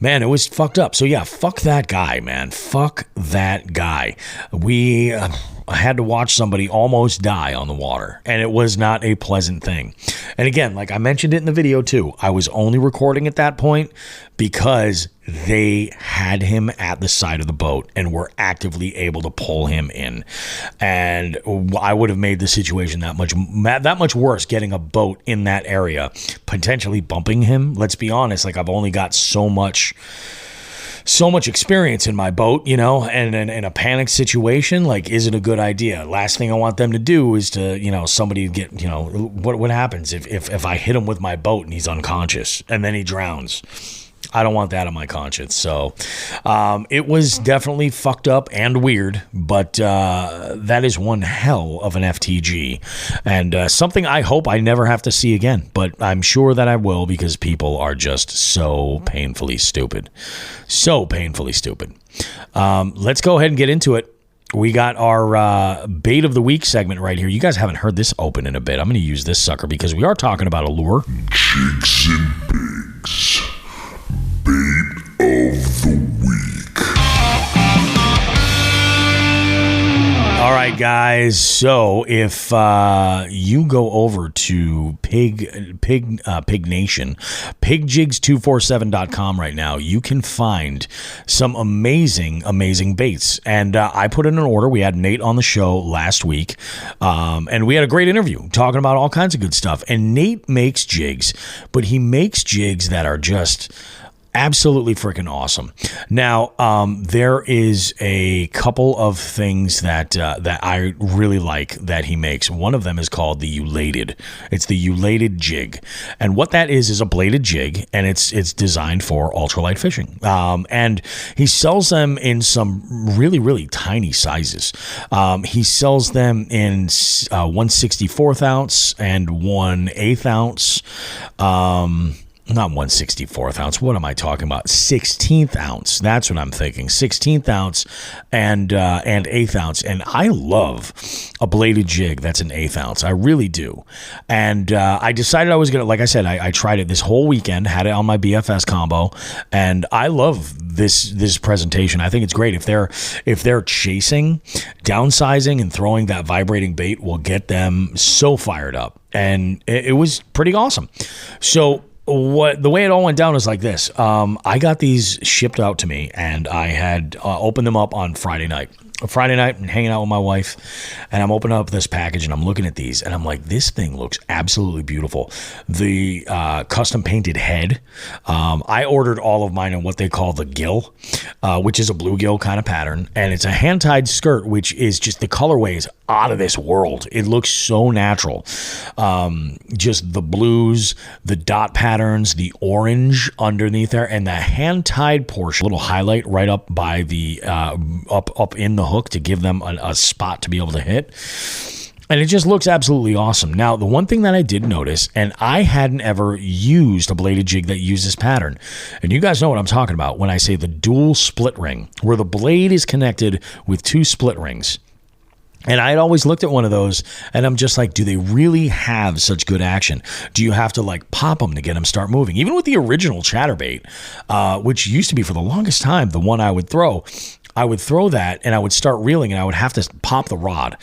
man, it was fucked up. So yeah, fuck that guy, man. Fuck that guy. We had to watch somebody almost die on the water, and it was not a pleasant thing. And again, like I mentioned it in the video too, I was only recording at that point because they had him at the side of the boat and were actively able to pull him in. And I would have made the situation that much worse getting a boat in that area, potentially bumping him. Let's be honest, like I've only got so much experience in my boat, you know, and in a panic situation, like, is it a good idea? Last thing I want them to do is to, you know, somebody get, you know, what happens if I hit him with my boat and he's unconscious and then he drowns? I don't want that on my conscience. So it was definitely fucked up and weird, but that is one hell of an FTG and something I hope I never have to see again, but I'm sure that I will because people are just so painfully stupid. So painfully stupid. Let's go ahead and get into it. We got our bait of the week segment right here. You guys haven't heard this open in a bit. I'm going to use this sucker because we are talking about a lure. Jigs and Bigs. Bait of the week. All right, guys. So if you go over to Pig Nation, pigjigs247.com right now, you can find some amazing baits. And I put in an order. We had Nate on the show last week, and we had a great interview talking about all kinds of good stuff. And Nate makes jigs, but he makes jigs that are just absolutely freaking awesome. Now, there is a couple of things that I really like that he makes. One of them is called the Elated. It's the Elated jig, and what that is a bladed jig, and it's designed for ultralight fishing. And he sells them in some really tiny sizes. He sells them in 1/64 ounce and 1/8 ounce. Not 1/64 ounce. What am I talking about? 16th ounce. That's what I'm thinking. 16th ounce and 1/8 ounce. And I love a bladed jig that's an 1/8 ounce. I really do. And I decided I was going to, like I said, I tried it this whole weekend, had it on my BFS combo, and I love this presentation. I think it's great. If they're chasing, downsizing, and throwing that vibrating bait will get them so fired up. And it was pretty awesome. So the way it all went down is like this. I got these shipped out to me, and I had opened them up on Friday night. And hanging out with my wife, and I'm opening up this package, and I'm looking at these, and I'm like, this thing looks absolutely beautiful. The custom painted head. I ordered all of mine in what they call the gill, which is a bluegill kind of pattern, and it's a hand-tied skirt, which is just, the colorway is out of this world. It looks so natural. Just the blues, the dot patterns, the orange underneath there, and the hand-tied portion, little highlight right up by the up in the hook to give them a spot to be able to hit. And it just looks absolutely awesome. Now, the one thing that I did notice, and I hadn't ever used a bladed jig that used this pattern, and you guys know what I'm talking about when I say the dual split ring, where the blade is connected with 2 split rings. And I had always looked at one of those, and I'm just like, do they really have such good action? Do you have to like pop them to get them start moving? Even with the original chatterbait, which used to be for the longest time the one I would throw that and I would start reeling and I would have to pop the rod.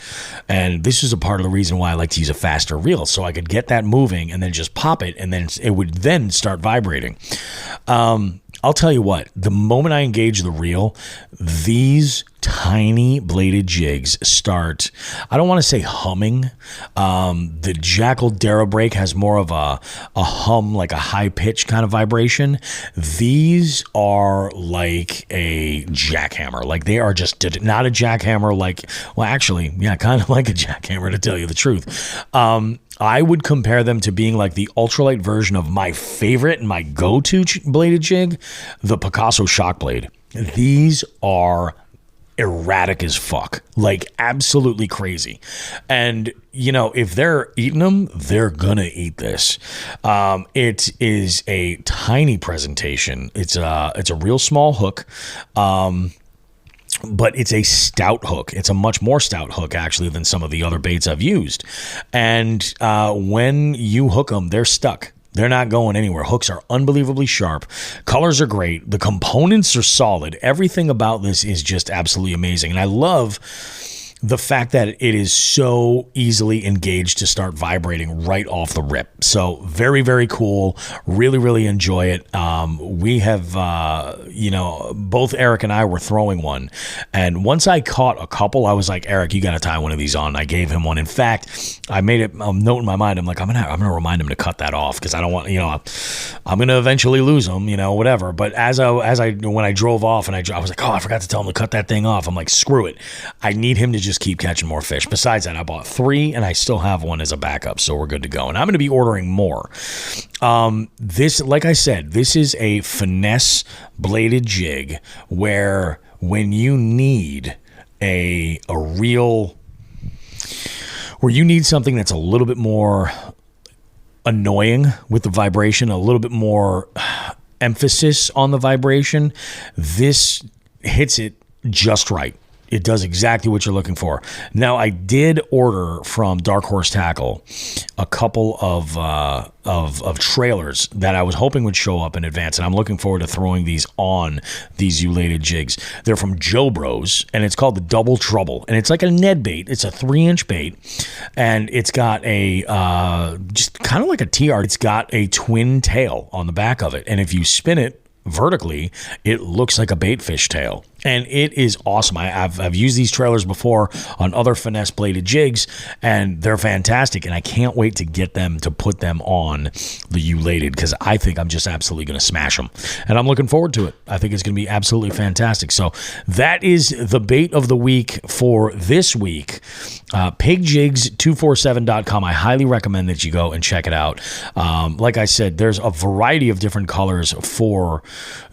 And this is a part of the reason why I like to use a faster reel, so I could get that moving and then just pop it, and then it would then start vibrating. I'll tell you what, the moment I engage the reel, these tiny bladed jigs start, I don't want to say humming. The Jackal Darabreak has more of a hum, like a high pitch kind of vibration. These are like a jackhammer. Like they are just not a jackhammer, like, well, actually, yeah, kind of like a jackhammer, to tell you the truth. I would compare them to being like the ultralight version of my favorite and my go-to bladed jig, the Picasso Shock Blade. These are erratic as fuck, like absolutely crazy. And you know, if they're eating them, they're gonna eat this. It is a tiny presentation. It's a real small hook. But it's a stout hook. It's a much more stout hook, actually, than some of the other baits I've used. And when you hook them, they're stuck. They're not going anywhere. Hooks are unbelievably sharp. Colors are great. The components are solid. Everything about this is just absolutely amazing. And I love the fact that it is so easily engaged to start vibrating right off the rip. So very, very cool. Really, really enjoy it. We have, both Eric and I were throwing one. And once I caught a couple, I was like, Eric, you got to tie one of these on. I gave him one. In fact, I made it a note in my mind. I'm like, I'm gonna remind him to cut that off, because I don't want, I'm gonna eventually lose him, whatever. But when I drove off and I was like, oh, I forgot to tell him to cut that thing off. I'm like, screw it. I need him to just keep catching more fish. Besides that, I bought 3 and I still have one as a backup, so we're good to go. And I'm going to be ordering more. This, like I said, this is a finesse bladed jig where when you need a real, where you need something that's a little bit more annoying with the vibration, a little bit more emphasis on the vibration, this hits it just right. It does exactly what you're looking for. Now, I did order from Dark Horse Tackle a couple of trailers that I was hoping would show up in advance, and I'm looking forward to throwing these on these eulated jigs. They're from Joe Bros, and it's called the Double Trouble, and it's like a Ned bait. It's a 3-inch bait, and it's got a just kind of like a TR. It's got a twin tail on the back of it, and if you spin it vertically, it looks like a baitfish tail, and it is awesome. I've used these trailers before on other finesse bladed jigs, and they're fantastic, and I can't wait to get them to put them on the eulated, because I think I'm just absolutely going to smash them, and I'm looking forward to it. I think it's going to be absolutely fantastic. So that is the bait of the week for this week. Pigjigs247.com. I highly recommend that you go and check it out. Like I said, there's a variety of different colors for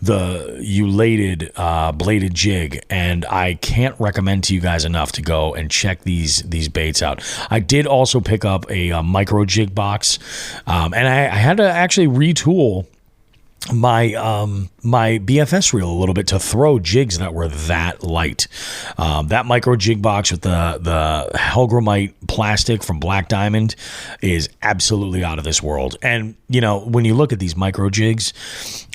the eulated bladed jig, and I can't recommend to you guys enough to go and check these baits out. I did also pick up a micro jig box, and I had to actually retool my BFS reel a little bit to throw jigs that were that light. That micro jig box with the Helgramite plastic from Black Diamond is absolutely out of this world. And when you look at these micro jigs,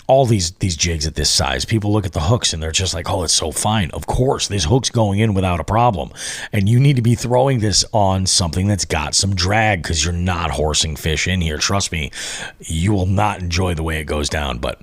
all these jigs at this size, people look at the hooks and they're just like, oh, it's so fine. Of course, this hook's going in without a problem. And you need to be throwing this on something that's got some drag, because you're not horsing fish in here. Trust me, you will not enjoy the way it goes down. But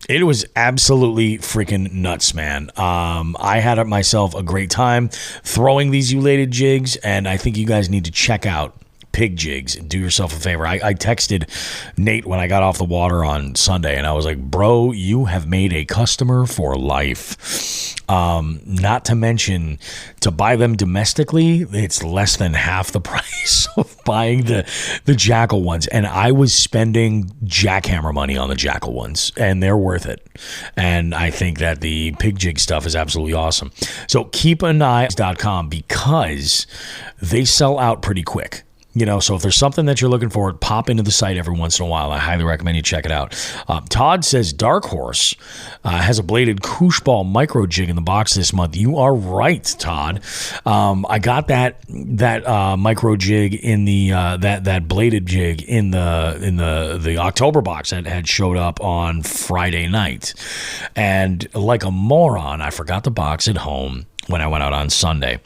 it was absolutely freaking nuts, man. I had myself a great time throwing these eulated jigs, and I think you guys need to check out pig jigs. Do yourself a favor. I texted Nate when I got off the water on Sunday, and I was like, bro, you have made a customer for life. Not to mention, to buy them domestically, it's less than half the price of buying the Jackal ones. And I was spending jackhammer money on the Jackal ones, and they're worth it. And I think that the pig jig stuff is absolutely awesome. So keep an eye on .com, because they sell out pretty quick. So if there's something that you're looking for, pop into the site every once in a while. I highly recommend you check it out. Todd says Dark Horse has a bladed koosh ball micro jig in the box this month. You are right, Todd. I got that micro jig in the that bladed jig in the October box that had showed up on Friday night, and like a moron, I forgot the box at home when I went out on Sunday.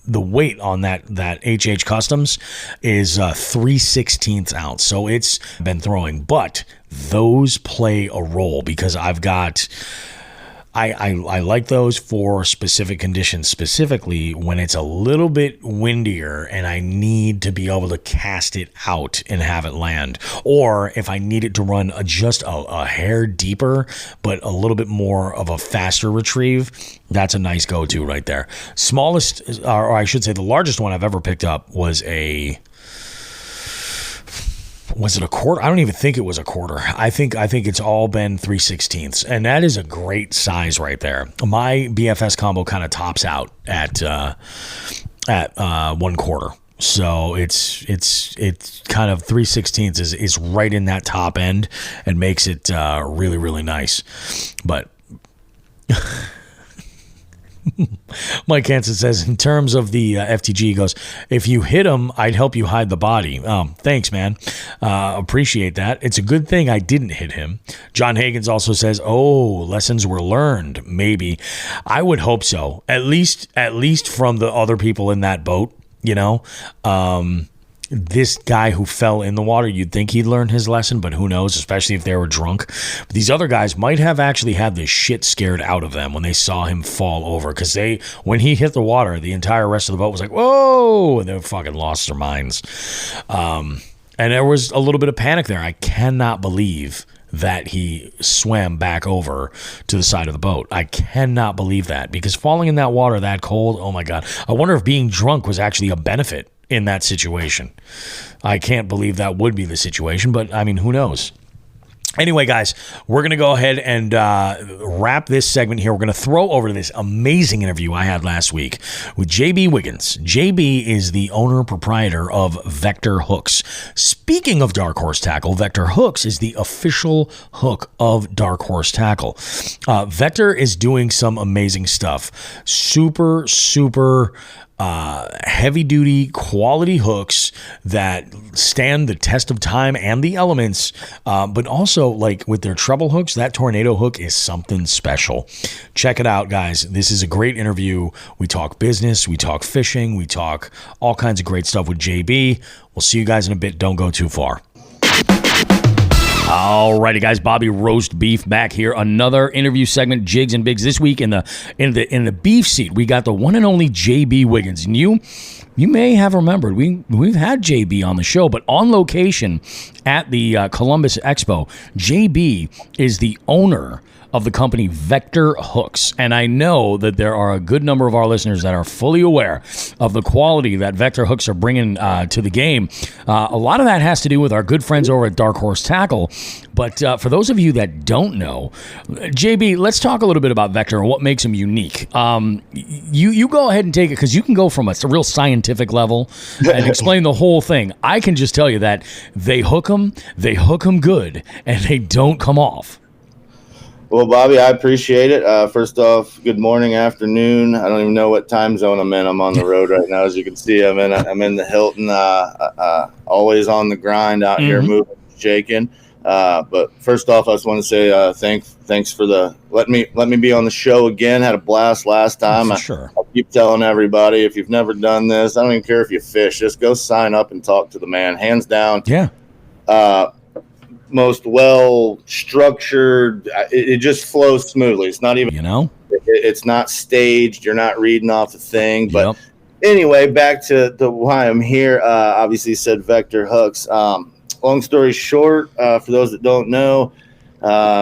The weight on that HH Customs is 3/16 ounce. So it's been throwing, but those play a role because I've got, I like those for specific conditions, specifically when it's a little bit windier and I need to be able to cast it out and have it land. Or if I need it to run just a hair deeper, but a little bit more of a faster retrieve, that's a nice go-to right there. Smallest, or I should say the largest one I've ever picked up was was it a quarter? I don't even think it was a quarter. I think it's all been 3/16, and that is a great size right there. My BFS combo kind of tops out at 1/4. So it's kind of 3/16 is right in that top end and makes it really, really nice. But Mike Hansen says, in terms of the FTG, he goes, if you hit him, I'd help you hide the body. Thanks, man. Appreciate that. It's a good thing I didn't hit him. John Hagens also says, lessons were learned. Maybe. I would hope so. At least from the other people in that boat, this guy who fell in the water, you'd think he'd learn his lesson, but who knows, especially if they were drunk. But these other guys might have actually had the shit scared out of them when they saw him fall over, because when he hit the water, the entire rest of the boat was like, whoa, and they fucking lost their minds. And there was a little bit of panic there. I cannot believe that he swam back over to the side of the boat. I cannot believe that, because falling in that water that cold, oh my God. I wonder if being drunk was actually a benefit in that situation. I can't believe that would be the situation, but I mean, who knows? Anyway, guys, we're going to go ahead and wrap this segment here. We're going to throw over to this amazing interview I had last week with J+B Wiggins. J+B is the owner proprietor of Vector Hooks. Speaking of Dark Horse Tackle, Vector Hooks is the official hook of Dark Horse Tackle. Vector is doing some amazing stuff. Super, super heavy-duty quality hooks that stand the test of time and the elements, but also, like with their treble hooks, that tornado hook is something special. Check it out, guys. This is a great interview. We talk business, we talk fishing, we talk all kinds of great stuff with J+B. We'll see you guys in a bit. Don't go too far. Alrighty, guys, Bobby Roast Beef back here. Another interview segment, Jigs and Bigs. This week in the beef seat, we got the one and only J+B Wiggins. And you may have remembered we've had J+B on the show, but on location at the Columbus Expo, J+B is the owner of the company Vector Hooks. And I know that there are a good number of our listeners that are fully aware of the quality that Vector Hooks are bringing to the game. A lot of that has to do with our good friends over at Dark Horse Tackle. But for those of you that don't know, J+B, let's talk a little bit about Vector and what makes them unique. You go ahead and take it, because you can go from a real scientific level and explain the whole thing. I can just tell you that they hook them good, and they don't come off. Well, Bobby, I appreciate it. First off, good morning, afternoon. I don't even know what time zone I'm in. I'm on the road right now. As you can see, I'm in the Hilton, always on the grind out here, moving, shaking. But first off, I just want to say thanks for let me be on the show again. Had a blast last time. Sure. I'll keep telling everybody, if you've never done this, I don't even care if you fish, just go sign up and talk to the man. Hands down. Yeah. Most well structured. It just flows smoothly. It's not even, it's not staged. You're not reading off the thing, but anyway, back to why I'm here. Obviously said vector hooks. Long story short, for those that don't know,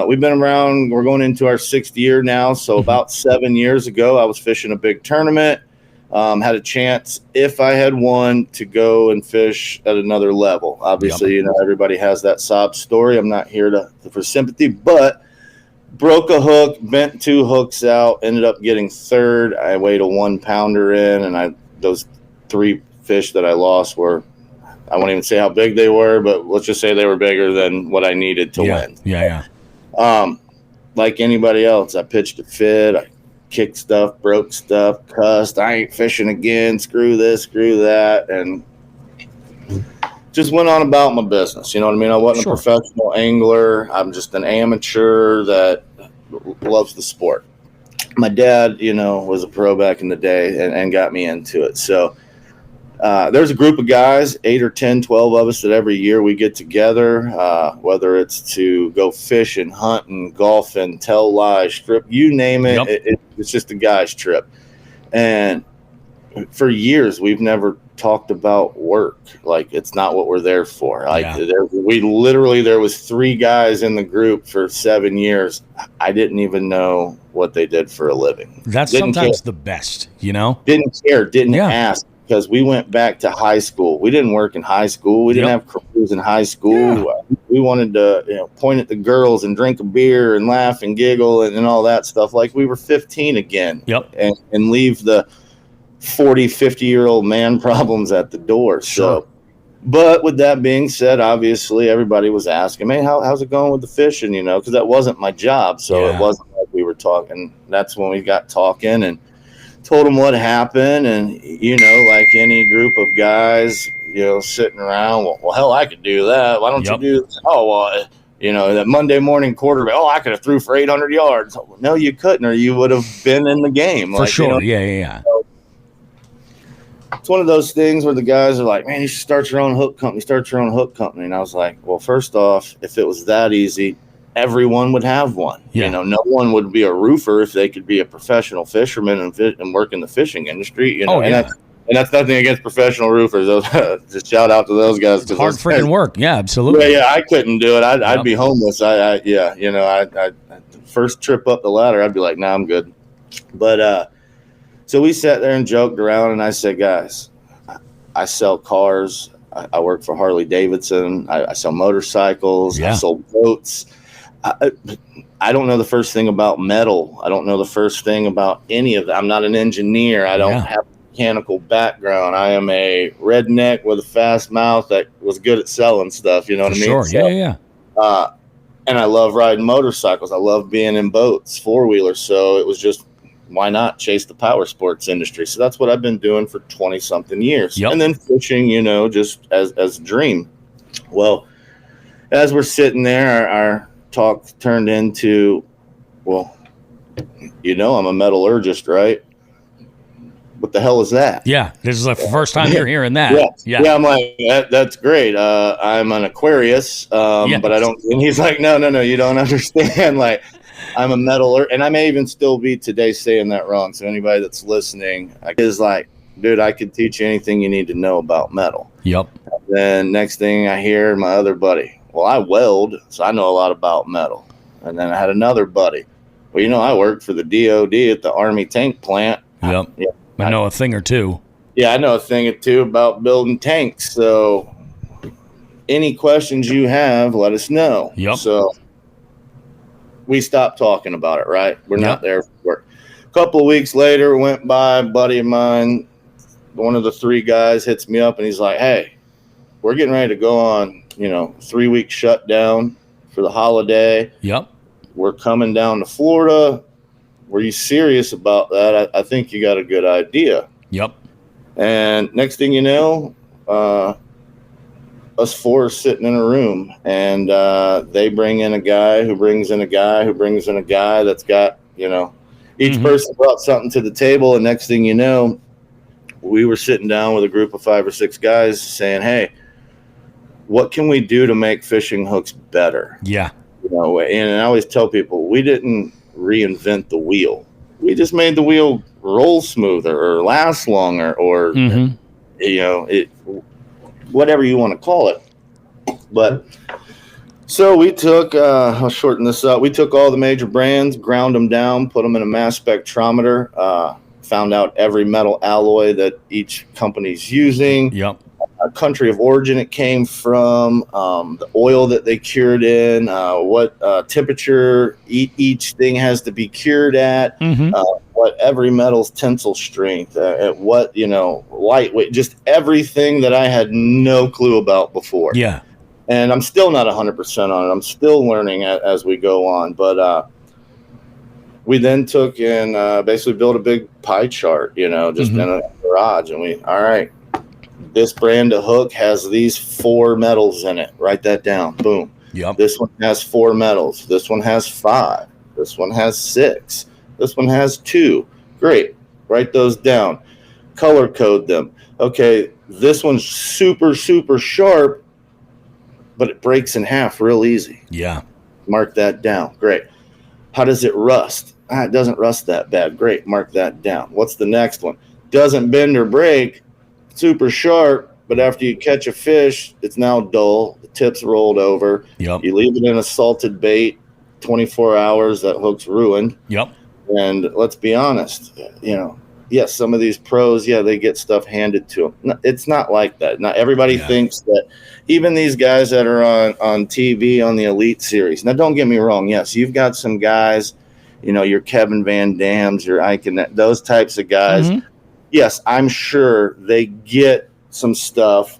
we've been around. We're going into our 6th year now. So about 7 years ago, I was fishing a big tournament. Had a chance, if I had won, to go and fish at another level. Obviously, everybody has that sob story. I'm not here for sympathy, but broke a hook, bent 2 hooks out, ended up getting 3rd. I weighed a 1-pounder in, and those 3 fish that I lost were, I won't even say how big they were, but let's just say they were bigger than what I needed to win. Yeah. Like anybody else, I pitched a fit. I kicked stuff, broke stuff, cussed. I ain't fishing again. Screw this, screw that. And just went on about my business. You know what I mean? I wasn't a professional angler. I'm just an amateur that loves the sport. My dad, was a pro back in the day and got me into it. So there's a group of guys, 8 or 10, 12 of us that every year we get together, whether it's to go fishing, hunting, golfing, tell lies, strip, you name it. It's just a guy's trip. And for years, we've never talked about work. Like, it's not what we're there for. Like, there was 3 guys in the group for 7 years. I didn't even know what they did for a living. That's sometimes the best, Didn't care, didn't ask. Because we went back to high school. We didn't work in high school. We didn't have careers in high school. Yeah. We wanted to point at the girls and drink a beer and laugh and giggle and all that stuff like we were 15 again. And leave the 40, 50-year-old man problems at the door. So, but with that being said, obviously everybody was asking, man, how's it going with the fishing? Because that wasn't my job. So it wasn't like we were talking. That's when we got talking and told them what happened, and like any group of guys, sitting around. Well, hell, I could do that. Why don't you do this? Oh, well, that Monday morning quarterback. Oh, I could have threw for 800 yards. No, you couldn't, or you would have been in the game for sure. Yeah. So it's one of those things where the guys are like, "Man, you should start your own hook company. Start your own hook company." And I was like, "Well, first off, if it was that easy, everyone would have one. No one would be a roofer if they could be a professional fisherman and work in the fishing industry. And that's nothing against professional roofers. Just shout out to those guys. It's hard freaking work. Yeah, absolutely. Yeah, I couldn't do it. I'd be homeless. I first trip up the ladder, I'd be like, nah, I'm good. But so we sat there and joked around, and I said, guys, I sell cars. I work for Harley Davidson. I sell motorcycles. I sold boats. I don't know the first thing about metal. I don't know the first thing about any of that. I'm not an engineer. I don't have a mechanical background. I am a redneck with a fast mouth that was good at selling stuff. You know what I mean? Sure. So, and I love riding motorcycles. I love being in boats, 4-wheelers. So it was just, why not chase the power sports industry? So that's what I've been doing for 20-something years. And then fishing, just as a dream. Well, as we're sitting there, our talk turned into, well, I'm a metallurgist, right? What the hell is that? Yeah, this is the first time you're hearing that. Yeah, I'm like, that's great. I'm an Aquarius, but I don't. And he's like, no, you don't understand. Like, I'm a metallurgist, and I may even still be today saying that wrong. So anybody that's listening is like, dude, I could teach you anything you need to know about metal. And then next thing I hear, my other buddy, well, I weld, so I know a lot about metal. And then I had another buddy. Well, I worked for the DOD at the Army tank plant. I know a thing or two. Yeah, I know a thing or two about building tanks. So any questions you have, let us know. So we stopped talking about it, right? We're not there for work. A couple of weeks later, went by, a buddy of mine, one of the 3 guys hits me up, and he's like, hey, we're getting ready to go on 3-week shutdown for the holiday. We're coming down to Florida. Were you serious about that? I think you got a good idea. And next thing you know, us 4 are sitting in a room, and they bring in a guy who brings in a guy who brings in a guy that's got, each person brought something to the table. And next thing you know, we were sitting down with a group of 5 or 6 guys saying, hey, what can we do to make fishing hooks better? And I always tell people, we didn't reinvent the wheel. We just made the wheel roll smoother or last longer, or it, whatever you want to call it. But so we took, I'll shorten this up. We took all the major brands, ground them down, put them in a mass spectrometer, found out every metal alloy that each company's using. Yep. Country of origin it came from, the oil that they cured in, what temperature each thing has to be cured at, what every metal's tensile strength, at what, lightweight, just everything that I had no clue about before. Yeah. And I'm still not 100% on it. I'm still learning as we go on. But we then took and basically built a big pie chart, just in a garage. And all right, this brand of hook has these 4 metals in it. Write that down. Boom. Yep. This one has 4 metals. This one has 5. This one has 6. This one has 2. Great. Write those down. Color code them. Okay, this one's super, super sharp, but it breaks in half real easy. Yeah. Mark that down. Great. How does it rust? It doesn't rust that bad. Great. Mark that down. What's the next one? Doesn't bend or break. Super sharp, but after you catch a fish, it's now dull. The tip's rolled over. Yep. You leave it in a salted bait, 24 hours, that hook's ruined. Yep. And let's be honest, yes, some of these pros, they get stuff handed to them. It's not like that. Not everybody thinks that. Even these guys that are on TV on the Elite Series. Now, don't get me wrong. Yes, you've got some guys, your Kevin Van Dams, your Ike, those types of guys. Yes, I'm sure they get some stuff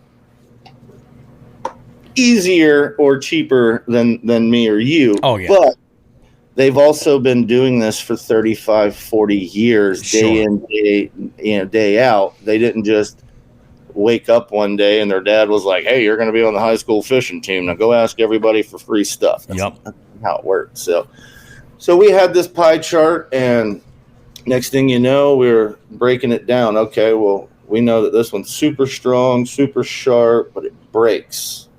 easier or cheaper than me or you. Oh, yeah. But they've also been doing this for 35, 40 years, day in, day out. They didn't just wake up one day and their dad was like, hey, you're going to be on the high school fishing team. Now go ask everybody for free stuff. That's how it works. So we had this pie chart, and next thing you know, we're breaking it down. Okay, well, we know that this one's super strong, super sharp, but it breaks.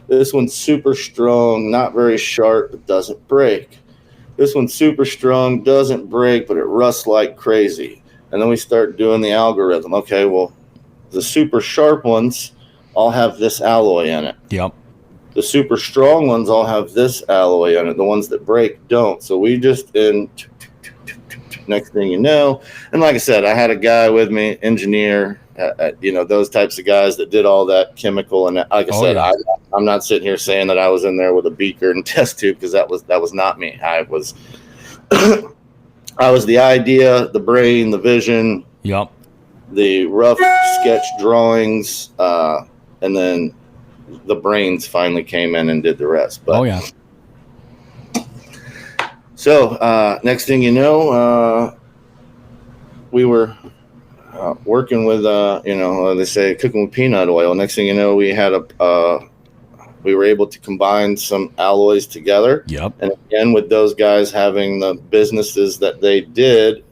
This one's super strong, not very sharp, but doesn't break. This one's super strong, doesn't break, but it rusts like crazy. And then we start doing the algorithm. Okay, well, the super sharp ones all have this alloy in it. Yep. The super strong ones all have this alloy in it. The ones that break don't. So we just next thing you know, and like I said, I had a guy with me, engineer, those types of guys that did all that chemical. And like I said, I'm not sitting here saying that I was in there with a beaker and test tube, because that was not me. I was I was the idea, the brain, the vision. Yep. The rough sketch drawings, and then the brains finally came in and did the rest. But, So next thing you know, we were working with, they say cooking with peanut oil. Next thing you know, we had we were able to combine some alloys together. Yep. And again, with those guys having the businesses that they did,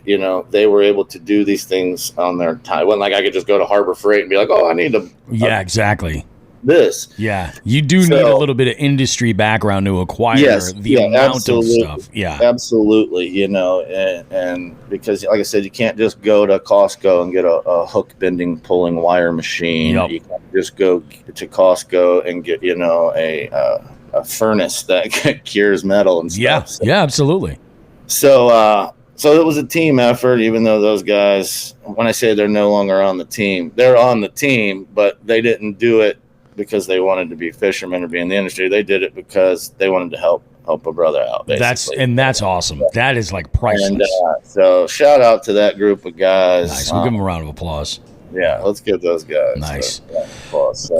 they were able to do these things on their time. It wasn't like I could just go to Harbor Freight and be like, oh, I need exactly. This. Yeah. You do need a little bit of industry background to acquire the amount of stuff. Yeah. Absolutely. And because, like I said, you can't just go to Costco and get a hook bending, pulling wire machine. Yep. You can't just go to Costco and get, a furnace that cures metal and stuff. Yeah, absolutely. So it was a team effort, even though those guys, when I say they're no longer on the team, they're on the team, but they didn't do it because they wanted to be fishermen or be in the industry. They did it because they wanted to help a brother out. Basically. That's awesome. That is like priceless. And, so shout out to that group of guys. Nice. We'll give them a round of applause. Yeah, let's give those guys nice. Applause.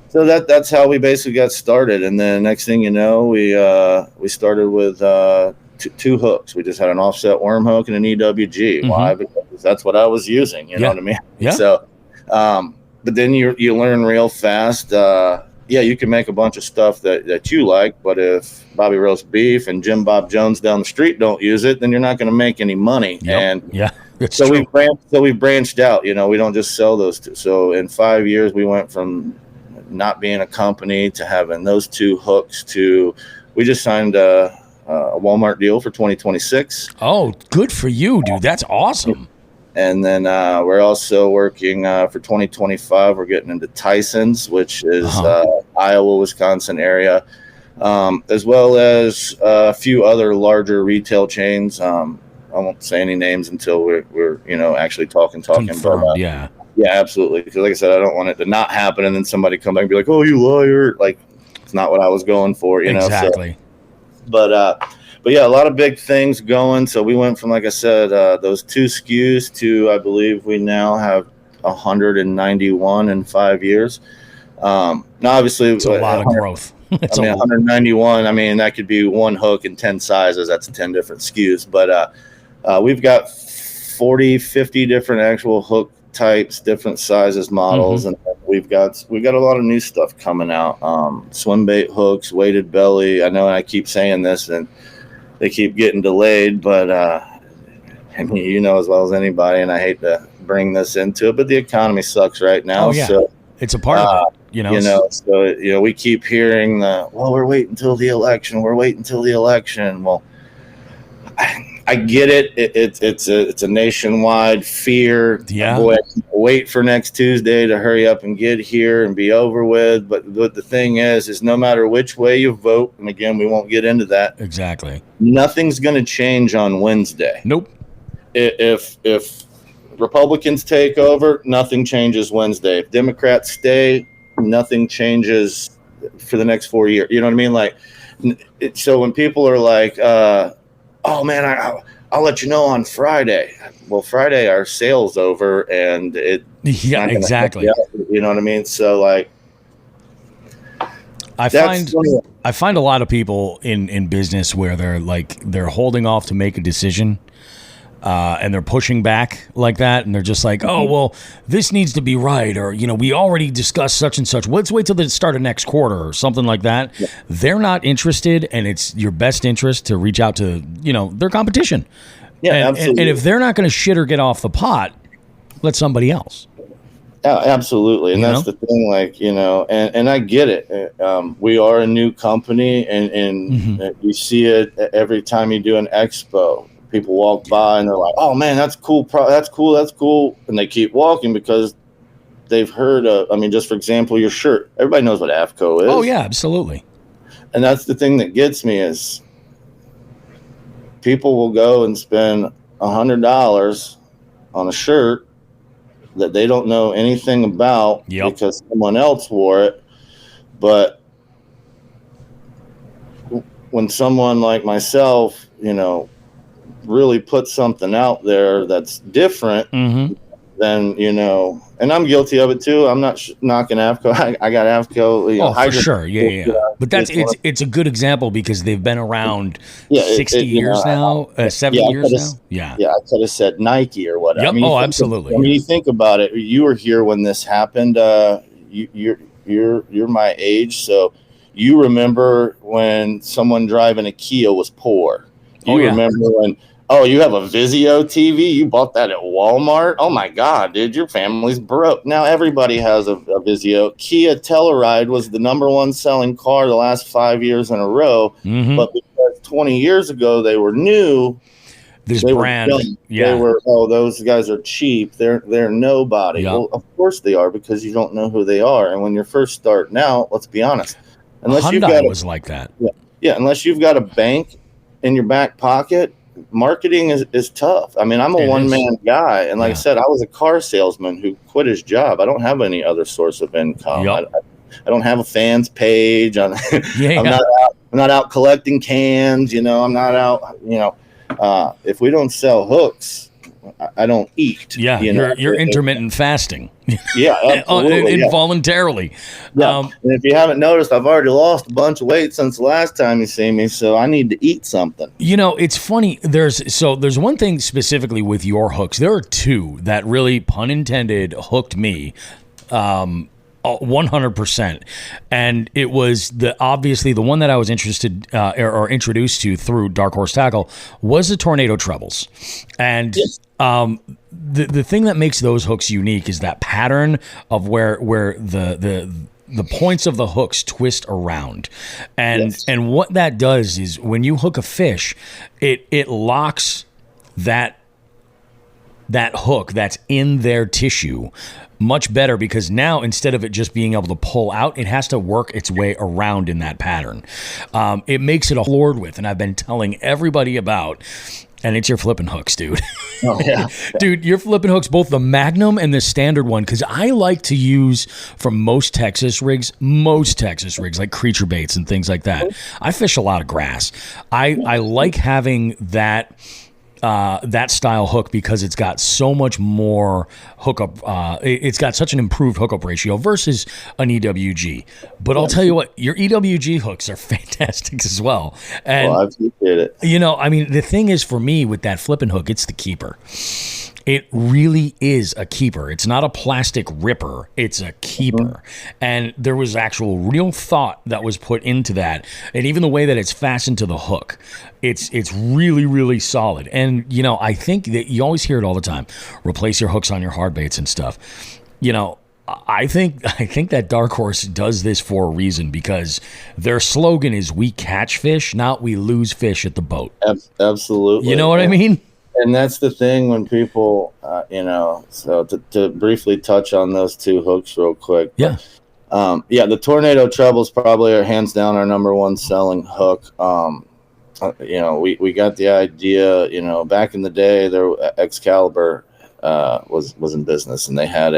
So that's how we basically got started. And then next thing you know, we started with 2 hooks. We just had an offset worm hook and an EWG. Why? Because that's what I was using. You know what I mean? Yeah. So, but then you learn real fast. You can make a bunch of stuff that you like, but if Bobby Roast Beef and Jim Bob Jones down the street don't use it, then you're not going to make any money. Yep. And it's so true. we branched out. We don't just sell those 2. So in 5 years, we went from not being a company to having those 2 hooks to we just signed a Walmart deal for 2026. Oh, good for you, dude. That's awesome. And then we're also working for 2025. We're getting into Tyson's, which is Iowa, Wisconsin area, as well as a few other larger retail chains. I won't say any names until we're actually talking. Confirmed, but, yeah, absolutely. Because like I said, I don't want it to not happen, and then somebody come back and be like, "Oh, you liar!" Like it's not what I was going for, exactly. So, but yeah, a lot of big things going. So we went from, like I said, those 2 SKUs to, I believe we now have 191 in 5 years. Now, obviously, it's a lot of growth. 191. I mean, that could be one hook in 10 sizes. That's 10 different SKUs. But we've got 40, 50 different actual hook types, different sizes, models, and we've got a lot of new stuff coming out. Swim bait hooks, weighted belly. I know I keep saying this, and they keep getting delayed, but I mean, as well as anybody, and I hate to bring this into it, but the economy sucks right now. Oh, yeah. So it's a part of it, So we keep hearing we're waiting until the election. We're waiting until the election. Well, I get it. It's a nationwide fear. Yeah. Boy, I can't wait for next Tuesday to hurry up and get here and be over with. But the thing is no matter which way you vote, and again, we won't get into that. Exactly. Nothing's going to change on Wednesday. Nope. If Republicans take over, nothing changes Wednesday. If Democrats stay, nothing changes for the next 4 years. You know what I mean? Like, so when people are like, "Oh man, I'll let you know on Friday." Well, Friday our sale's over, and yeah, exactly. You know what I mean? So like, I find a lot of people in business where they're holding off to make a decision. And they're pushing back like that, and they're just like, "Oh, well, this needs to be right," or we already discussed such and such. Let's wait till the start of next quarter or something like that. Yeah. They're not interested, and it's your best interest to reach out to their competition. Yeah, absolutely. And if they're not going to shit or get off the pot, let somebody else. Yeah, absolutely, and that's the thing. Like and I get it. We are a new company, and you see it every time you do an expo. People walk by and they're like, "Oh man, that's cool. That's cool." And they keep walking because they've heard just for example, your shirt. Everybody knows what AFCO is. Oh yeah, absolutely. And that's the thing that gets me is people will go and spend $100 on a shirt that they don't know anything about because someone else wore it. But when someone like myself, really put something out there that's different, then and I'm guilty of it too. I'm not knocking AFCO. I got AFCO. For sure, yeah. But it's a good example because they've been around 60 years now, 70 years now. Yeah, I could have said Nike or whatever. Yep. Absolutely. You think about it. You were here when this happened. You're my age, so you remember when someone driving a Kia was poor. You remember when, you have a Vizio TV? You bought that at Walmart? Oh, my God, dude, your family's broke. Now everybody has a Vizio. Kia Telluride was the #1 selling car the last 5 years in a row. But because 20 years ago they were new, this brand, they were, those guys are cheap. They're nobody. Well, of course they are because you don't know who they are. And when you're first starting out, let's be honest. Hyundai was like that. Yeah, unless you've got a bank in your back pocket, marketing is tough. I mean, I'm a one-man guy, and like I said, I was a car salesman who quit his job. I don't have any other source of income. I don't have a fans page. I'm not out collecting cans. I'm not out. If we don't sell hooks, I don't eat. Yeah, you're intermittent fasting. Yeah, absolutely, involuntarily. Yeah. And if you haven't noticed, I've already lost a bunch of weight since the last time you see me, so I need to eat something. It's funny. There's one thing specifically with your hooks. There are two that really, pun intended, hooked me. 100%, and it was obviously the one that I was interested or introduced to through Dark Horse Tackle was the Tornado Trebles, and the thing that makes those hooks unique is that pattern of where the the points of the hooks twist around, and Yes. and what that does is when you hook a fish, it locks that hook that's in their tissue much better, because now instead of it just being able to pull out, it has to work its way around in that pattern. It makes it a floored with, and I've been telling everybody about. And it's your flipping hooks, dude. Oh, yeah. Dude, your flipping hooks, both the Magnum and the standard one, because I like to use from most Texas rigs, like creature baits and things like that. I fish a lot of grass. I like having that style hook because it's got so much more hookup. It's got such an improved hookup ratio versus an EWG. But I'll tell you what, your EWG hooks are fantastic as well. And I appreciate it. you know, I mean, the thing is for me with that flipping hook, it's the keeper. It really is a keeper. It's not a plastic ripper. It's a keeper. And there was actual real thought that was put into that. And even the way that it's fastened to the hook, it's really, really solid. And, you know, I think that you always hear it all the time. Replace your hooks on your hard baits and stuff. You know, I think that Dark Horse does this for a reason, because their slogan is "We catch fish, not we lose fish at the boat." Absolutely. You know what I mean? And that's the thing when people, you know, so to briefly touch on those two hooks real quick. Yeah. The Tornado Treble is probably hands down our number one selling hook. You know, we got the idea, you know, back in the day, Excalibur was in business, and they had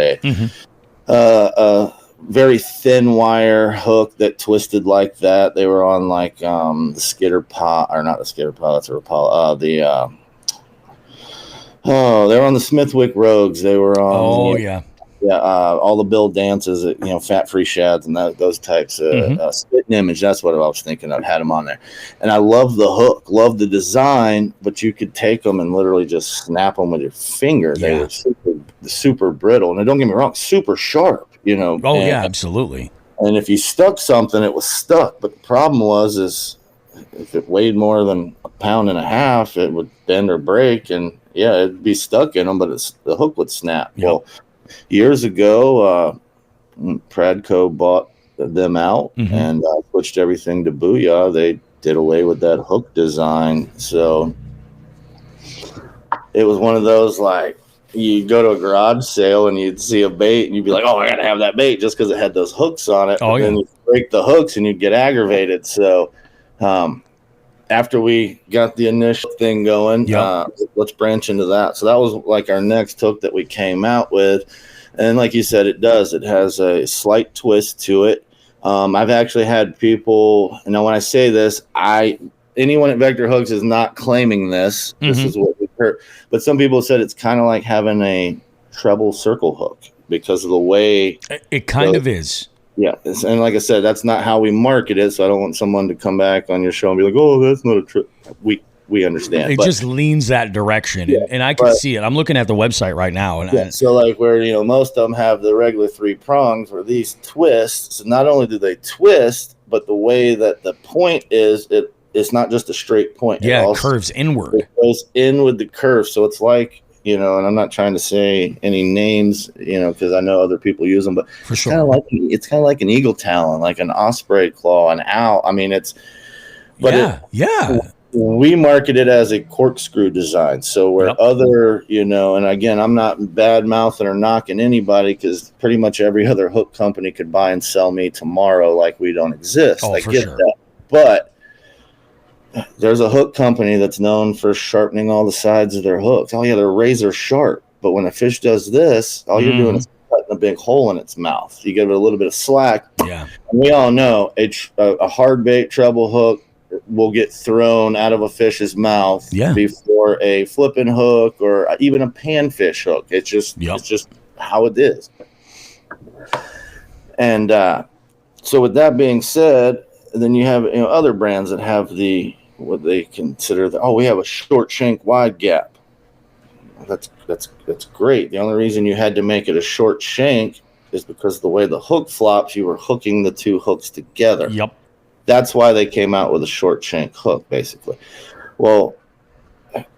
a very thin wire hook that twisted like that. They were on like the Skitter Pot, or not the Skitter Pot, that's a Rapala. They were on the Smithwick Rogues. They were on. All the Bill Dances, you know, Fat Free Shads and those types of Spit and Image. That's what I was thinking of. Had them on there, and I love the hook, love the design. But you could take them and literally just snap them with your finger. They were super brittle, and don't get me wrong, super sharp. You know. Oh yeah, absolutely. And if you stuck something, it was stuck. But the problem is if it weighed more than 1.5 pounds, it would bend or break, and it'd be stuck in them, but the hook would snap. Yep. Well, years ago, Pradco bought them out and switched everything to Booyah. They did away with that hook design. So it was one of those, like, you go to a garage sale and you'd see a bait and you'd be like, oh, I got to have that bait just because it had those hooks on it. Oh, Then you break the hooks and you'd get aggravated. So, after we got the initial thing going, let's branch into that. So that was like our next hook that we came out with. And like you said, it has a slight twist to it. I've actually had people, you know, when I say this, anyone at Vector Hooks is not claiming this. This is what we heard. But some people said it's kind of like having a treble circle hook because of the way it kind of is. Yeah, and like I said, that's not how we market it, so I don't want someone to come back on your show and be like, "Oh, that's not a trip." We understand. It just leans that direction, and I can see it. I'm looking at the website right now, and so like where, you know, most of them have the regular 3 prongs, where these twists. So not only do they twist, but the way that the point is, it's not just a straight point. Yeah, it curves inward. It goes in with the curve, so it's like, you know, and I'm not trying to say any names, you know, because I know other people use them, but for sure, it's kind of like an eagle talon, like an osprey claw, an owl. I mean, we market it as a corkscrew design. So where other, you know, and again, I'm not bad mouthing or knocking anybody, because pretty much every other hook company could buy and sell me tomorrow like we don't exist. I get that, but there's a hook company that's known for sharpening all the sides of their hooks. Oh yeah, they're razor sharp. But when a fish does this, all you're doing is cutting a big hole in its mouth. You give it a little bit of slack. Yeah. And we all know a hard bait treble hook will get thrown out of a fish's mouth before a flipping hook or even a panfish hook. It's just how it is. And so with that being said, then you have, you know, other brands that have what they consider we have a short shank wide gap. That's great. The only reason you had to make it a short shank is because of the way the hook flops, you were hooking the two hooks together. Yep. That's why they came out with a short shank hook, basically. Well,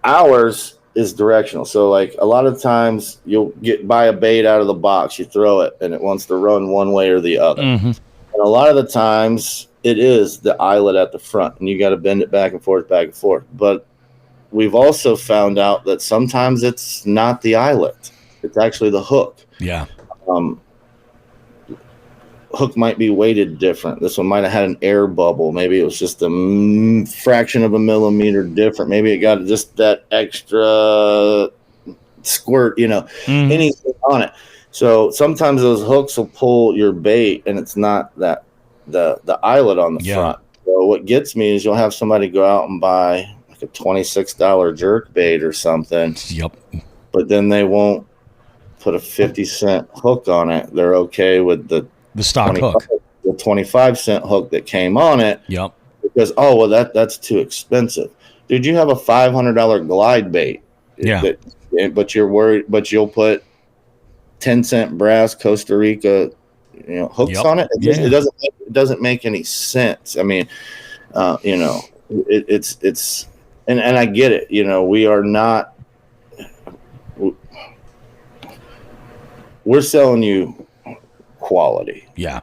ours is directional. So like a lot of times you'll buy a bait out of the box, you throw it, and it wants to run one way or the other. Mm-hmm. And a lot of the times it is the eyelet at the front, and you got to bend it back and forth. But we've also found out that sometimes it's not the eyelet; it's actually the hook. Yeah. Hook might be weighted different. This one might have had an air bubble. Maybe it was just a fraction of a millimeter different. Maybe it got just that extra squirt, anything on it. So sometimes those hooks will pull your bait, and it's not that the eyelet on the front. So what gets me is you'll have somebody go out and buy like a $26 jerk bait or something. Yep. But then they won't put a 50-cent hook on it. They're okay with the stock hook, the 25-cent hook that came on it. Yep. Because that's too expensive, dude. You have a $500 glide bait. Yeah. But you're worried. But you'll put 10-cent brass Costa Rica, hooks on it. It doesn't make any sense. I mean, it's and I get it. We are not. We're selling you quality. Yeah.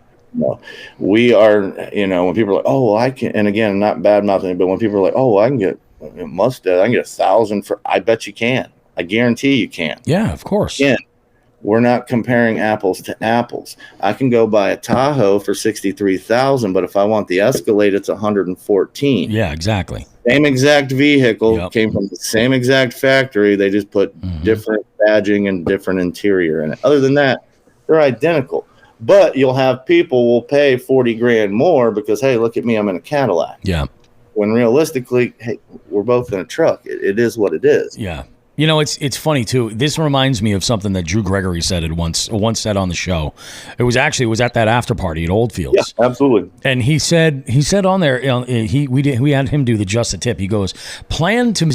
We are, when people are like, oh, well, I can, and again, not bad mouthing, but when people are like, oh, well, I can get mustard, I can get 1,000 for, I bet you can. I guarantee you can. Yeah, of course. Again, we're not comparing apples to apples. I can go buy a Tahoe for $63,000, but if I want the Escalade, it's $114,000. Yeah, exactly. Same exact vehicle, came from the same exact factory. They just put different badging and different interior in it. Other than that, they're identical. But you'll have people will pay $40,000 more because, hey, look at me, I'm in a Cadillac. Yeah. When realistically, hey, we're both in a truck. It is what it is. Yeah. It's funny too. This reminds me of something that Drew Gregory said once said on the show. It was at that after party at Oldfields. Yeah, absolutely. And he said on there, we had him do the just a tip. He goes, plan to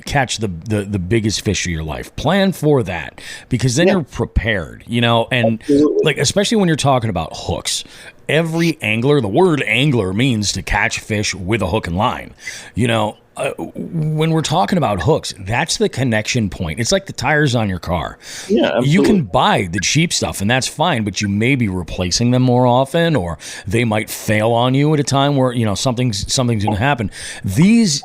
catch the biggest fish of your life. Plan for that because then you're prepared. And absolutely. like especially when you're talking about hooks. Every angler, the word angler means to catch fish with a hook and line. When we're talking about hooks, that's the connection point. It's like the tires on your car. Yeah, absolutely. You can buy the cheap stuff, and that's fine, but you may be replacing them more often, or they might fail on you at a time where something's going to happen. These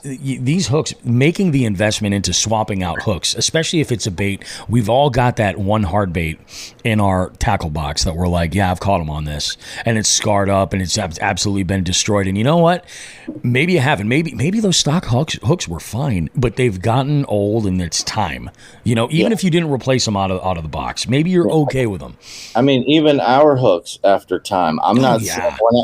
hooks, making the investment into swapping out hooks, especially if it's a bait. We've all got that one hard bait in our tackle box that we're like, yeah, I've caught them on this, and it's scarred up, and it's absolutely been destroyed. And you know what? Maybe you haven't. Maybe those stock hooks were fine, but they've gotten old and it's time. Even if you didn't replace them out of the box, maybe you're okay with them. I mean, even our hooks after time. I'm not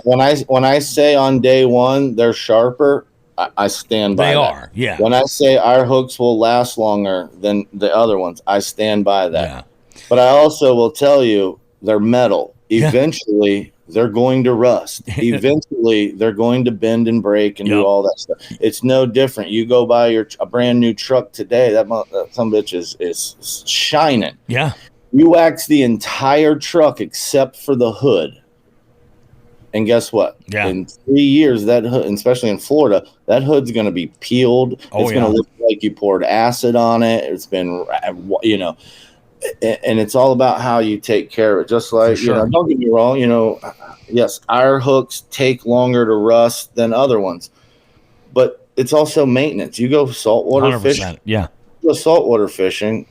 when I say on day one they're sharper, I stand by that. They are, yeah. When I say our hooks will last longer than the other ones, I stand by that. Yeah. But I also will tell you they're metal. Eventually they're going to rust. Eventually, they're going to bend and break and do all that stuff. It's no different. You go buy a brand new truck today, that some bitch is shining. Yeah. You wax the entire truck except for the hood. And guess what? Yeah. In 3 years, that hood, especially in Florida, that hood's going to be peeled. It's going to look like you poured acid on it. It's been, and it's all about how you take care of it. Just like, don't get me wrong, yes, our hooks take longer to rust than other ones, but it's also maintenance. You go saltwater fishing. Yeah. You go saltwater fishing.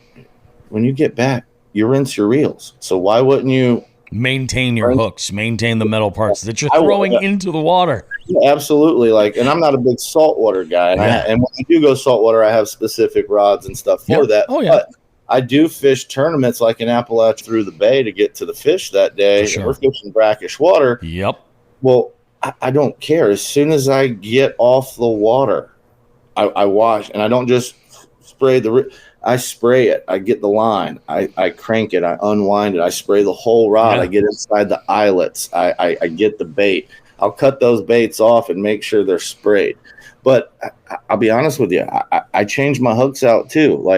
When you get back, you rinse your reels. So why wouldn't you maintain your hooks, maintain the metal parts that you're throwing into the water? Yeah, absolutely. And I'm not a big saltwater guy. And when I do go saltwater, I have specific rods and stuff for that. Oh, yeah. But I do fish tournaments like in Appalachia through the bay to get to the fish that day. Sure. We're fishing brackish water. Yep. Well, I don't care. As soon as I get off the water, I wash, and I don't just spray I spray it. I get the line. I crank it. I unwind it. I spray the whole rod. I get inside the eyelets. I get the bait. I'll cut those baits off and make sure they're sprayed. But I'll be honest with you. I change my hooks out too.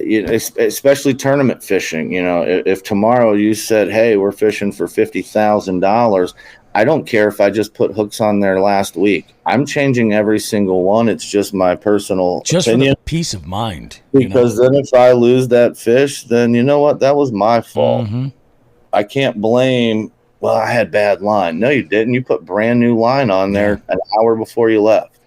Especially tournament fishing. If tomorrow you said, hey, we're fishing for $50,000, I don't care if I just put hooks on there last week. I'm changing every single one. It's just my personal opinion. For the peace of mind. Because then if I lose that fish, then you know what? That was my fault. Mm-hmm. I can't blame, well, I had bad line. No, you didn't. You put brand new line on there an hour before you left.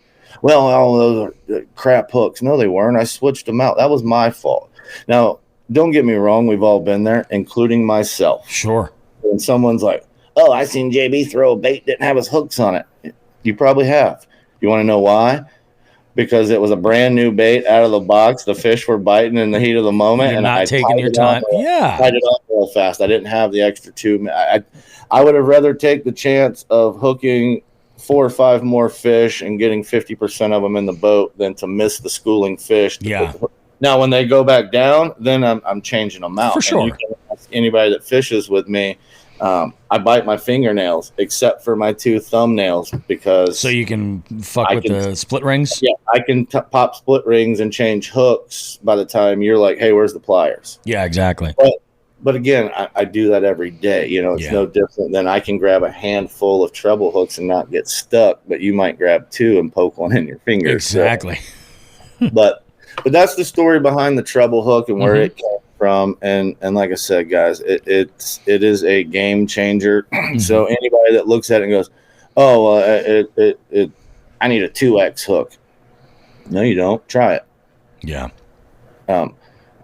Well, all those are crap hooks. No, they weren't. I switched them out. That was my fault. Now, don't get me wrong. We've all been there, including myself. Sure. When someone's like, oh, I seen JB throw a bait, didn't have his hooks on it. You probably have. You want to know why? Because it was a brand new bait out of the box. The fish were biting in the heat of the moment. You're and not I taking your time. Tied it up real fast. I didn't have the extra 2 minutes. I would have rather take the chance of hooking 4 or 5 more fish and getting 50% of them in the boat than to miss the schooling fish. Now, when they go back down, then I'm changing them out. For sure. And you can ask anybody that fishes with me. I bite my fingernails except for my 2 thumbnails because so you can fuck with the split rings. Yeah, I can pop split rings and change hooks by the time you're like, hey, where's the pliers? Yeah, exactly. But again, I do that every day. You know, it's no different than I can grab a handful of treble hooks and not get stuck, but you might grab 2 and poke one in your finger. Exactly. So, but that's the story behind the treble hook and where it came from. And like I said, guys, it is a game changer. So anybody that looks at it and goes, oh, I need a 2X hook. No, you don't. Try it. Yeah.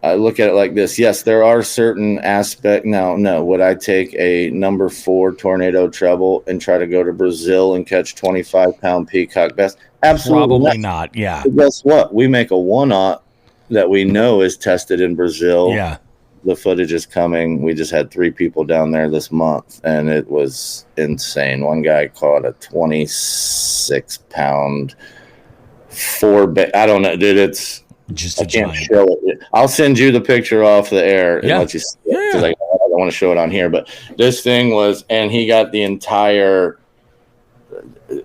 I look at it like this. Yes, there are certain aspects. Now, no, would I take a number 4 tornado treble and try to go to Brazil and catch 25-pound peacock bass? Absolutely Probably not. Yeah. But guess what? We make a 1/0 that we know is tested in Brazil. Yeah. The footage is coming. We just had 3 people down there this month, and it was insane. One guy caught a 26-pound 4 I don't know, dude. It's just I can't show it. I'll send you the picture off the air and let you see it because I don't want to show it on here. But this thing was, and he got the entire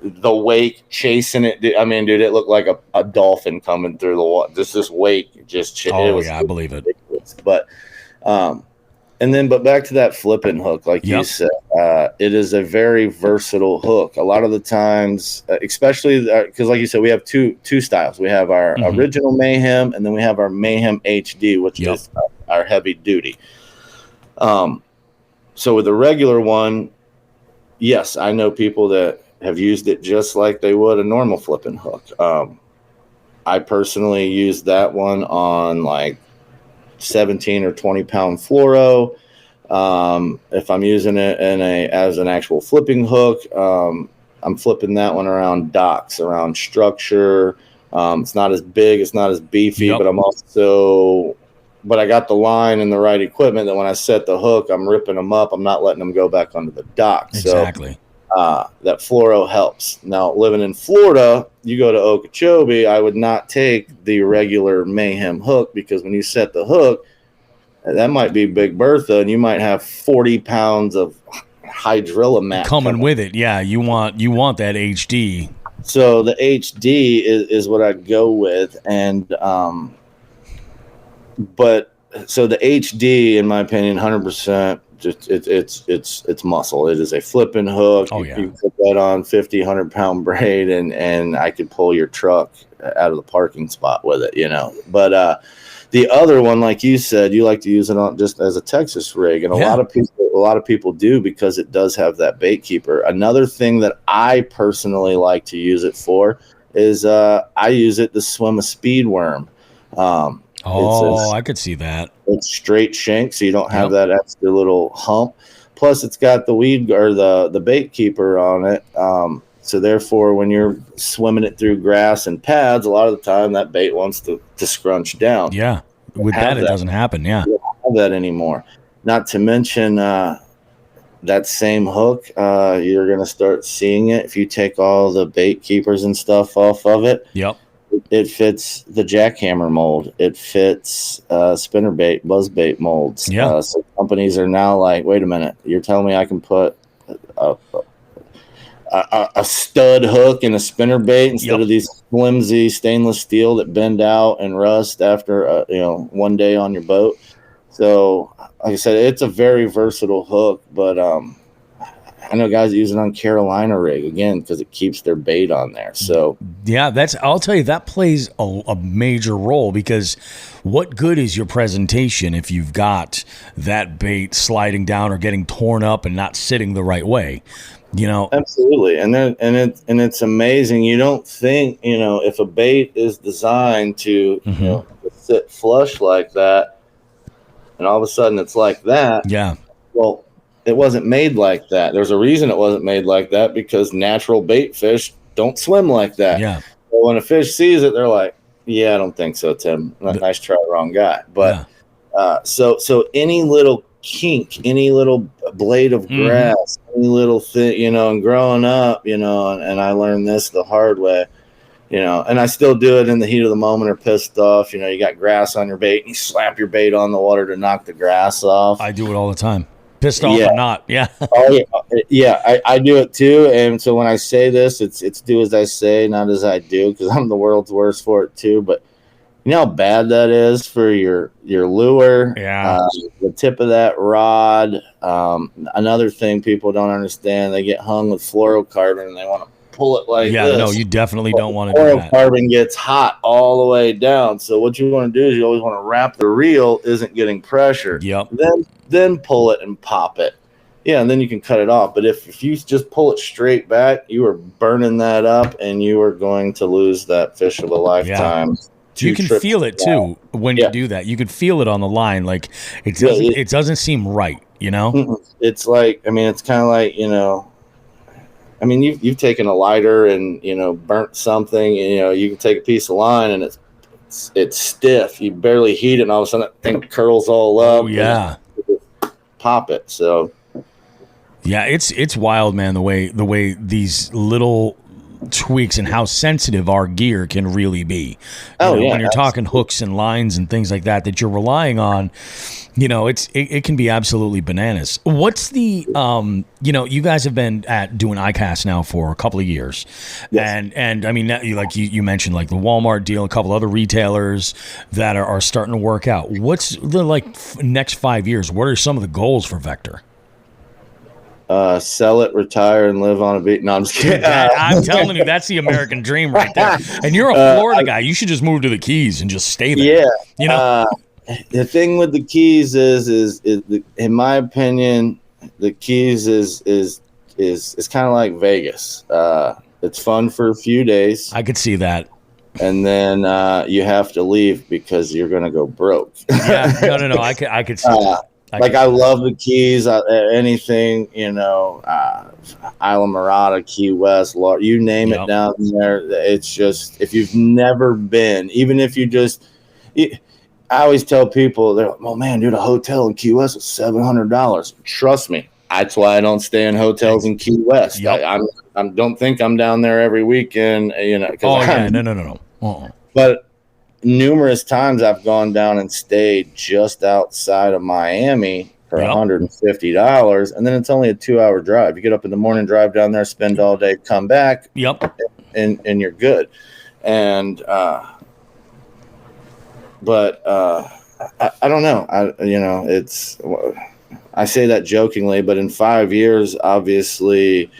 the wake chasing it. I mean, dude, it looked like a dolphin coming through the water. This wake just. I believe it. Ridiculous. But but back to that flipping hook, like you said, it is a very versatile hook. A lot of the times, especially because, like you said, we have two styles. We have our original Mayhem, and then we have our Mayhem HD, which is our heavy duty. So with the regular one, yes, I know people that have used it just like they would a normal flipping hook. I personally used that one on like 17 or 20-pound fluoro. If I'm using it as an actual flipping hook, I'm flipping that one around docks, around structure. It's not as big, it's not as beefy, but but I got the line and the right equipment that when I set the hook, I'm ripping them up. I'm not letting them go back onto the dock. Exactly. So that fluoro helps. Now, living in Florida, you go to Okeechobee, I would not take the regular Mayhem hook because when you set the hook, that might be Big Bertha, and you might have 40 pounds of hydrilla coming with it. Yeah, you want that HD. So the HD is what I go with, and but so the HD, in my opinion, 100%. Just it's muscle. It is a flipping hook. You can put that on 50, 100-pound braid, and I could pull your truck out of the parking spot with it, you know. But the other one, like you said, you like to use it on just as a Texas rig, and a lot of people do because it does have that bait keeper. Another thing that I personally like to use it for is I use it to swim a speed worm. I could see that. It's straight shank, so you don't have that extra little hump. Plus, it's got the weed or the bait keeper on it. So therefore, when you're swimming it through grass and pads, a lot of the time that bait wants to scrunch down. Yeah, with that, it doesn't happen. Yeah, you don't have that anymore. Not to mention that same hook, you're going to start seeing it if you take all the bait keepers and stuff off of it. Yep. It fits the jackhammer mold. It fits spinnerbait, buzzbait molds. Yeah. So companies are now like, wait a minute, you're telling me I can put a stud hook in a spinnerbait instead of these flimsy stainless steel that bend out and rust after one day on your boat. So, like I said, it's a very versatile hook, but I know guys that use it on Carolina rig again because it keeps their bait on there. So yeah, I'll tell you, that plays a major role, because what good is your presentation if you've got that bait sliding down or getting torn up and not sitting the right way? Absolutely. And it's amazing. You don't think, if a bait is designed to, sit flush like that, and all of a sudden it's like that. Yeah. Well, it wasn't made like that. There's a reason it wasn't made like that, because natural bait fish don't swim like that. Yeah. So when a fish sees it, they're like, yeah, I don't think so, Tim. Nice try, wrong guy. But so any little kink, any little blade of grass, any little thing, and growing up, and I learned this the hard way, and I still do it in the heat of the moment or pissed off. You got grass on your bait and you slap your bait on the water to knock the grass off. I do it all the time. Pissed off or not. Yeah. Oh, yeah. I do it too. And so when I say this, it's do as I say, not as I do, because I'm the world's worst for it too. But you know how bad that is for your lure, the tip of that rod. Another thing people don't understand, they get hung with fluorocarbon and they want to pull it like this. Yeah, no, you definitely don't want to do that. Fluorocarbon gets hot all the way down. So what you want to do is you always want to wrap the reel isn't getting pressure. Yep. Then pull it and pop it. Yeah, and then you can cut it off. But if you just pull it straight back, you are burning that up, and you are going to lose that fish of a lifetime. Yeah. You can feel it too when you do that. You can feel it on the line. Like it doesn't seem right, It's like, it's kind of like, you've taken a lighter and, burnt something, and, you can take a piece of line and it's stiff. You barely heat it, and all of a sudden that thing curls all up. Oh, yeah. Pop it. So yeah, it's wild, man, the way these little tweaks and how sensitive our gear can really be. When you're talking hooks and lines and things like that you're relying on, it can be absolutely bananas. What's the you guys have been doing ICAST now for a couple of years. Yes. And I mean, you mentioned like the Walmart deal, a couple other retailers that are starting to work out. What's the next 5 years? What are some of the goals for Vector? Sell it, retire, and live on a beach. No, I'm just kidding. I'm telling you, that's the American dream right there. And you're a Florida guy. You should just move to the Keys and just stay there. Yeah. The thing with the Keys is in my opinion, the Keys is kind of like Vegas. It's fun for a few days. I could see that. And then you have to leave because you're going to go broke. Yeah. No. I could see that. I love the Keys, anything, Isla Mirada, Key West, you name it down there. It's just, if you've never been, even if you just, I always tell people, they're like, oh man, dude, a hotel in Key West is $700. Trust me. That's why I don't stay in hotels in Key West. Yep. I don't think I'm down there every weekend, No. Uh-uh. But numerous times I've gone down and stayed just outside of Miami for $150, and then it's only a 2-hour drive. You get up in the morning, drive down there, spend all day, come back, and you're good. And but I don't know. I say that jokingly, but in 5 years, obviously,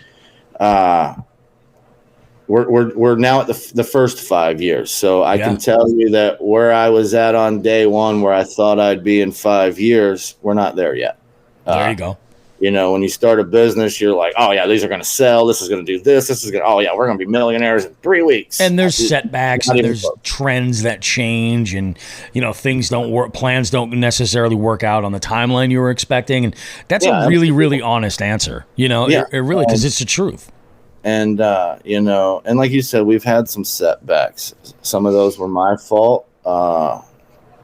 we're now at the first 5 years. So I can tell you that where I was at on day one, where I thought I'd be in 5 years, we're not there yet. There you go. When you start a business, you're like, oh yeah, these are going to sell. This is going to do this. This is going to, oh yeah, we're going to be millionaires in 3 weeks. And there's setbacks, and there's trends that change, and things don't work. Plans don't necessarily work out on the timeline you were expecting. And that's a really, really honest answer. It really, because it's the truth. And, and like you said, we've had some setbacks. Some of those were my fault.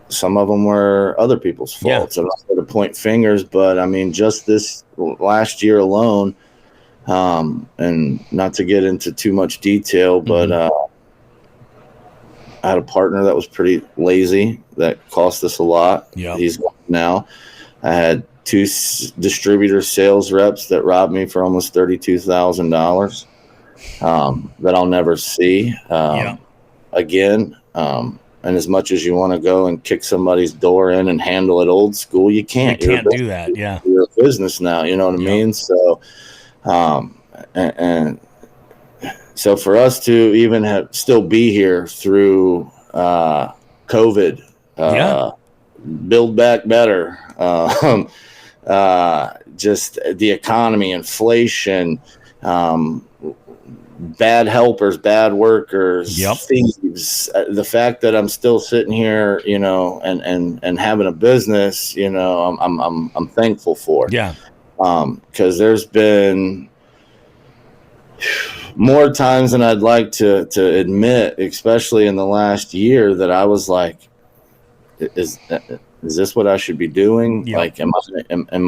Some of them were other people's faults. I'm not going to point fingers, but I mean, just this last year alone, and not to get into too much detail, but I had a partner that was pretty lazy that cost us a lot. Yeah. He's gone now. I had 2 distributor sales reps that robbed me for almost $32,000. That I'll never see again. And as much as you want to go and kick somebody's door in and handle it old school, you can't. You can't do that. Yeah, you're a business now. You know what I mean? So And so for us to even still be here through COVID, build back better, just the economy, inflation, bad helpers, bad workers, thieves. The fact that I'm still sitting here, and having a business, I'm thankful for. Yeah. Because there's been more times than I'd like to admit, especially in the last year, that I was like, is this what I should be doing? Yep. Like, am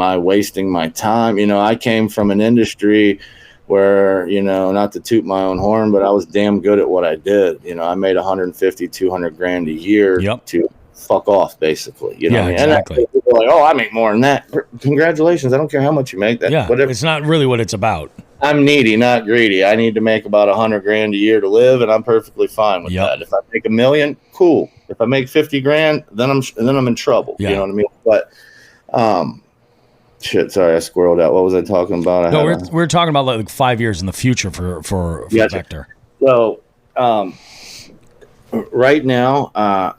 I wasting my time? I came from an industry where, not to toot my own horn, but I was damn good at what I did. I made 150, 200 grand a year to fuck off, basically. Exactly. And people are like, oh, I make more than that. Congratulations. I don't care how much you make. It's not really what it's about. I'm needy, not greedy. I need to make about 100 grand a year to live, and I'm perfectly fine with that. If I make $1 million, cool. If I make 50 grand, then I'm in trouble. You know what I mean? But shit, sorry, I squirreled out. What was I talking about? We're talking about like 5 years in the future for Vector. So right now,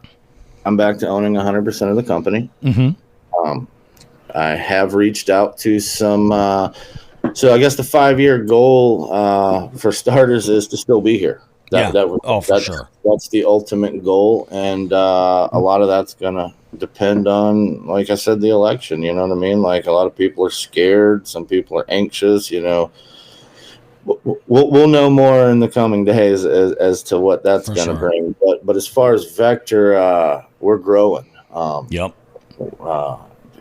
I'm back to owning 100% of the company. Mm-hmm. I have reached out to some. So I guess the 5-year goal, for starters, is to still be here. For sure. That's the ultimate goal, and a lot of that's gonna depend on, like I said, the election. You know what I mean? Like, a lot of people are scared. Some people are anxious. We'll know more in the coming days as to what that's going to bring. But as far as Vector, we're growing.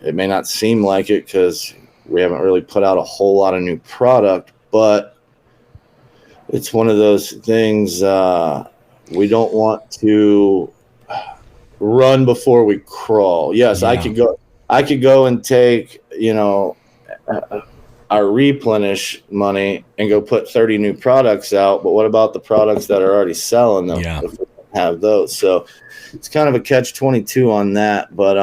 It may not seem like it because we haven't really put out a whole lot of new product, but it's one of those things. We don't want to run before we crawl. Yes, I could go and take, our replenish money and go put 30 new products out. But what about the products that are already selling them? If we don't have those. So it's kind of a catch-22 on that. But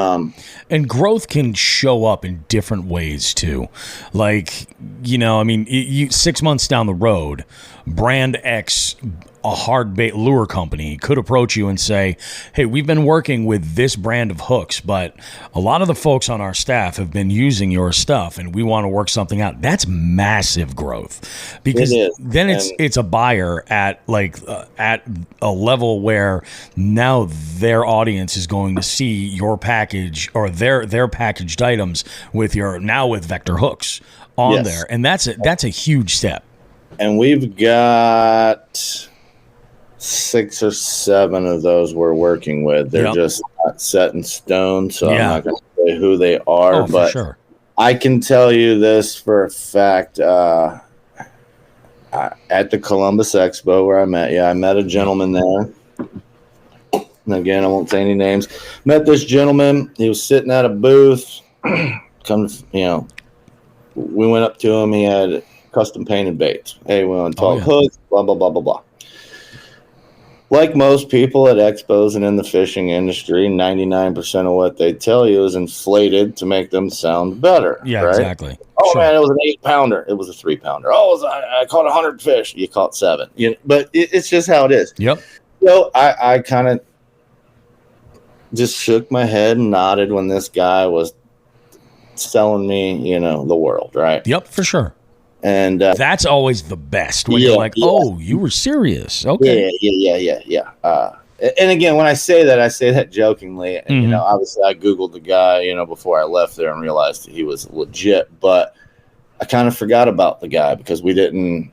and growth can show up in different ways too. Like, you 6 months down the road, brand X, a hard bait lure company, could approach you and say, hey, we've been working with this brand of hooks, but a lot of the folks on our staff have been using your stuff and we want to work something out. That's massive growth, because then it's a buyer at at a level where now their audience is going to see your package or their packaged items with Vector hooks on there. And that's a huge step. And we've got 6 or 7 of those we're working with. They're just not set in stone, so I'm not going to say who they are. But for sure. I can tell you this for a fact. At the Columbus Expo where I met you, I met a gentleman there. And again, I won't say any names. Met this gentleman. He was sitting at a booth. We went up to him. He had custom painted baits. Hey, we want to talk hooks, blah, blah, blah, blah, blah. Like most people at expos and in the fishing industry, 99% of what they tell you is inflated to make them sound better. Yeah, right? Exactly. Oh, man, it was an 8-pounder. It was a 3-pounder. Oh, I caught 100 fish. You caught 7. But it's just how it is. Yep. So I kind of just shook my head and nodded when this guy was selling me, the world, right? Yep, for sure. And that's always the best when you're like, oh, you were serious. Okay. Yeah. And again, when I say that jokingly. And, obviously I Googled the guy, before I left there and realized that he was legit. But I kind of forgot about the guy because we didn't,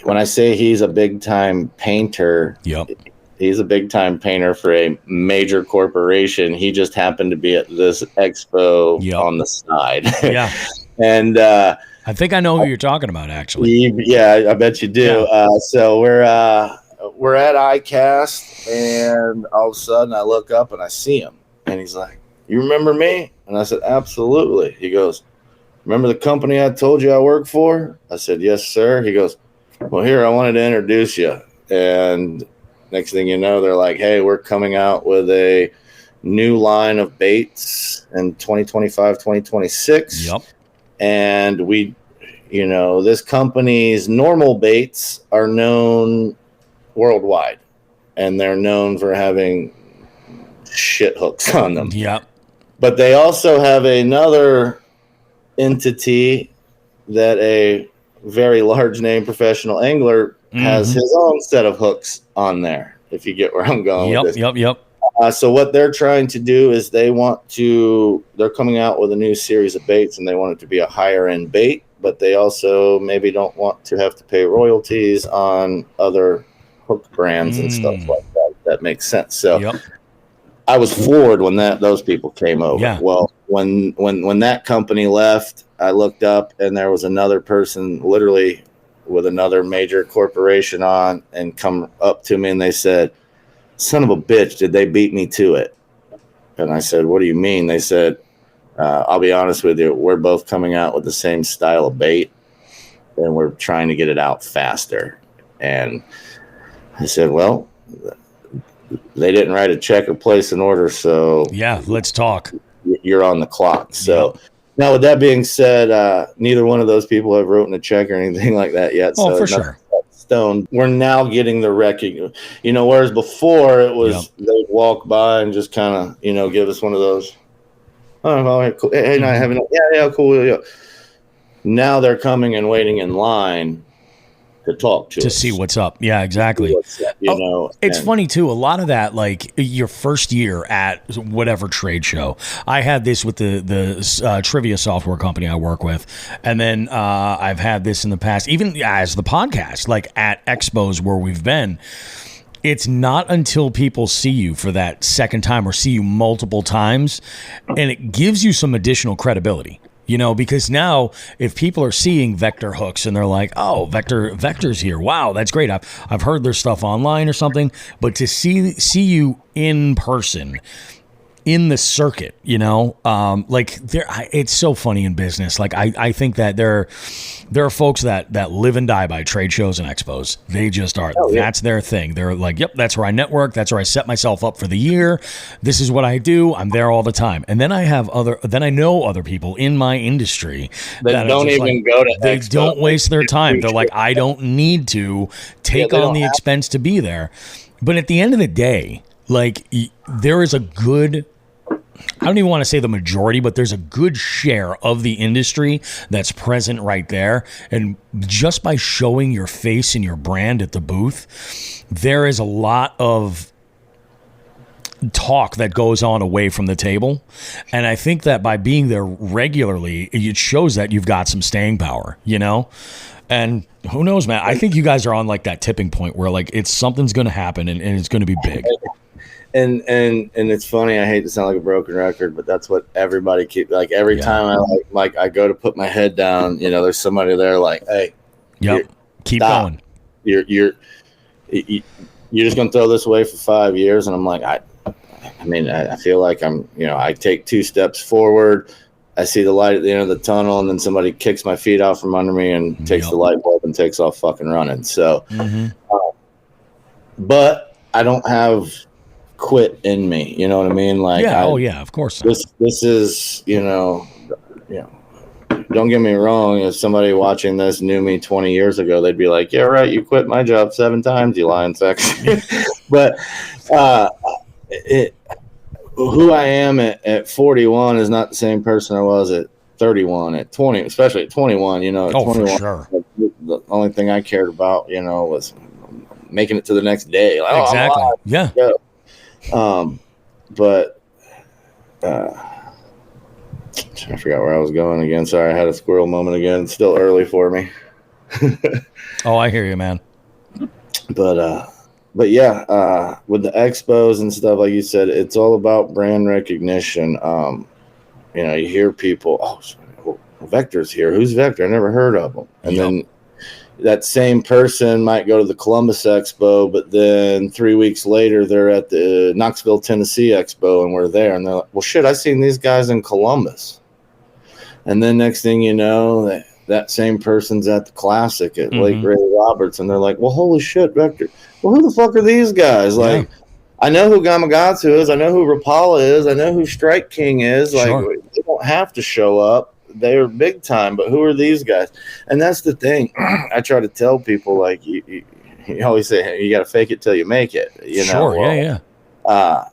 when I say he's a big time painter, he's a big time painter for a major corporation. He just happened to be at this expo on the side. Yeah. And I think I know who you're talking about, actually. Yeah, I bet you do. Yeah. So we're at ICAST, and all of a sudden I look up and I see him, and he's like, "You remember me?" And I said, "Absolutely." He goes, "Remember the company I told you I work for?" I said, "Yes, sir." He goes, "Well, here, I wanted to introduce you." And next thing you know, they're like, "Hey, we're coming out with a new line of baits in 2025, 2026. Yep. And we this company's normal baits are known worldwide, and they're known for having shit hooks on them. Yep. But they also have another entity that a very large name professional angler has his own set of hooks on there, if you get where I'm going with this. Yep. So what they're trying to do is they're coming out with a new series of baits, and they want it to be a higher end bait, but they also maybe don't want to have to pay royalties on other hook brands and stuff like that. That makes sense. So I was floored when those people came over. Yeah. Well, when that company left, I looked up and there was another person literally with another major corporation on and come up to me and they said, "Son of a bitch, did they beat me to it?" And I said, "What do you mean?" They said, "I'll be honest with you, we're both coming out with the same style of bait and we're trying to get it out faster." And I said, "Well, they didn't write a check or place an order, so yeah, let's talk. You're on the clock." So now, with that being said, neither one of those people have written a check or anything like that yet. Oh, so for sure. Stone. We're now getting the recognition. Whereas before it was they'd walk by and just kind of give us one of those. Oh, cool. Hey, not having. Yeah, cool. Yeah. Now they're coming and waiting in line to talk to us. See what's up. Yeah, exactly. It's funny too. A lot of that, like your first year at whatever trade show. I had this with the trivia software company I work with, and then I've had this in the past, even as the podcast, like at expos where we've been. It's not until people see you for that second time or see you multiple times, and it gives you some additional credibility. Because now if people are seeing Vector hooks and they're like, "Oh, Vector's here. Wow, that's great. I've heard their stuff online or something." But to see you in person in the circuit, it's so funny in business. Like I think that there are folks that live and die by trade shows and expos. They just are. That's their thing. They're like, "Yep, that's where I network. That's where I set myself up for the year. This is what I do. I'm there all the time." And then I know other people in my industry that don't even go to. They don't waste their time. They're like, "I don't need to take on the expense to be there." But at the end of the day, like there is a good, I don't even want to say the majority, but there's a good share of the industry that's present right there. And just by showing your face and your brand at the booth, there is a lot of talk that goes on away from the table. And I think that by being there regularly, it shows that you've got some staying power, And who knows, man? I think you guys are on like that tipping point where like something's going to happen and it's going to be big. And it's funny. I hate to sound like a broken record, but that's what everybody keeps like. Every time I go to put my head down, there's somebody there like, "Hey, keep stop. going. You're just gonna throw this away for 5 years." And I'm like, I feel like I take 2 steps forward. I see the light at the end of the tunnel, and then somebody kicks my feet out from under me and takes the light bulb and takes off fucking running. So, but I don't have quit in me, you know what I mean? Like, of course. This is, don't get me wrong. If somebody watching this knew me 20 years ago, they'd be like, "Yeah, right. You quit my job 7 times, you lying sack." But who I am at 41 is not the same person I was at 31, at 20, especially at 21. At 21, for sure. The only thing I cared about, was making it to the next day. Like, exactly. Yeah. But I forgot where I was going again. Sorry, I had a squirrel moment again. It's still early for me. Oh, I hear you, man. But yeah, with the expos and stuff, like you said, it's all about brand recognition. You hear people, "Oh, Vector's here. Who's Vector? I never heard of him." And then that same person might go to the Columbus Expo, but then 3 weeks later, they're at the Knoxville, Tennessee Expo, and we're there. And they're like, "Well, shit, I seen these guys in Columbus." And then next thing you know, that same person's at the Classic at Lake Ray Roberts, and they're like, "Well, holy shit, Vector. Well, who the fuck are these guys?" Like, I know who Gamakatsu is. I know who Rapala is. I know who Strike King is. Like, they don't have to show up. they were big time, but who are these guys? And that's the thing. I try to tell people, like, you always say, hey, you got to fake it till you make it. You know? Sure, Well, yeah.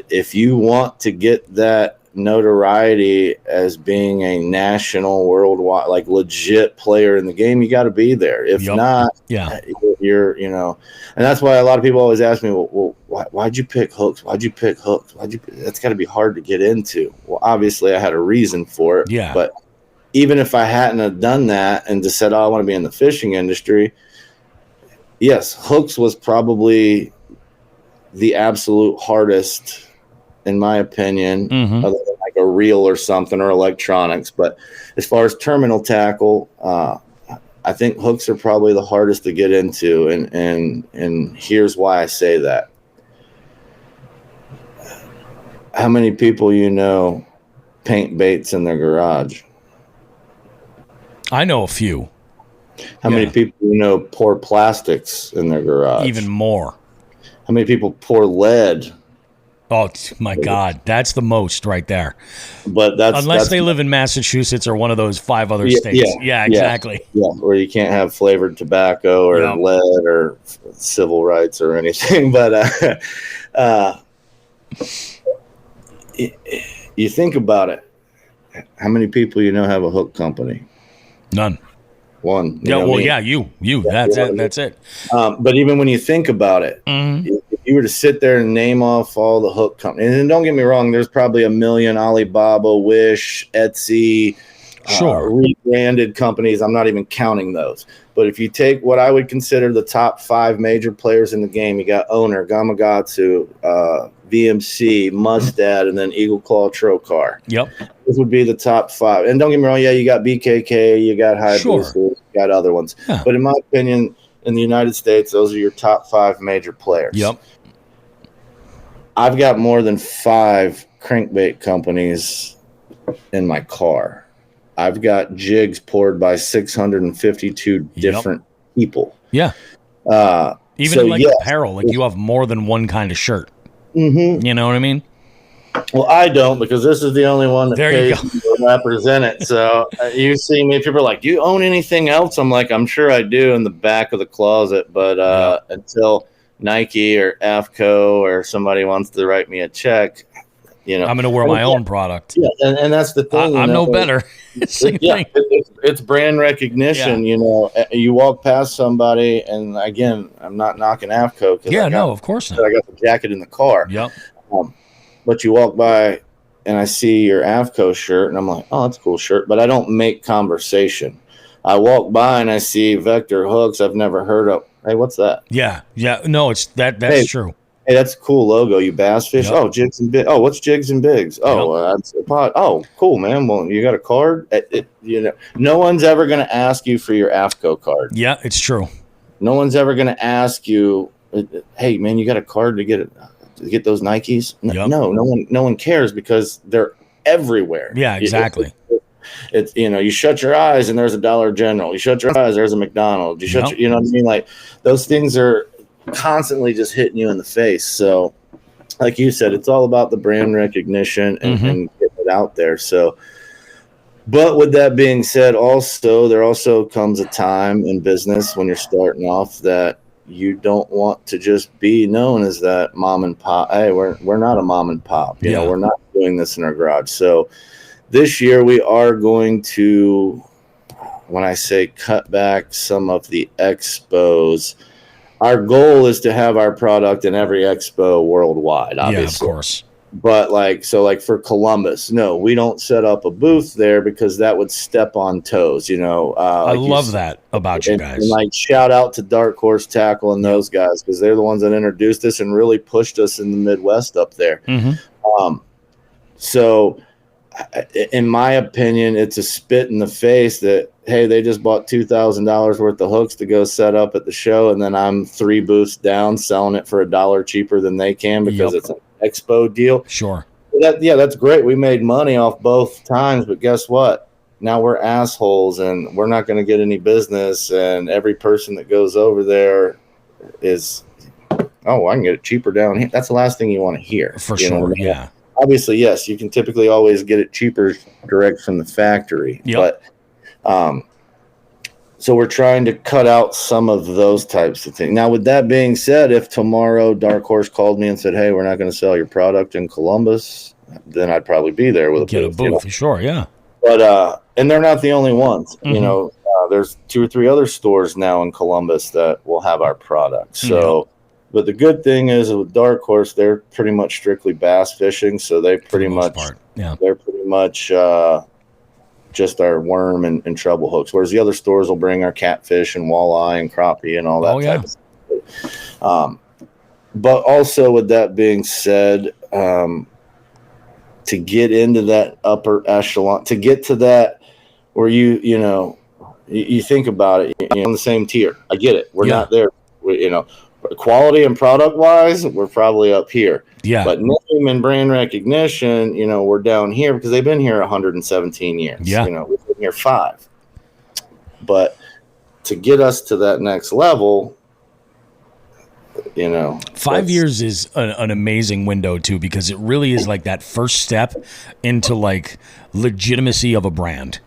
If you want to get that notoriety as being a national, worldwide, like legit player in the game, you got to be there. If not, you're, you know, and that's why a lot of people always ask me, well, why'd you pick hooks? Why'd you pick hooks? That's got to be hard to get into. Well, obviously I had a reason for it. Yeah. But even if I hadn't have done that and just said, oh, I want to be in the fishing industry, yes, hooks was probably the absolute hardest, in my opinion, other than like a reel or something or electronics. But as far as terminal tackle, I think hooks are probably the hardest to get into, and here's why I say that. How many people you know paint baits in their garage? I know a few. How many people you know pour plastics in their garage? Even more. How many people pour lead? Oh my God, that's the most right there. But unless they live in Massachusetts or one of those 5 other states. Yeah, exactly. Yeah, where you can't have flavored tobacco or lead or civil rights or anything. But you think about it. How many people you know have a hook company? None. One. You. That's it. That's it. But even when you think about it, if you were to sit there and name off all the hook companies, and don't get me wrong, there's probably a million Alibaba, Wish, Etsy, rebranded companies. I'm not even counting those. But if you take what I would consider the top 5 major players in the game, you got Owner, Gamakatsu, VMC, Mustad, and then Eagle Claw Trocar. Yep. This would be the top 5. And don't get me wrong, you got BKK, you got Hayabusa, you got other ones. Yeah. But in my opinion, in the United States, those are your top 5 major players. Yep. I've got more than 5 crankbait companies in my car. I've got jigs poured by 652 different people. Yeah. Even in apparel, like you have more than one kind of shirt. Mm-hmm. You know what I mean? Well, I don't, because this is the only one that pays to represent it. So you see me, people are like, do you own anything else? I'm like, I'm sure I do in the back of the closet. But until Nike or AFCO or somebody wants to write me a check, you know, I'm going to wear my own product. Yeah, and that's the thing. I'm no better. Same thing. It's brand recognition. You know, you walk past somebody, and again, I'm not knocking AFCO. Of course not. I got the jacket in the car. Yep. But you walk by, and I see your AFCO shirt, and I'm like, oh, that's a cool shirt. But I don't make conversation. I walk by, and I see Vector hooks I've never heard of. Hey, what's that? Yeah. No, it's that's true. Hey, that's a cool logo. You bass fish? Yep. Oh, Jigs and Bigs. Oh, what's Jigs and Bigs? Oh, that's a pod. Oh, cool, man. Well, you got a card? You know, no one's ever going to ask you for your AFCO card. Yeah, it's true. No one's ever going to ask you, hey, man, you got a card to get those Nikes? No one cares because they're everywhere. Yeah, exactly. It's you know, you shut your eyes and there's a Dollar General. You shut your eyes, there's a McDonald's. You know what I mean? Like those things are constantly just hitting you in the face. So like you said, it's all about the brand recognition and getting it out there. So, but with that being said, there also comes a time in business when you're starting off that you don't want to just be known as that mom and pop. Hey, we're not a mom and pop. You know, we're not doing this in our garage. So this year we are going to, when I say cut back some of the expos, our goal is to have our product in every expo worldwide, obviously. Yeah, of course. But like for Columbus, no, we don't set up a booth there because that would step on toes, you know. I love that about you guys. And like shout out to Dark Horse Tackle and those guys because they're the ones that introduced us and really pushed us in the Midwest up there. So in my opinion, it's a spit in the face that, hey, they just bought $2,000 worth of hooks to go set up at the show, and then I'm 3 booths down selling it for $1 cheaper than they can because it's an expo deal. Sure. That's great. We made money off both times, but guess what? Now we're assholes, and we're not going to get any business, and every person that goes over there is, oh, I can get it cheaper down here. That's the last thing you want to hear. For sure, yeah. obviously, yes, you can typically always get it cheaper direct from the factory. Yep. But so we're trying to cut out some of those types of things. Now, with that being said, if tomorrow Dark Horse called me and said, "Hey, we're not going to sell your product in Columbus," then I'd probably be there with Get a booth. Sure, yeah. But and they're not the only ones. There's 2 or 3 other stores now in Columbus that will have our product. So, but the good thing is with Dark Horse, they're pretty much strictly bass fishing. So they pretty much, they're pretty much just our worm and treble hooks. Whereas the other stores will bring our catfish and walleye and crappie and all that type of stuff. But also with that being said, to get into that upper echelon, to get to that where you think about it, you're on the same tier. I get it. We're not there. Quality and product wise, we're probably up here. Yeah. But name and brand recognition, we're down here because they've been here 117 years. Yeah. We've been here 5. But to get us to that next level, 5 years is an amazing window too, because it really is like that first step into like legitimacy of a brand.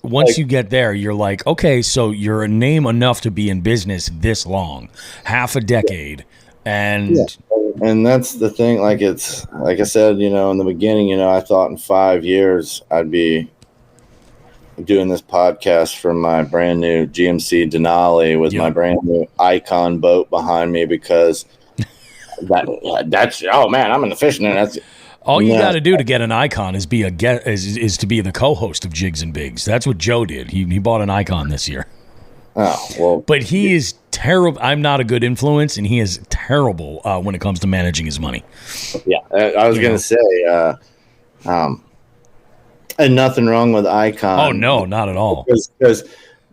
Once you get there, you're like, okay, so you're a name enough to be in business this long, half a decade. And that's the thing. Like it's like I said, in the beginning, I thought in 5 years I'd be doing this podcast from my brand new GMC Denali with my brand new Icon boat behind me, because that's oh man, I'm in the fishing and that's all you got to do to get an Icon is be is to be the co-host of Jigs and Bigs. That's what Joe did. He bought an Icon this year. Oh, well. But he is terrible. I'm not a good influence, and he is terrible when it comes to managing his money. Yeah, I was going to say, and nothing wrong with Icon. Oh, no, not at all. Because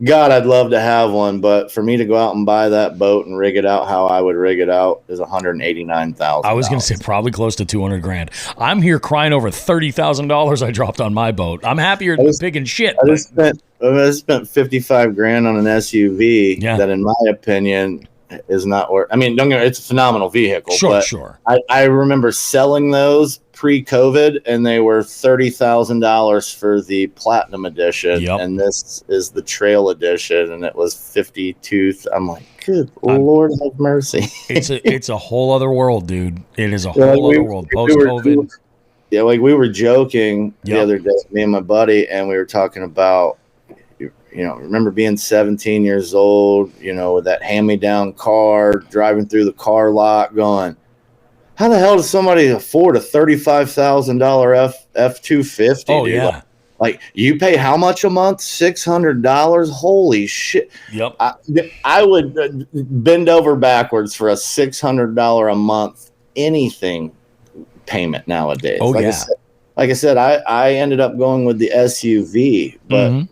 God, I'd love to have one, but for me to go out and buy that boat and rig it out how I would rig it out is $189,000. I was going to say probably close to $200,000. I'm here crying over $30,000 I dropped on my boat. I'm happier than picking shit. I just spent $55,000 on an SUV that, in my opinion, is not worth. I mean, don't get it's a phenomenal vehicle. Sure. I remember selling those pre-COVID, and they were $30,000 for the Platinum Edition, and this is the Trail Edition, and it was $52,000. I'm like, good Lord have mercy. It's a whole other world, dude. It is a whole other world post-COVID. Like we were joking the other day, me and my buddy, and we were talking about. Remember being 17 years old, with that hand-me-down car, driving through the car lot going, how the hell does somebody afford a $35,000 F-250? Oh, dude? yeah. Like, you pay how much a month? $600? Holy shit. Yep. I would bend over backwards for a $600 a month anything payment nowadays. Oh, like I said, I ended up going with the SUV, but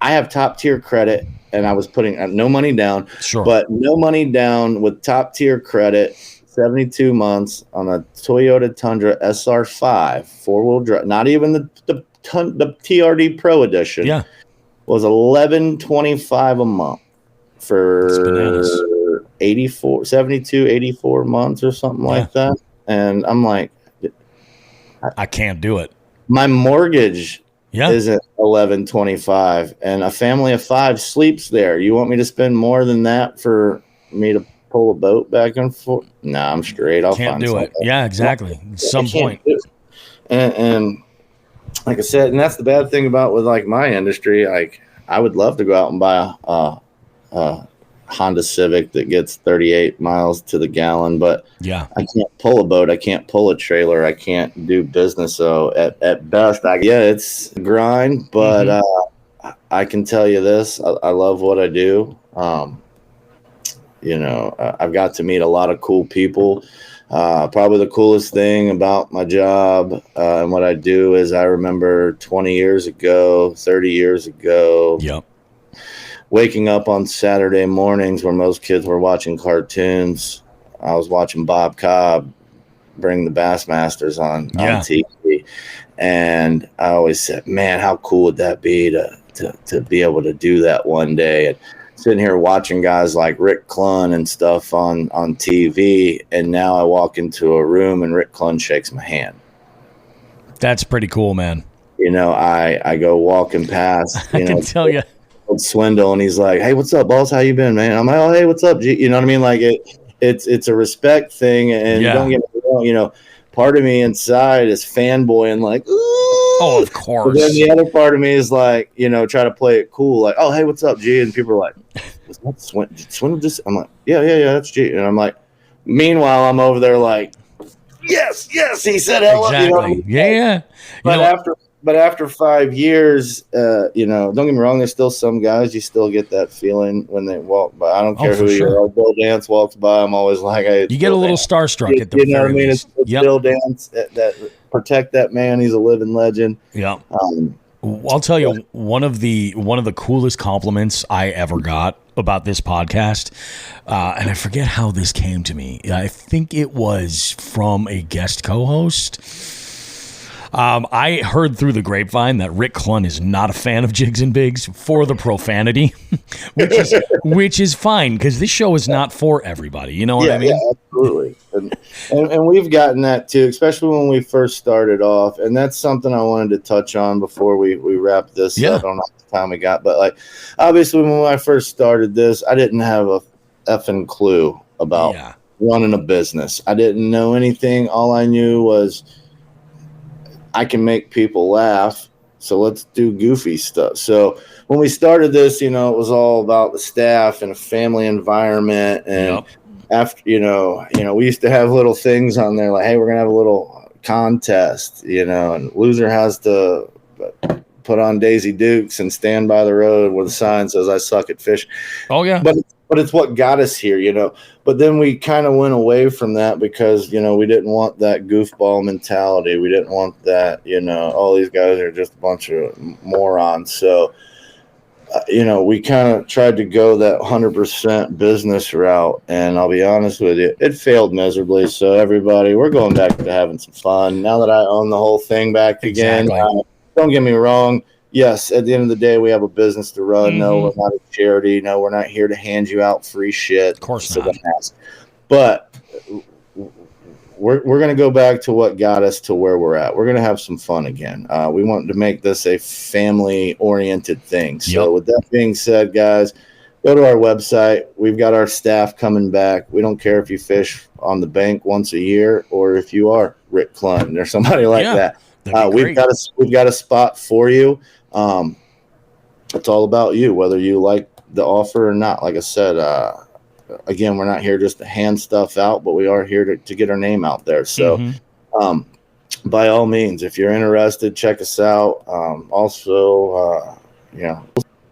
I have top tier credit, and I was putting no money down. Sure. But no money down with top tier credit, 72 months on a Toyota Tundra SR5 four-wheel drive. Not even the TRD Pro Edition. Yeah. Was $11.25 a month for 84 months or something like that. And I'm like, I can't do it. My mortgage isn't $11.25, and a family of 5 sleeps there. You want me to spend more than that for me to pull a boat back and forth? Nah, I'm straight. I'll can't find do something. it. Yeah, exactly. At some point. And like I said, and that's the bad thing about with like my industry. Like I would love to go out and buy a Honda Civic that gets 38 miles to the gallon, but I can't pull a boat. I can't pull a trailer. I can't do business. So at best, it's a grind, but I can tell you this, I love what I do. I've got to meet a lot of cool people. Probably the coolest thing about my job and what I do is I remember 20 years ago, 30 years ago, waking up on Saturday mornings where most kids were watching cartoons. I was watching Bob Cobb bring the Bassmasters on TV. And I always said, man, how cool would that be to be able to do that one day? And sitting here watching guys like Rick Clunn and stuff on TV, and now I walk into a room and Rick Clunn shakes my hand. That's pretty cool, man. I go walking past. I can tell you. Swindle, and he's like, "Hey, what's up, boss? How you been, man?" I'm like, "Oh, hey, what's up, G?" You know what I mean? Like it's a respect thing, and don't get me wrong, part of me inside is fanboy and like, ooh. Oh, of course. But then the other part of me is like, try to play it cool, like, "Oh, hey, what's up, G?" And people are like, "Was that Swindle just?" I'm like, "Yeah, that's G." And I'm like, meanwhile, I'm over there like, "Yes, he said hello." Exactly. Yeah. But after 5 years, don't get me wrong, there's still some guys you still get that feeling when they walk by. I don't care who you are. Bill Dance walks by, I'm always like, "Hey, you get a little starstruck at the very least." It's Bill Dance. That protect that man. He's a living legend. Yeah. I'll tell you one of the coolest compliments I ever got about this podcast, and I forget how this came to me. I think it was from a guest co-host. I heard through the grapevine that Rick Clunn is not a fan of Jigs and Bigs for the profanity, which is fine because this show is not for everybody. You know what I mean? Yeah, absolutely. And we've gotten that too, especially when we first started off. And that's something I wanted to touch on before we wrap this up. I don't know how much time we got, but like obviously when I first started this, I didn't have a effing clue about running a business. I didn't know anything. All I knew was I can make people laugh, so let's do goofy stuff. So when we started this, it was all about the staff and a family environment. And after, we used to have little things on there like, "Hey, we're going to have a little contest, and loser has to put on Daisy Dukes and stand by the road with a sign that says, 'I suck at fishing.'" Oh, yeah. But it's what got us here, But then we kind of went away from that because, we didn't want that goofball mentality. We didn't want that, all these guys are just a bunch of morons. So, we kind of tried to go that 100% business route. And I'll be honest with you, it failed miserably. So everybody, we're going back to having some fun. Now that I own the whole thing back again, don't get me wrong. Yes, at the end of the day, we have a business to run. Mm-hmm. No, we're not a charity. No, we're not here to hand you out free shit. Of course not. But we're going to go back to what got us to where we're at. We're going to have some fun again. We want to make this a family-oriented thing. So with that being said, guys, go to our website. We've got our staff coming back. We don't care if you fish on the bank once a year or if you are Rick Clunn or somebody like that. We've got a spot for you. It's all about you, whether you like the offer or not. Like I said, again, we're not here just to hand stuff out, but we are here to get our name out there. So, by all means, if you're interested, check us out. Also,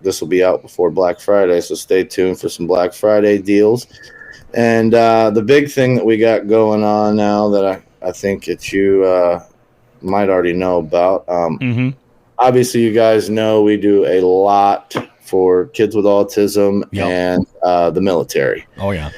this will be out before Black Friday, so stay tuned for some Black Friday deals. And the big thing that we got going on now that I think that you might already know about. Obviously, you guys know we do a lot for kids with autism and the military. Oh, yeah.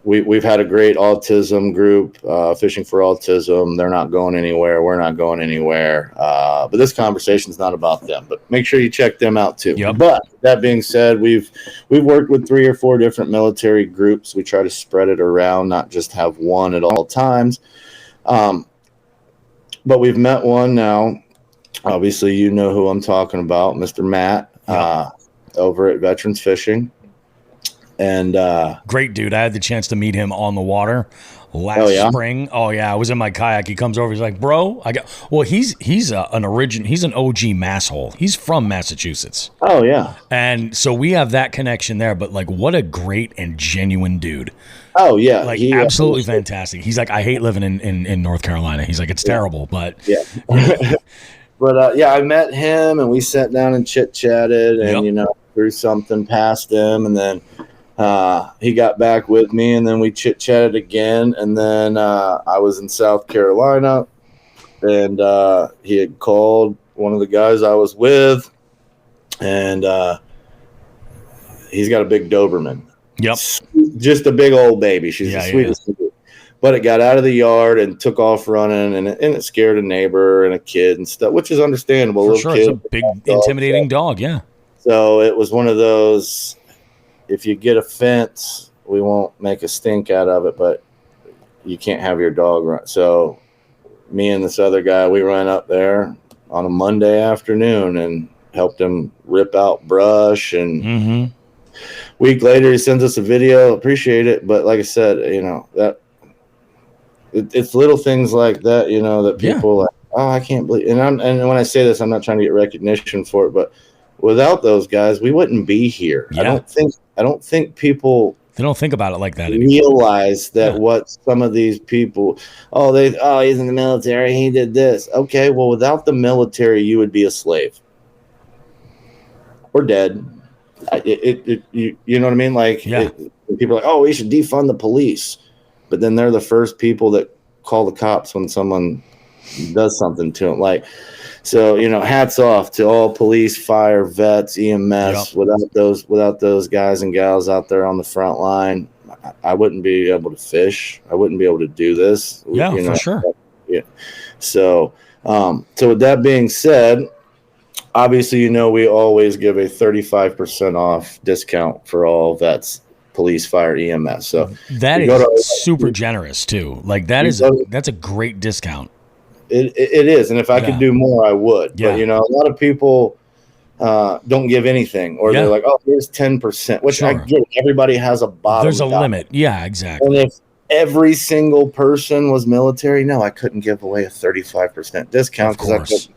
We've had a great autism group, Fishing for Autism. They're not going anywhere. We're not going anywhere. But this conversation is not about them. But make sure you check them out, too. Yep. But that being said, we've worked with 3 or 4 different military groups. We try to spread it around, not just have one at all times. But we've met one now. Obviously, you know who I'm talking about, Mr. Matt, over at Veterans Fishing. And great dude. I had the chance to meet him on the water last spring. Oh yeah, I was in my kayak. He comes over. He's like, "Bro, he's an OG masshole. He's from Massachusetts. Oh yeah, and so we have that connection there. But like, what a great and genuine dude. Oh yeah, like absolutely fantastic. He's like, I hate living in North Carolina. He's like, it's terrible, but But I met him and we sat down and chit chatted and threw something past him, and then he got back with me, and then we chit chatted again, and then I was in South Carolina, and he had called one of the guys I was with, and he's got a big Doberman. Yep, just a big old baby. She's the sweetest. But it got out of the yard and took off running, and it scared a neighbor and a kid and stuff, which is understandable. For sure, it's a big, intimidating dog, yeah. So it was one of those, if you get a fence, we won't make a stink out of it, but you can't have your dog run. So me and this other guy, we ran up there on a Monday afternoon and helped him rip out brush. And week later, he sends us a video. Appreciate it. But like I said, that it's little things like that, that people like, oh, I can't believe. And when I say this, I'm not trying to get recognition for it, but without those guys, we wouldn't be here. Yeah. I don't think people, they don't think about it like that anymore. Realize that what some of these people, he's in the military, he did this. Okay, well, without the military, you would be a slave or dead. You know what I mean? Like, people are like, oh, we should defund the police, but then they're the first people that call the cops when someone does something to them. Like, so hats off to all police, fire, vets, EMS. Without those guys and gals out there on the front line, I wouldn't be able to fish. I wouldn't be able to do this. For sure. Yeah. So with that being said, obviously, we always give a 35% off discount for all vets, police, fire, EMS. So that is super generous too. Like that's a great discount. It is, and if I could do more, I would. Yeah. But a lot of people don't give anything, or they're like, "Oh, here's 10%," which I get. Everybody has a bottom. There's a limit. Yeah, exactly. And if every single person was military, no, I couldn't give away a 35% discount because I couldn't.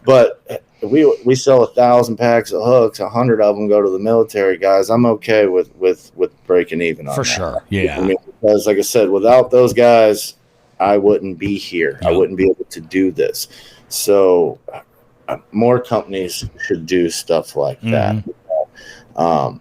But we sell 1,000 packs of hooks, 100 of them go to the military guys. I'm okay with breaking even on for that. sure. Yeah, because like I said, without those guys, I wouldn't be here. I wouldn't be able to do this. So more companies should do stuff like that. So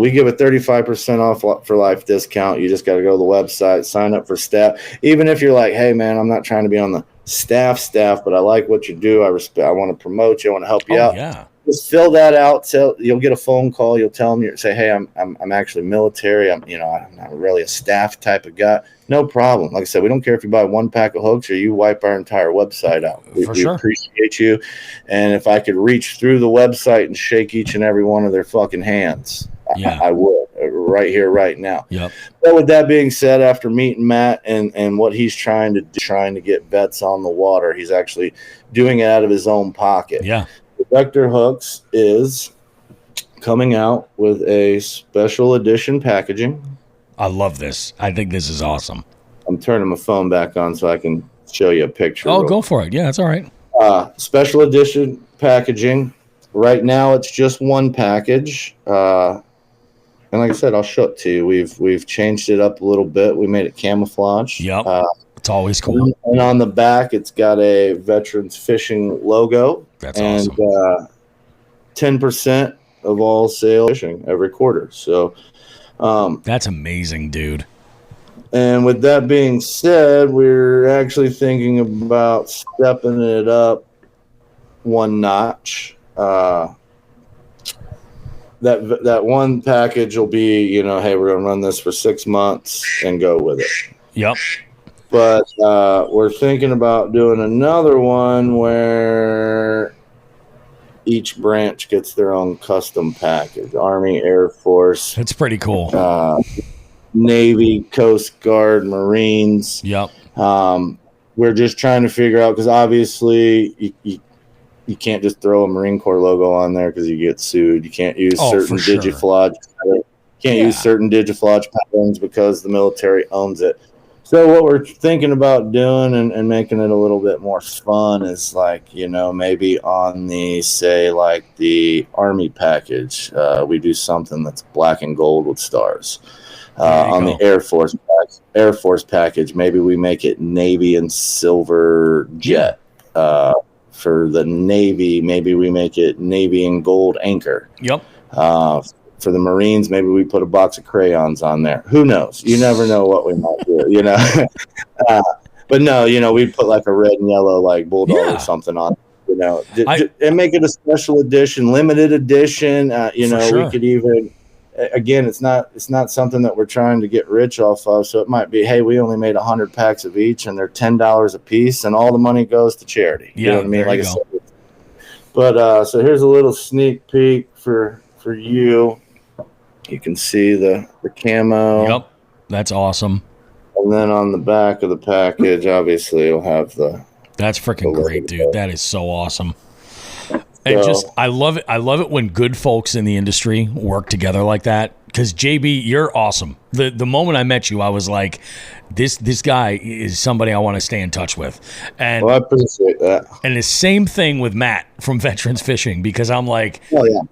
we give a 35% off for life discount. You just got to go to the website, sign up for staff. Even if you're like, hey man, I'm not trying to be on the staff, but I like what you do. I want to promote you. I want to help you out. Yeah. Just fill that out. So you'll get a phone call. You'll tell them, say, hey, I'm actually military. I'm not really a staff type of guy. No problem. Like I said, we don't care if you buy one pack of hooks or you wipe our entire website out. We appreciate you. And if I could reach through the website and shake each and every one of their fucking hands, I would right here, right now. Yep. But with that being said, after meeting Matt and what he's trying to get vets on the water, he's actually doing it out of his own pocket. Yeah. Vector Hooks is coming out with a special edition packaging. I love this. I think this is awesome. I'm turning my phone back on so I can show you a picture. Oh, go for it. Yeah, that's all right. Special edition packaging. Right now, it's just one package. And like I said, I'll show it to you. We've changed it up a little bit. We made it camouflage. Yep. It's always cool. And on the back, it's got a Veterans Fishing logo. That's awesome. 10% of all sales fishing every quarter. So that's amazing, dude. And with that being said, we're actually thinking about stepping it up one notch. That one package will be, hey, we're going to run this for 6 months and go with it. Yep. But we're thinking about doing another one where each branch gets their own custom package. Army, Air Force. It's pretty cool. Navy, Coast Guard, Marines. Yep. We're just trying to figure out, because obviously you can't just throw a Marine Corps logo on there because you get sued. You can't use certain Digiflage. Use certain Digiflage patterns because the military owns it. So what we're thinking about doing and making it a little bit more fun is maybe on the Army package, we do something that's black and gold with stars. On the Air Force package, maybe we make it Navy and silver jet. For the Navy, maybe we make it Navy and gold anchor. Yep. For the Marines, maybe we put a box of crayons on there. Who knows? You never know what we might do, But no, we'd put like a red and yellow like bulldog or something on, and make it a special edition, limited edition. We could even, again, it's not something that we're trying to get rich off of. So it might be, hey, we only made 100 packs of each, and they're $10 a piece, and all the money goes to charity. Yeah, you know what I mean? Like I said, But so here's a little sneak peek for you. You can see the camo. Yep, that's awesome. And then on the back of the package, obviously, you'll have the. That's freaking great, dude. That is so awesome. And I love it. I love it when good folks in the industry work together like that. Because JB, you're awesome. The moment I met you, I was like, this guy is somebody I want to stay in touch with. And I appreciate that. And the same thing with Matt from Veterans Fishing, because I'm like,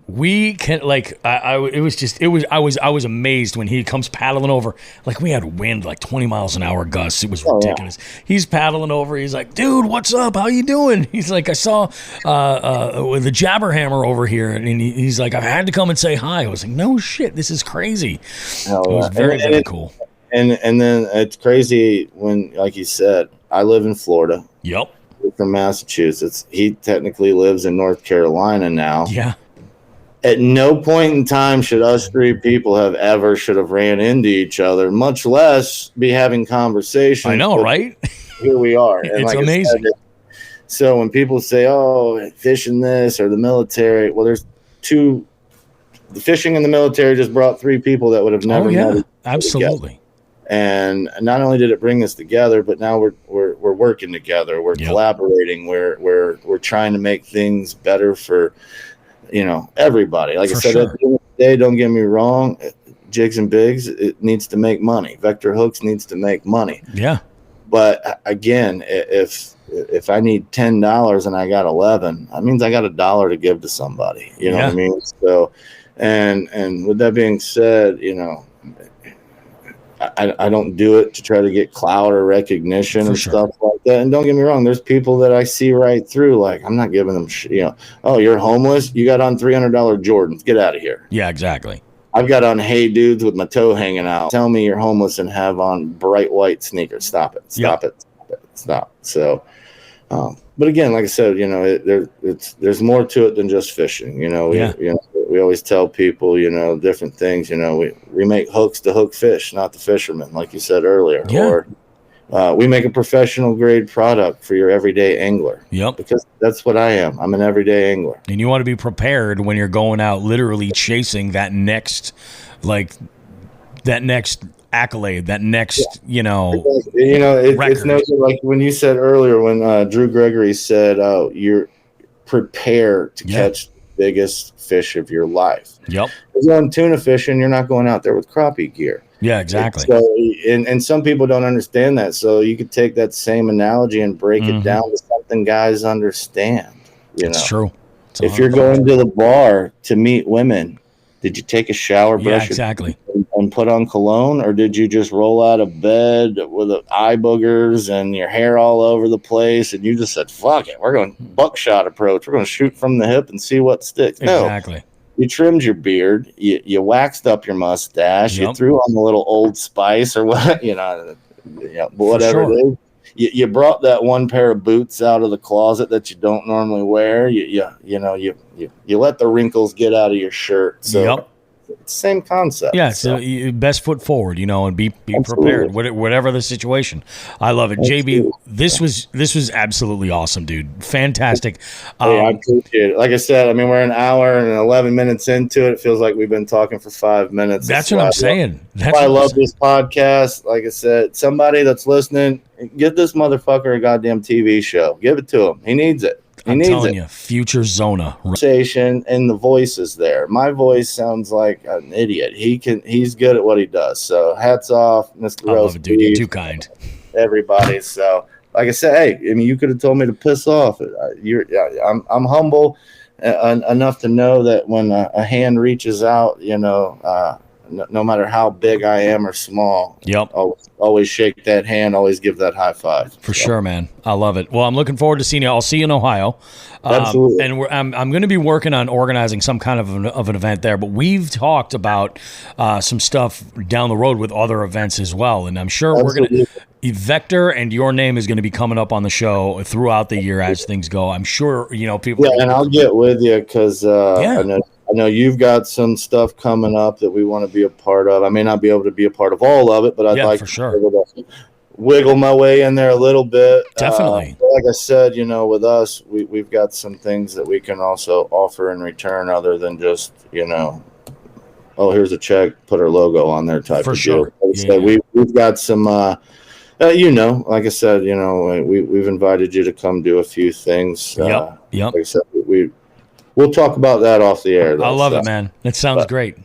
we can I was amazed when he comes paddling over. Like, we had wind like 20 miles an hour gusts. It was ridiculous. He's paddling over. He's like, dude, what's up? How you doing? He's like, I saw with the jabberhammer over here, and he's like, I had to come and say hi. I was like, no shit, this is crazy. It was very cool. And then it's crazy when, like you said, I live in Florida. Yep. We're from Massachusetts. He technically lives in North Carolina now. Yeah. At no point in time should us three people should have ran into each other, much less be having conversations. I know, right? Here we are. And it's amazing. So when people say, oh, fishing this or the military, well, there's two. The fishing and the military just brought three people that would have never met. Absolutely. And not only did it bring us together, but now we're working together. We're collaborating. We're trying to make things better for, everybody. Like I said, at the end of the day, don't get me wrong, Jigs and Bigs, it needs to make money. Vector Hooks needs to make money. Yeah. But again, if I need $10 and I got 11, that means I got $1 to give to somebody. You know what I mean? So, and with that being said, I don't do it to try to get clout or recognition and stuff like that. And don't get me wrong, there's people that I see right through. Like, I'm not giving them oh, you're homeless? You got on $300 Jordans. Get out of here. Yeah, exactly. I've got on Hey Dudes with my toe hanging out. Tell me you're homeless and have on bright white sneakers. Stop it. Stop. So, but again, like I said, there's more to it than just fishing. We always tell people, different things. We make hooks to hook fish, not the fishermen, like you said earlier. Yeah. Or we make a professional grade product for your everyday angler. Yep. Because that's what I am. I'm an everyday angler. And you want to be prepared when you're going out, literally chasing that next accolade, that next, it's no like when you said earlier when Drew Gregory said, "Oh, you're prepared to catch the biggest fish of your life." Yep. If you're going tuna fishing, you're not going out there with crappie gear. Yeah, exactly. And some people don't understand that. So you could take that same analogy and break it down to something guys understand. It's true. If you're going to the bar to meet women, did you take a shower, brush exactly, and put on cologne, or did you just roll out of bed with eye boogers and your hair all over the place, and you just said, "Fuck it, we're going buckshot approach. We're going to shoot from the hip and see what sticks." Exactly. No, you trimmed your beard, you waxed up your mustache, you threw on the little Old Spice or what, whatever it is. You brought that one pair of boots out of the closet that you don't normally wear. You let the wrinkles get out of your shirt. So it's the same concept. Yeah, so best foot forward, and be prepared, whatever the situation. I love it. JB, this was absolutely awesome, dude. Fantastic. I appreciate it. Like I said, we're an hour and 11 minutes into it. It feels like we've been talking for 5 minutes. That's what I'm saying. That's why I love this podcast. Like I said, somebody that's listening, give this motherfucker a goddamn TV show. Give it to him. He needs it. I'm telling you, future Zona conversation, and the voice is there. My voice sounds like an idiot. He's good at what he does. So hats off, Mr. I Rose. love it, dude. You're too kind. Everybody. So like I said, hey, you could have told me to piss off. I'm humble enough to know that when a hand reaches out, no matter how big I am or small, always shake that hand, always give that high five. For sure, man. I love it. Well, I'm looking forward to seeing you. I'll see you in Ohio. Absolutely. And I'm going to be working on organizing some kind of an event there, but we've talked about some stuff down the road with other events as well. And I'm sure we're going to, Vector and your name is going to be coming up on the show throughout the year as things go. I'm sure, people. Yeah, and I'll get with you because I know you've got some stuff coming up that we want to be a part of. I may not be able to be a part of all of it, but I'd like for to sure. wiggle my way in there a little bit. Definitely. Like I said, with us, we've got some things that we can also offer in return other than just, oh, here's a check, put our logo on there type For of sure. deal. Like I said, we've got some, like I said, we've invited you to come do a few things. Yep. Like I said, we'll talk about that off the air, though. I love it, man. It sounds great.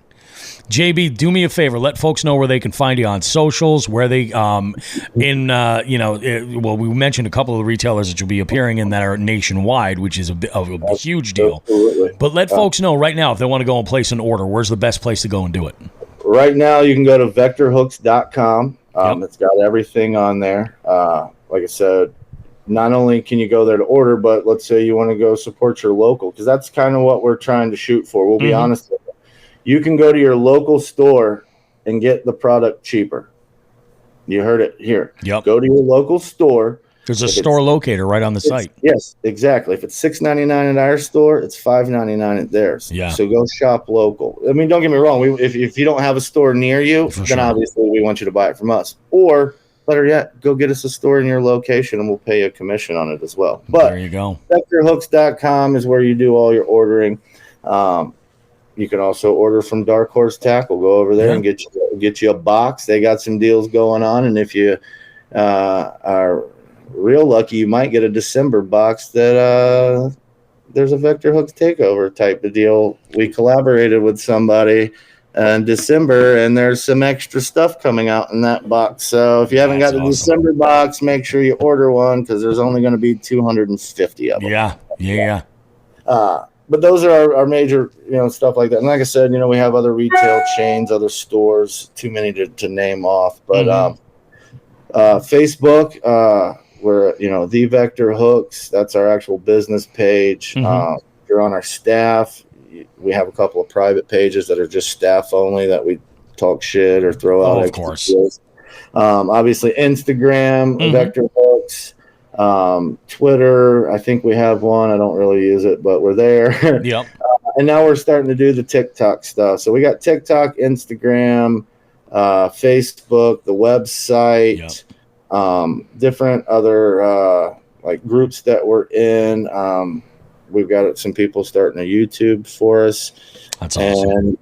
JB, do me a favor. Let folks know where they can find you on socials, where they, well, we mentioned a couple of the retailers that you'll be appearing in that are nationwide, which is a huge deal. Absolutely. But let folks know right now if they want to go and place an order, where's the best place to go and do it? Right now, you can go to vectorhooks.com. Yep. It's got everything on there. Like I said, not only can you go there to order, but let's say you want to go support your local, because that's kind of what we're trying to shoot for. We'll be honest with you. You can go to your local store and get the product cheaper. You heard it here. Yep. Go to your local store. There's a store locator right on the site. Yes, exactly. If it's $6.99 at our store, it's $5.99 at theirs. Yeah. So go shop local. I mean, don't get me wrong. If you don't have a store near you, then obviously we want you to buy it from us. Or better yet, go get us a store in your location and we'll pay you a commission on it as well. But there you go. vectorhooks.com is where you do all your ordering. You can also order from Dark Horse Tackle. Go over there and get you a box. They got some deals going on, and if you are real lucky, you might get a December box that there's a Vector Hooks takeover type of deal. We collaborated with somebody in December, and there's some extra stuff coming out in that box. So if you haven't got the December box, make sure you order one because there's only going to be 250 of them. Yeah. But those are our major, stuff like that. And like I said, we have other retail chains, other stores, too many to name off. But Facebook, we're, The Vector Hooks. That's our actual business page. If you're on our staff, we have a couple of private pages that are just staff only that we talk shit or throw out. Of course. Obviously, Instagram, Vector Hooks. Twitter, I think we have one. I don't really use it, but we're there. Yep. And now we're starting to do the TikTok stuff. So we got TikTok, Instagram, Facebook, the website, different other like groups that we're in. We've got some people starting a YouTube for us. That's awesome. And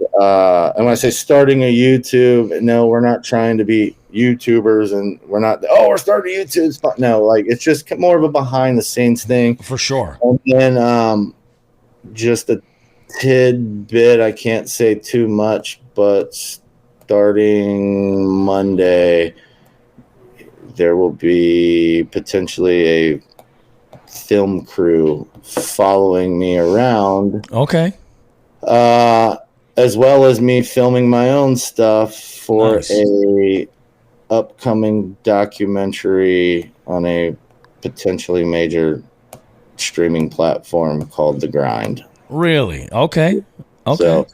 when I say starting a YouTube, no, we're not trying to be YouTubers, and we're not. Oh, we're starting a YouTube spot. No, like it's just more of a behind the scenes thing for sure. And then just a tidbit. I can't say too much, but starting Monday, there will be potentially a film crew following me around. Okay. As well as me filming my own stuff for a upcoming documentary on a potentially major streaming platform called The Grind. Really? Okay. So,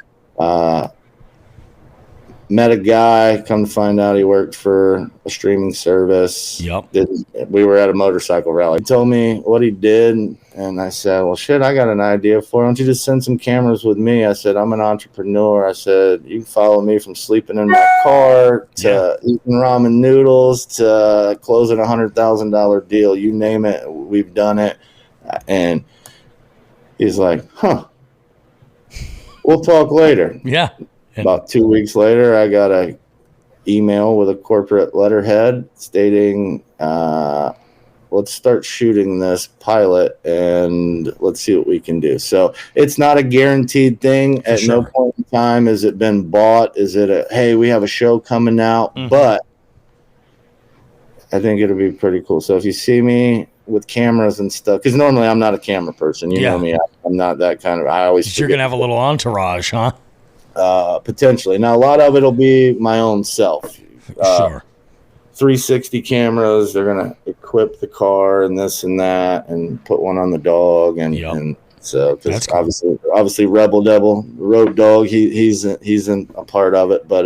met a guy, come to find out he worked for a streaming service. Yep. We were at a motorcycle rally. He told me what he did, and I said, well, shit, I got an idea for him. Why don't you just send some cameras with me? I said, I'm an entrepreneur. I said, you can follow me from sleeping in my car to eating ramen noodles to closing a $100,000 deal. You name it, we've done it. And he's like, we'll talk later. Yeah. About 2 weeks later, I got an email with a corporate letterhead stating, let's start shooting this pilot and let's see what we can do. So it's not a guaranteed thing. At no point in time has it been bought. Is it hey, we have a show coming out, but I think it'll be pretty cool. So if you see me with cameras and stuff, because normally I'm not a camera person. You know me. I'm not that kind of, I always. You're going to have a little entourage, huh? Potentially. Now, a lot of it will be my own self. Sure. 360 cameras. They're going to equip the car and this and that and put one on the dog. And so, because obviously Rebel Devil, Road Dog, he's in a part of it. But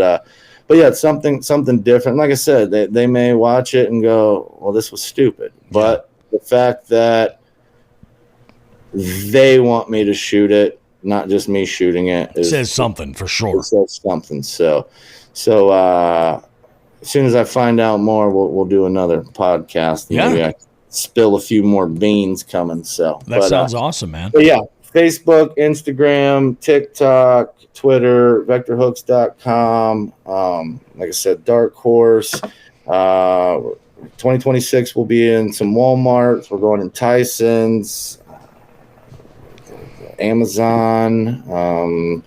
yeah, it's something different. Like I said, they may watch it and go, well, this was stupid. But the fact that they want me to shoot it, not just me shooting it, says something for sure. It says something. So as soon as I find out more, we'll do another podcast. Yeah. Maybe I spill a few more beans coming. So That sounds awesome, man. But yeah, Facebook, Instagram, TikTok, Twitter, vectorhooks.com. Like I said, Dark Horse. 2026 we'll be in some Walmarts. We're going in Tyson's, Amazon.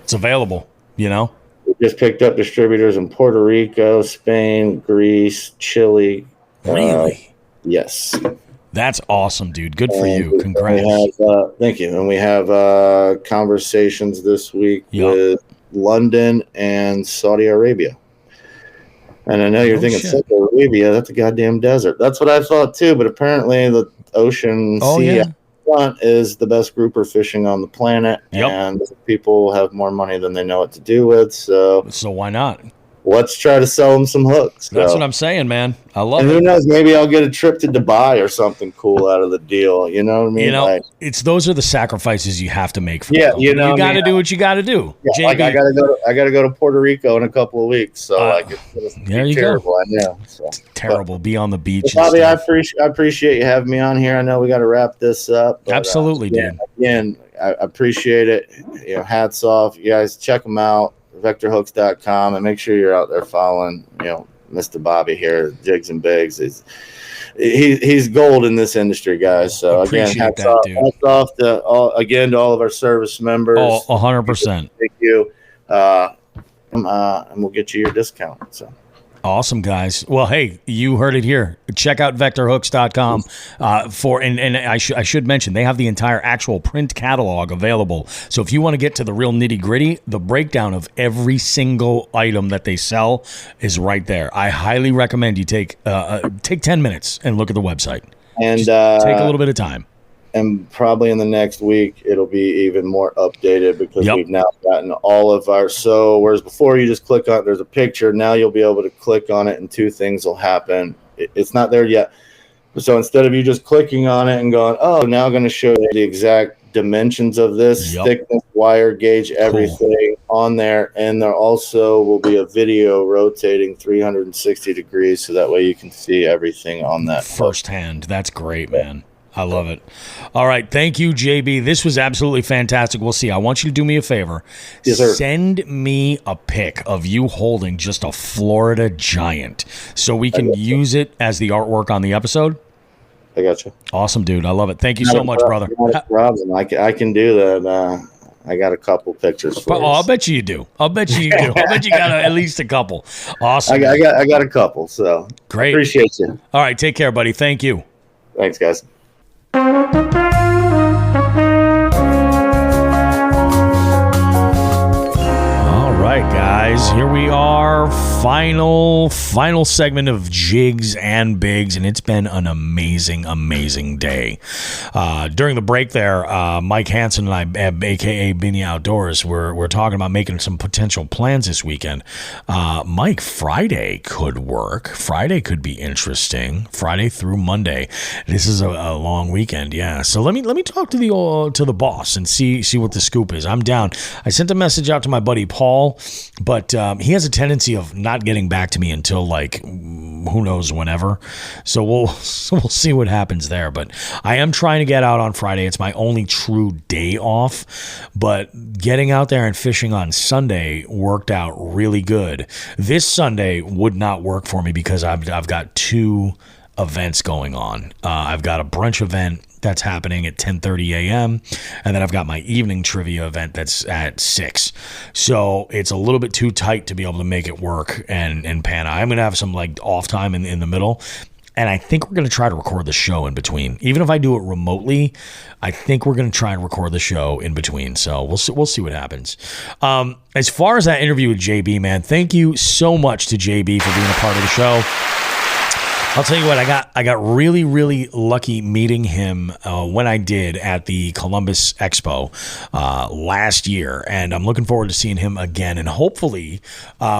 It's available, you know? We just picked up distributors in Puerto Rico, Spain, Greece, Chile. Really? Yes. That's awesome, dude. Good for you. And Congrats. Thank you. And we have conversations this week Yep. with London and Saudi Arabia. And I know you're thinking shit. Saudi Arabia, that's a goddamn desert. That's what I thought too, but apparently the ocean sea yeah. up front is the best grouper fishing on the planet. Yep. And people have more money than they know what to do with. So Why not? let's try to sell them some hooks. That's So- what I'm saying, man. I love and it. who knows, maybe I'll get a trip to Dubai or something cool out of the deal. You know what I mean? You know, Like, those are the sacrifices you have to make for Yeah, them. you know you what I got to mean? do what you got to do. yeah, like I gotta go to Puerto Rico in a couple of weeks. So like it's gonna there be you go. terrible. I know. So. Terrible. Be on the beach. But, and Bobby, I stuff. appreciate you having me on here. I know we got to wrap this up. But, Absolutely, dude. Again, I appreciate it. You know, hats off. You guys check them out, vectorhooks.com, and make sure you're out there following, Mr. Bobby here, Jigs and Bigs. He's gold in this industry, guys. So again, Appreciate hats that, off, dude. hats off to all of our service members. Oh, 100%. Thank you. And we'll get you your discount. So. Awesome, guys. Well, hey, you heard it here. Check out vectorhooks.com and I should mention they have the entire actual print catalog available. So if you want to get to the real nitty gritty, the breakdown of every single item that they sell is right there. I highly recommend you take 10 minutes and look at the website. And Just take a little bit of time. And probably in the next week, it'll be even more updated because Yep. we've now gotten all of our. So whereas before you just click on it, there's a picture. Now you'll be able to click on it and two things will happen. It's not there yet. So instead of you just clicking on it and going, oh, now I'm going to show you the exact dimensions of this, Yep. thickness, wire gauge, everything on there. And there also will be a video rotating 360 degrees. So that way you can see everything on that. Firsthand. That's great, man. I love it. All right. Thank you, JB. This was absolutely fantastic. We'll see. I want you to do me a favor. Yes, sir. Send me a pic of you holding just a Florida giant so we can use it as the artwork on the episode. I got you. Awesome, dude. I love it. Thank you so much, brother. Not a problem. I can do that. I got a couple pictures for you. I'll bet you do. I'll bet you do. I'll bet you got at least a couple. Awesome. I got a couple. So Great. Appreciate you. All right. Take care, buddy. Thank you. Thanks, guys. All right, guys, here we are. Final segment of Jigs and Bigs, and it's been an amazing day. During the break there, Mike Hansen and I, aka Binny Outdoors, we're talking about making some potential plans this weekend. Mike, Friday could work. Friday could be interesting. Friday through Monday. This is a long weekend, yeah. So let me talk to the boss and see what the scoop is. I'm down. I sent a message out to my buddy Paul, but he has a tendency of not getting back to me until like who knows whenever. So we'll see what happens there. But I am trying to get out on Friday. It's my only true day off. But getting out there and fishing on Sunday worked out really good. This Sunday would not work for me because I've got two events going on. I've got a brunch event that's happening at 10:30 a.m. and then I've got my evening trivia event that's at 6. So it's a little bit too tight to be able to make it work and pan out. I'm going to have some like off time in the middle. And I think we're going to try to record the show in between. Even if I do it remotely, I think we're going to try and record the show in between. So we'll see what happens. As far as that interview with JB, man, thank you so much to JB for being a part of the show. I'll tell you what, I got really, really lucky meeting him when I did at the Columbus Expo last year, and I'm looking forward to seeing him again. And hopefully,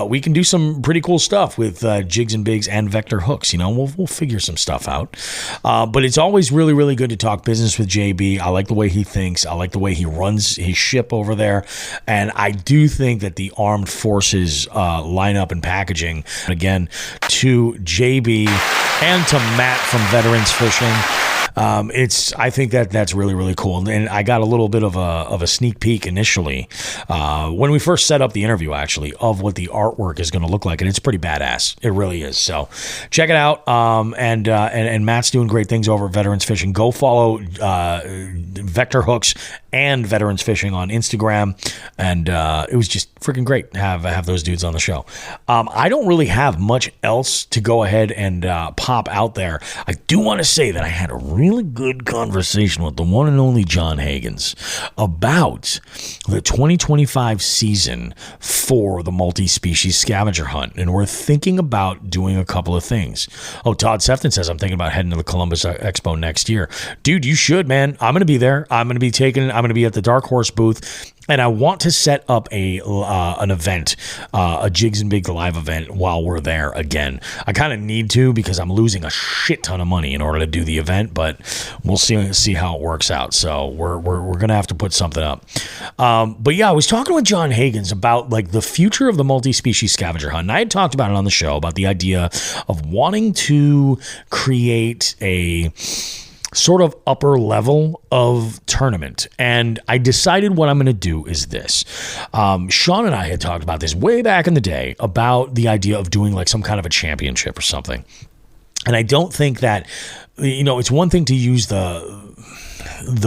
we can do some pretty cool stuff with Jigs and Bigs and Vector Hooks. You know, we'll figure some stuff out. But it's always really, really good to talk business with JB. I like the way he thinks. I like the way he runs his ship over there, and I do think that the armed forces lineup and packaging again to JB. And to Matt from Veterans Fishing. I think that's really, really cool. And I got a little bit of a sneak peek initially when we first set up the interview, actually, of what the artwork is going to look like. And it's pretty badass. It really is. So check it out. And Matt's doing great things over at Veterans Fishing. Go follow Vector Hooks and Veterans Fishing on Instagram. And it was just freaking great to have those dudes on the show. I don't really have much else to go ahead and pop out there. I do want to say that I had a really good conversation with the one and only John Hagens about the 2025 season for the multi-species scavenger hunt. And we're thinking about doing a couple of things. Oh, Todd Sefton says, I'm thinking about heading to the Columbus Expo next year. Dude, you should, man. I'm going to be there. I'm going to be at the Dark Horse booth. And I want to set up an event, a Jigs and Bigs live event while we're there again. I kind of need to because I'm losing a shit ton of money in order to do the event, but we'll see how it works out. So we're gonna have to put something up. But yeah, I was talking with John Hagens about like the future of the multi-species scavenger hunt. And I had talked about it on the show about the idea of wanting to create a sort of upper level of tournament. And I decided what I'm going to do is this. Sean and I had talked about this way back in the day about the idea of doing like some kind of a championship or something. And I don't think that, you know, it's one thing to use the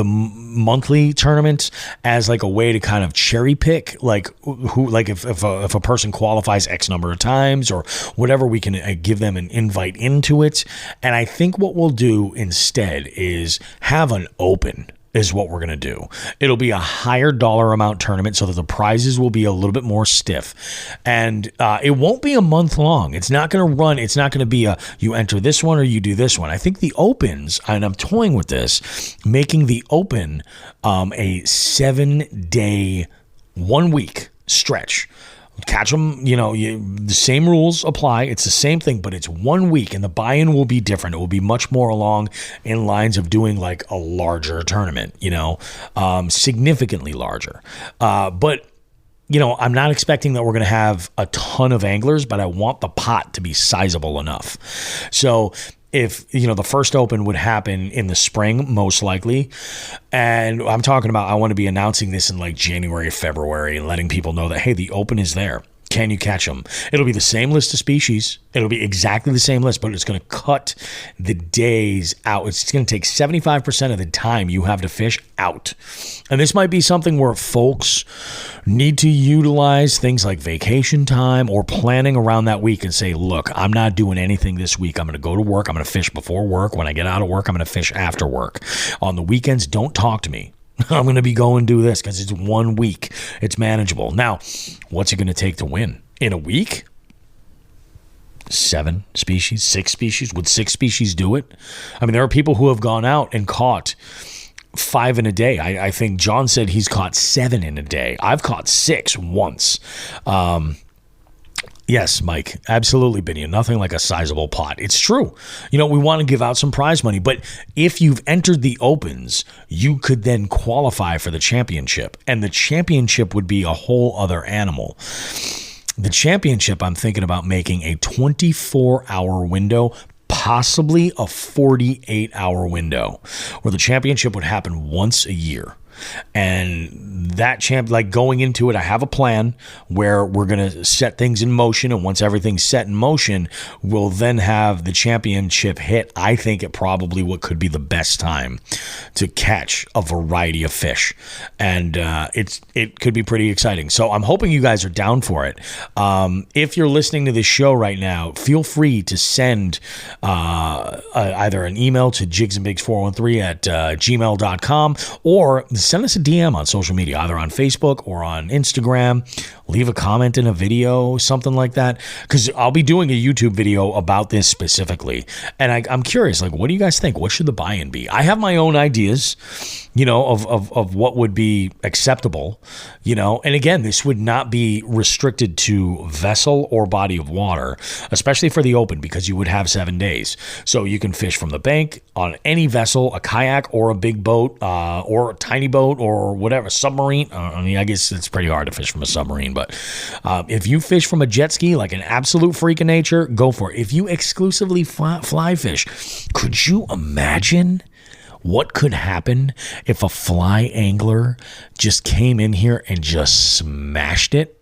monthly tournament as like a way to kind of cherry pick like who, like if a person qualifies X number of times or whatever, we can give them an invite into it. And I think what we'll do instead is have an open is what we're going to do. It'll be a higher dollar amount tournament so that the prizes will be a little bit more stiff. And it won't be a month long. It's not going to run. It's not going to be you enter this one or you do this one. I think the opens, and I'm toying with this, making the open a 7-day, 1 week stretch. Catch them, the same rules apply. It's the same thing, but it's 1 week, and the buy-in will be different. It will be much more along in lines of doing like a larger tournament, significantly larger. But I'm not expecting that we're going to have a ton of anglers, but I want the pot to be sizable enough. So if, the first open would happen in the spring, most likely. And I'm talking about, I want to be announcing this in like January, February, and letting people know that, hey, the open is there. Can you catch them? It'll be the same list of species. It'll be exactly the same list, but it's going to cut the days out. It's going to take 75% of the time you have to fish out. And this might be something where folks need to utilize things like vacation time or planning around that week and say, look, I'm not doing anything this week. I'm going to go to work. I'm going to fish before work. When I get out of work, I'm going to fish after work. On the weekends, don't talk to me. I'm going to be going do this because it's 1 week. It's manageable. Now, what's it going to take to win? In a week? 7 species? 6 species? Would 6 species do it? I mean, there are people who have gone out and caught 5 in a day. I think John said he's caught 7 in a day. I've caught 6 once. Yes, Mike, absolutely, Benny. Nothing like a sizable pot. It's true. We want to give out some prize money, but if you've entered the opens, you could then qualify for the championship, and the championship would be a whole other animal. The championship, I'm thinking about making a 24-hour window, possibly a 48-hour window, where the championship would happen once a year. And that going into it, I have a plan where we're going to set things in motion. And once everything's set in motion, we'll then have the championship hit. I think it probably what could be the best time to catch a variety of fish. And it could be pretty exciting. So I'm hoping you guys are down for it. If you're listening to this show right now, feel free to send either an email to jigsandbigs413 at gmail.com, or the send us a DM on social media, either on Facebook or on Instagram. Leave a comment in a video, something like that, because I'll be doing a YouTube video about this specifically. And I'm curious, like, what do you guys think? What should the buy-in be? I have my own ideas, of what would be acceptable, and again, this would not be restricted to vessel or body of water, especially for the open, because you would have 7 days. So you can fish from the bank on any vessel, a kayak or a big boat, or a tiny boat or whatever, submarine. I guess it's pretty hard to fish from a submarine, but if you fish from a jet ski like an absolute freak of nature, go for it. If you exclusively fly fish, could you imagine what could happen if a fly angler just came in here and just smashed it?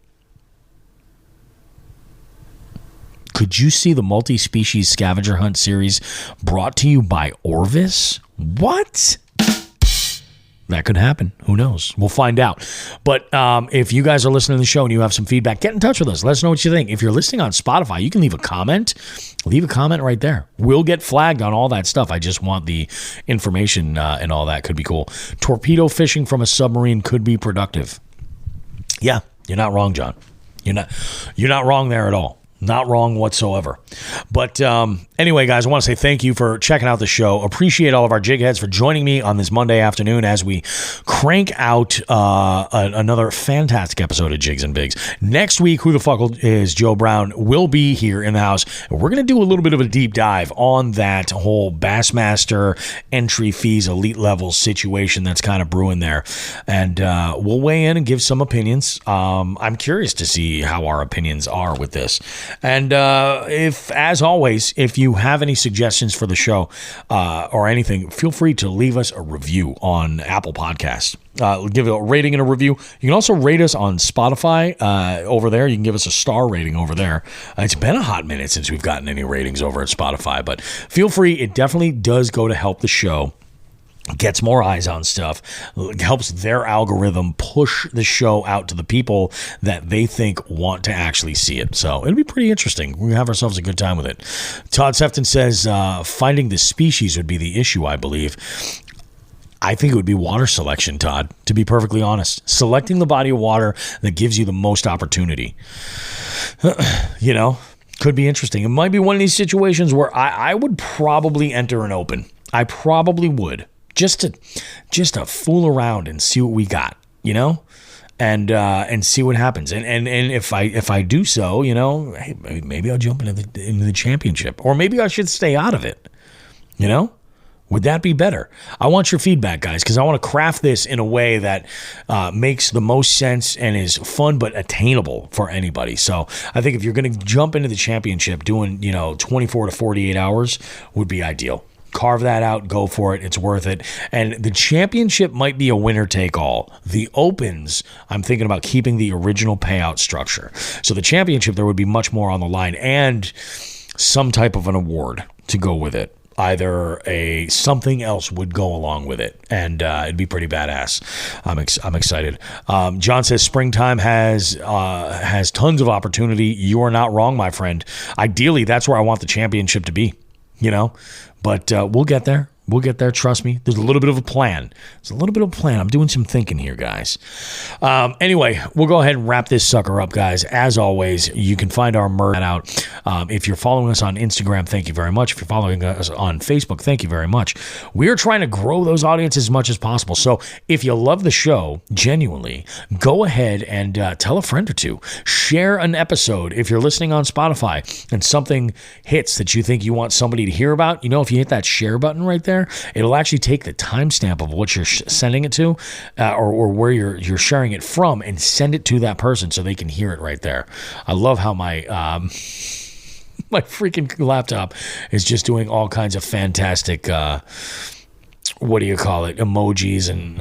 Could you see the multi-species scavenger hunt series brought to you by Orvis? What? That could happen. Who knows? We'll find out. But if you guys are listening to the show and you have some feedback, get in touch with us. Let us know what you think. If you're listening on Spotify, you can leave a comment. Leave a comment right there. We'll get flagged on all that stuff. I just want the information and all that. Could be cool. Torpedo fishing from a submarine could be productive. Yeah, you're not wrong, John. You're not wrong there at all. Not wrong whatsoever. But anyway, guys, I want to say thank you for checking out the show. Appreciate all of our jig heads for joining me on this Monday afternoon as we crank out another fantastic episode of Jigs and Bigs. Next week, Who the Fuck is Joe Brown will be here in the house. We're going to do a little bit of a deep dive on that whole Bassmaster entry fees, elite level situation that's kind of brewing there. And we'll weigh in and give some opinions. I'm curious to see how our opinions are with this. And as always, if you have any suggestions for the show or anything, feel free to leave us a review on Apple Podcasts. Give it a rating and a review. You can also rate us on Spotify over there. You can give us a star rating over there. It's been a hot minute since we've gotten any ratings over at Spotify, but feel free. It definitely does go to help the show. Gets more eyes on stuff, helps their algorithm push the show out to the people that they think want to actually see it. So it'll be pretty interesting. We have ourselves a good time with it. Todd Sefton says, finding the species would be the issue, I believe. I think it would be water selection, Todd, to be perfectly honest. Selecting the body of water that gives you the most opportunity. Could be interesting. It might be one of these situations where I would probably enter an open. I probably would. Just to fool around and see what we got, and see what happens. And if I do so, hey, maybe I'll jump into the championship, or maybe I should stay out of it. Would that be better? I want your feedback, guys, because I want to craft this in a way that makes the most sense and is fun but attainable for anybody. So I think if you're going to jump into the championship, doing 24 to 48 hours would be ideal. Carve that out, go for it. It's worth it. And the championship might be a winner take all. The opens, I'm thinking about keeping the original payout structure. So the championship, there would be much more on the line and some type of an award to go with it. Either something else would go along with it, and it'd be pretty badass. I'm excited. John says springtime has tons of opportunity. You are not wrong, my friend. Ideally, that's where I want the championship to be. But we'll get there. We'll get there. Trust me. There's a little bit of a plan. I'm doing some thinking here, guys. Anyway, we'll go ahead and wrap this sucker up, guys. As always, you can find our merch out. If you're following us on Instagram, thank you very much. If you're following us on Facebook, thank you very much. We're trying to grow those audiences as much as possible. So if you love the show, genuinely, go ahead and tell a friend or two. Share an episode. If you're listening on Spotify and something hits that you think you want somebody to hear about, if you hit that share button right there, it'll actually take the timestamp of what you're sending it to or where you're sharing it from and send it to that person so they can hear it right there. I love how my my freaking laptop is just doing all kinds of fantastic emojis and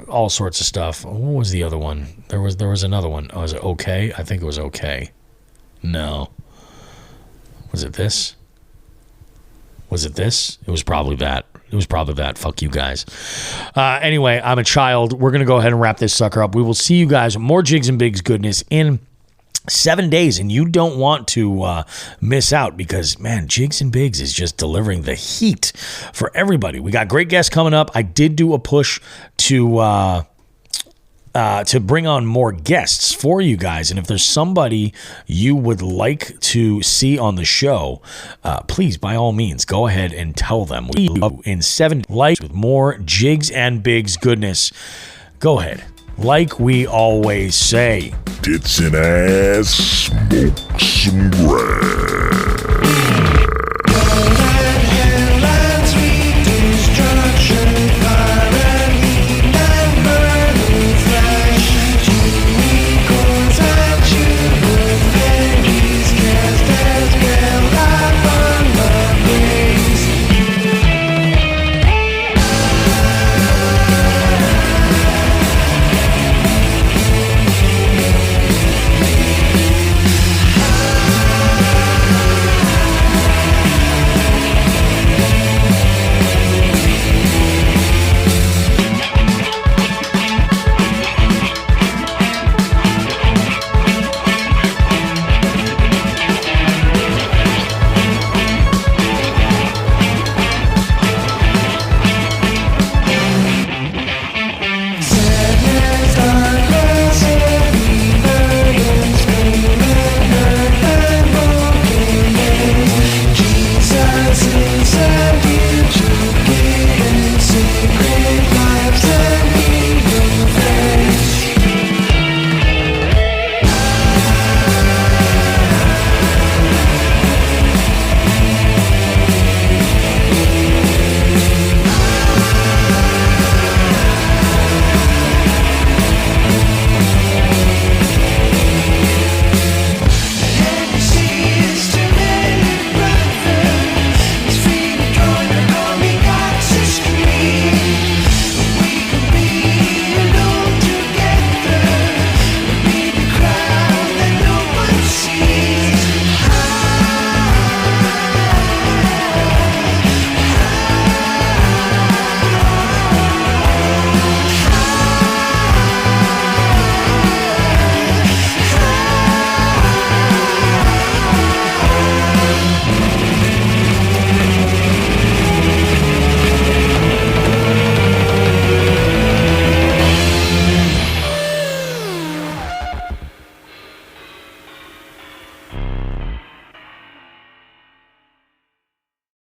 all sorts of stuff. What was the other one? There was another one. Was it okay? I think it was okay. No. Was it this? It was probably that. Fuck you guys. Anyway, I'm a child. We're going to go ahead and wrap this sucker up. We will see you guys. More Jigs and Bigs goodness in 7 days, and you don't want to miss out because, man, Jigs and Bigs is just delivering the heat for everybody. We got great guests coming up. I did do a push to bring on more guests for you guys, and if there's somebody you would like to see on the show, please, by all means, go ahead and tell them. We in 7 likes with more Jigs and Bigs goodness. Go ahead. Like we always say, Tits and ass, smoke some grass.